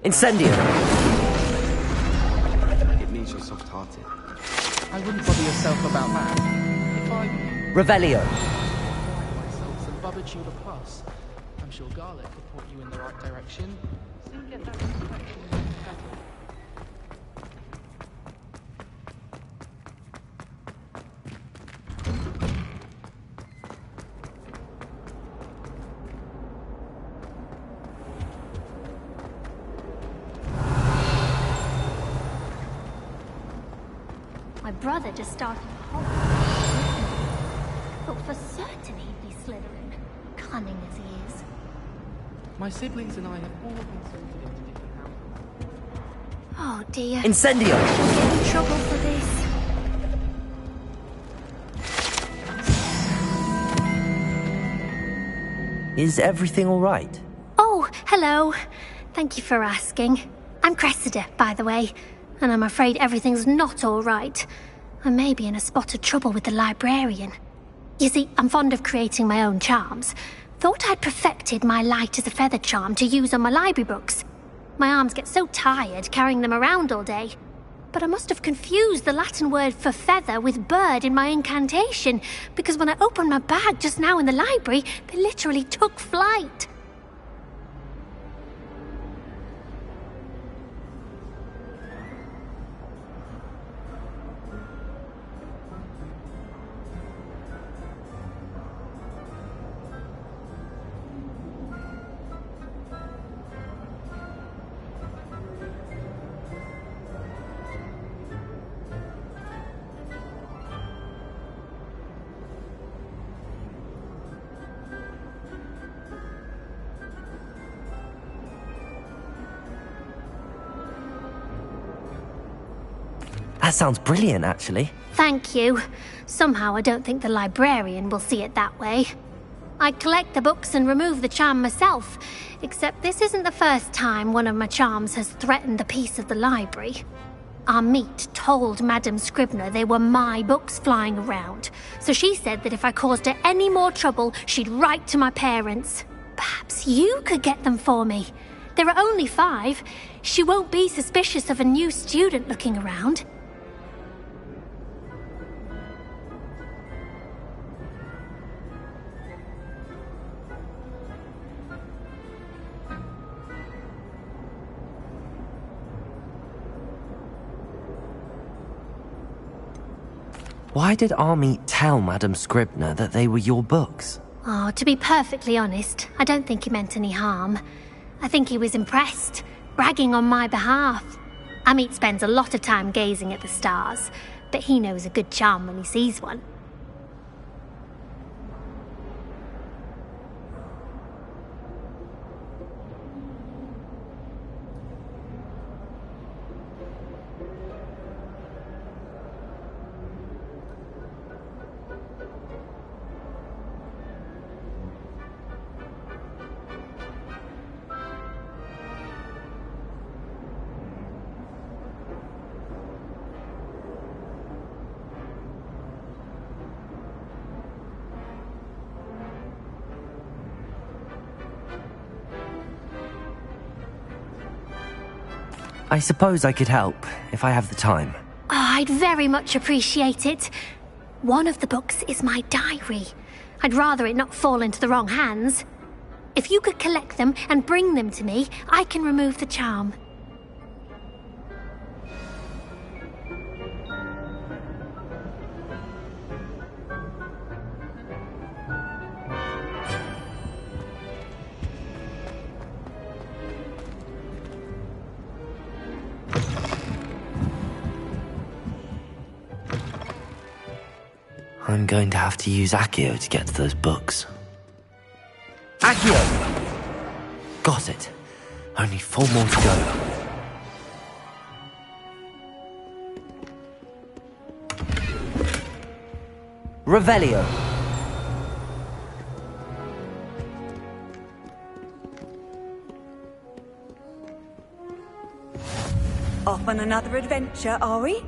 Incendio. It means you're soft-hearted. I wouldn't bother yourself about that. If I... Revelio. myself and Bubba chewed a plus. I'm sure Garlic could point you in the right direction. So you get that satisfaction better. My brother just started Hogwarts. Thought for certain he'd be Slytherin, cunning as he is. My siblings and I have all been sent into different houses. Oh dear. Incendio. I'll get in trouble for this. Is everything all right? Oh, hello. Thank you for asking. I'm Cressida, by the way, and I'm afraid everything's not all right. I may be in a spot of trouble with the librarian. You see, I'm fond of creating my own charms. Thought I'd perfected my light as a feather charm to use on my library books. My arms get so tired carrying them around all day. But I must have confused the Latin word for feather with bird in my incantation, because when I opened my bag just now in the library, they literally took flight. That sounds brilliant, actually. Thank you. Somehow I don't think the librarian will see it that way. I collect the books and remove the charm myself, except this isn't the first time one of my charms has threatened the peace of the library. Our meet told Madame Scribner they were my books flying around, so she said that if I caused her any more trouble, she'd write to my parents. Perhaps you could get them for me. There are only 5. She won't be suspicious of a new student looking around. Why did Army tell Madame Scribner that they were your books? Oh, to be perfectly honest, I don't think he meant any harm. I think he was impressed, bragging on my behalf. Amit spends a lot of time gazing at the stars, but he knows a good charm when he sees one. I suppose I could help, if I have the time. Oh, I'd very much appreciate it. One of the books is my diary. I'd rather it not fall into the wrong hands. If you could collect them and bring them to me, I can remove the charm. I'm going to have to use Accio to get to those books. Accio! Got it. Only 4 more to go. Revelio. Off on another adventure, are we?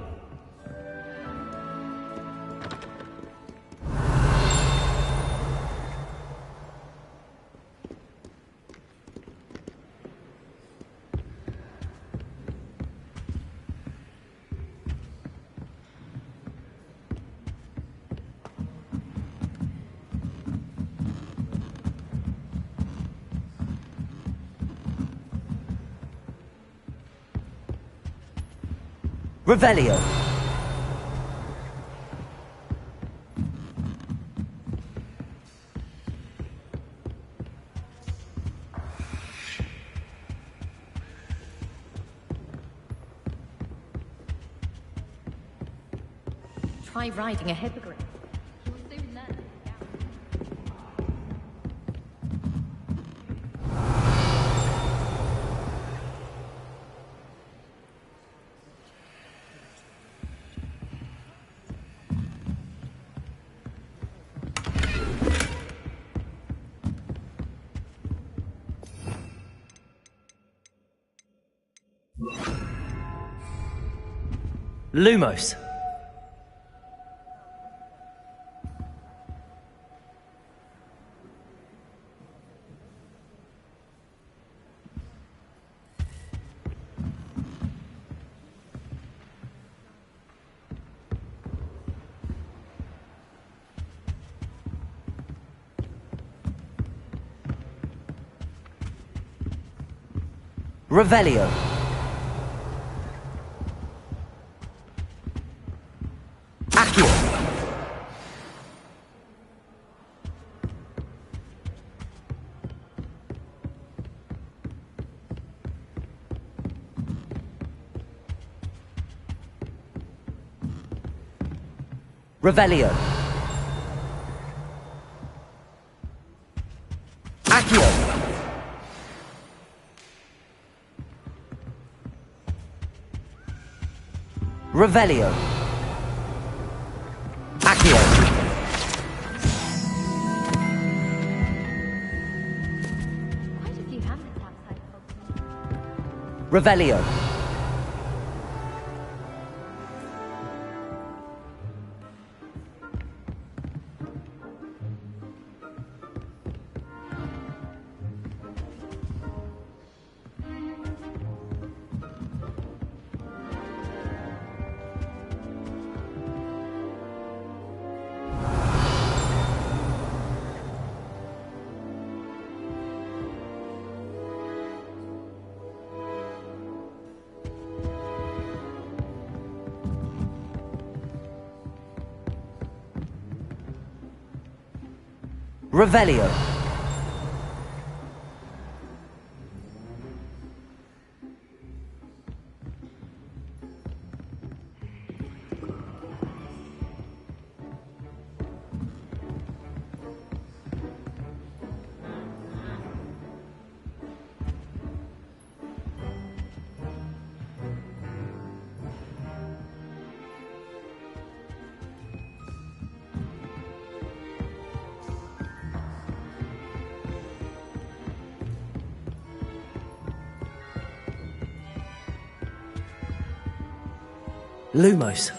Revelio. Try riding a hippogriff. Lumos. Revelio. Accio. Revelio. Accio. Revelio. Accio. Revelio. Revelio. Lumos.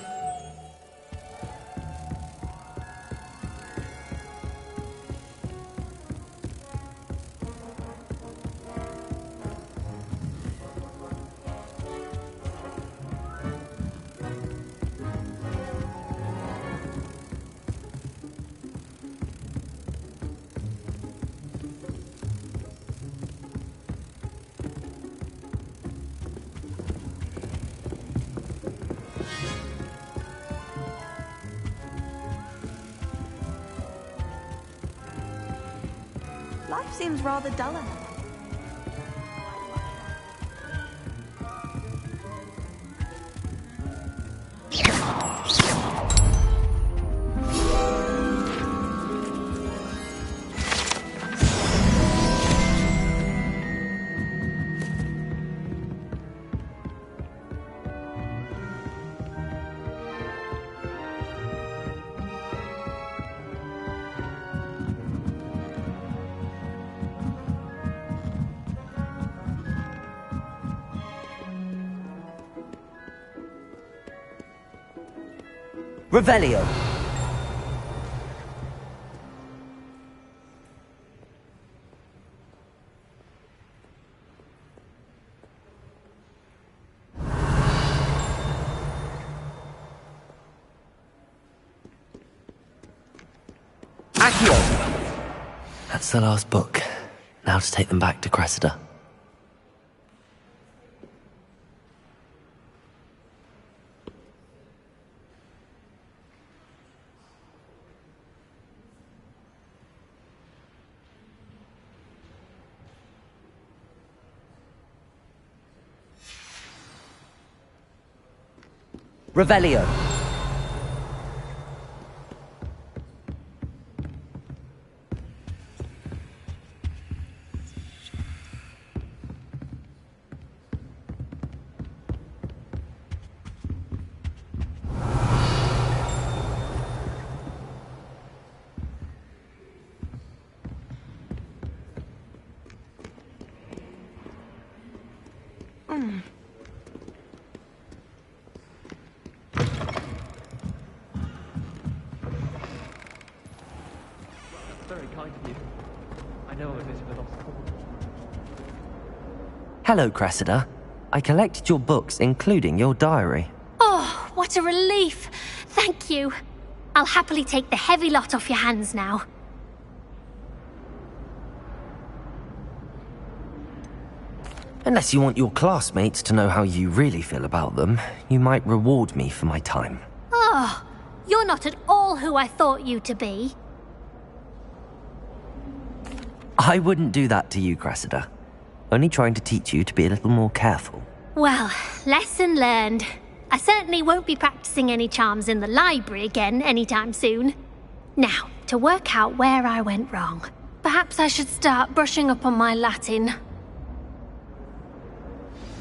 Life seems rather dull enough. Revelio. That's the last book. Now to take them back to Cressida. Revelio. Very kind of you. I know I visited the lost cause. Hello, Cressida. I collected your books, including your diary. Oh, what a relief. Thank you. I'll happily take the heavy lot off your hands now. Unless you want your classmates to know how you really feel about them, you might reward me for my time. Oh, you're not at all who I thought you to be. I wouldn't do that to you, Cressida. Only trying to teach you to be a little more careful. Well, lesson learned. I certainly won't be practicing any charms in the library again anytime soon. Now, to work out where I went wrong. Perhaps I should start brushing up on my Latin.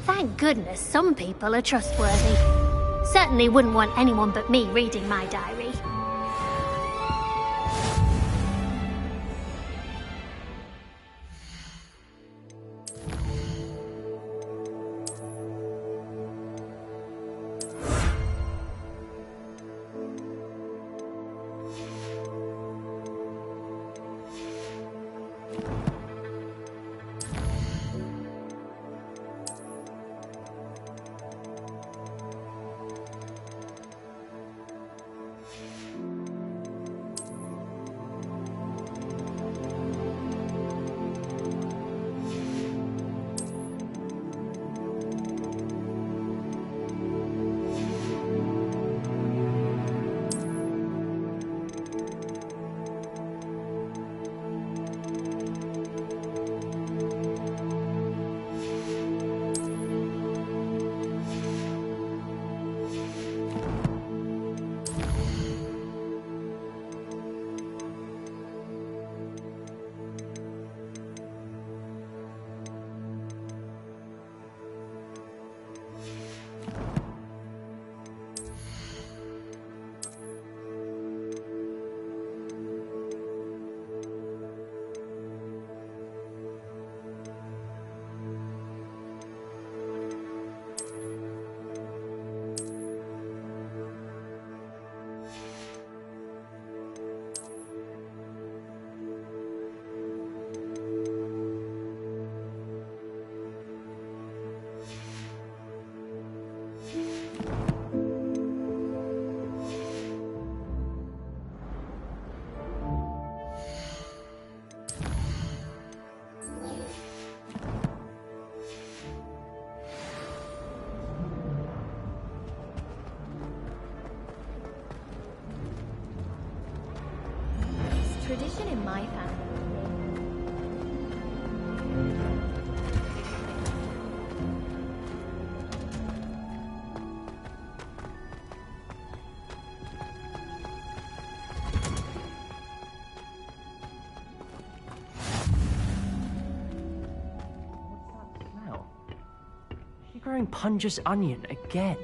Thank goodness some people are trustworthy. Certainly wouldn't want anyone but me reading my diary. Tradition in my family. Smell. You're growing Punja's onion again.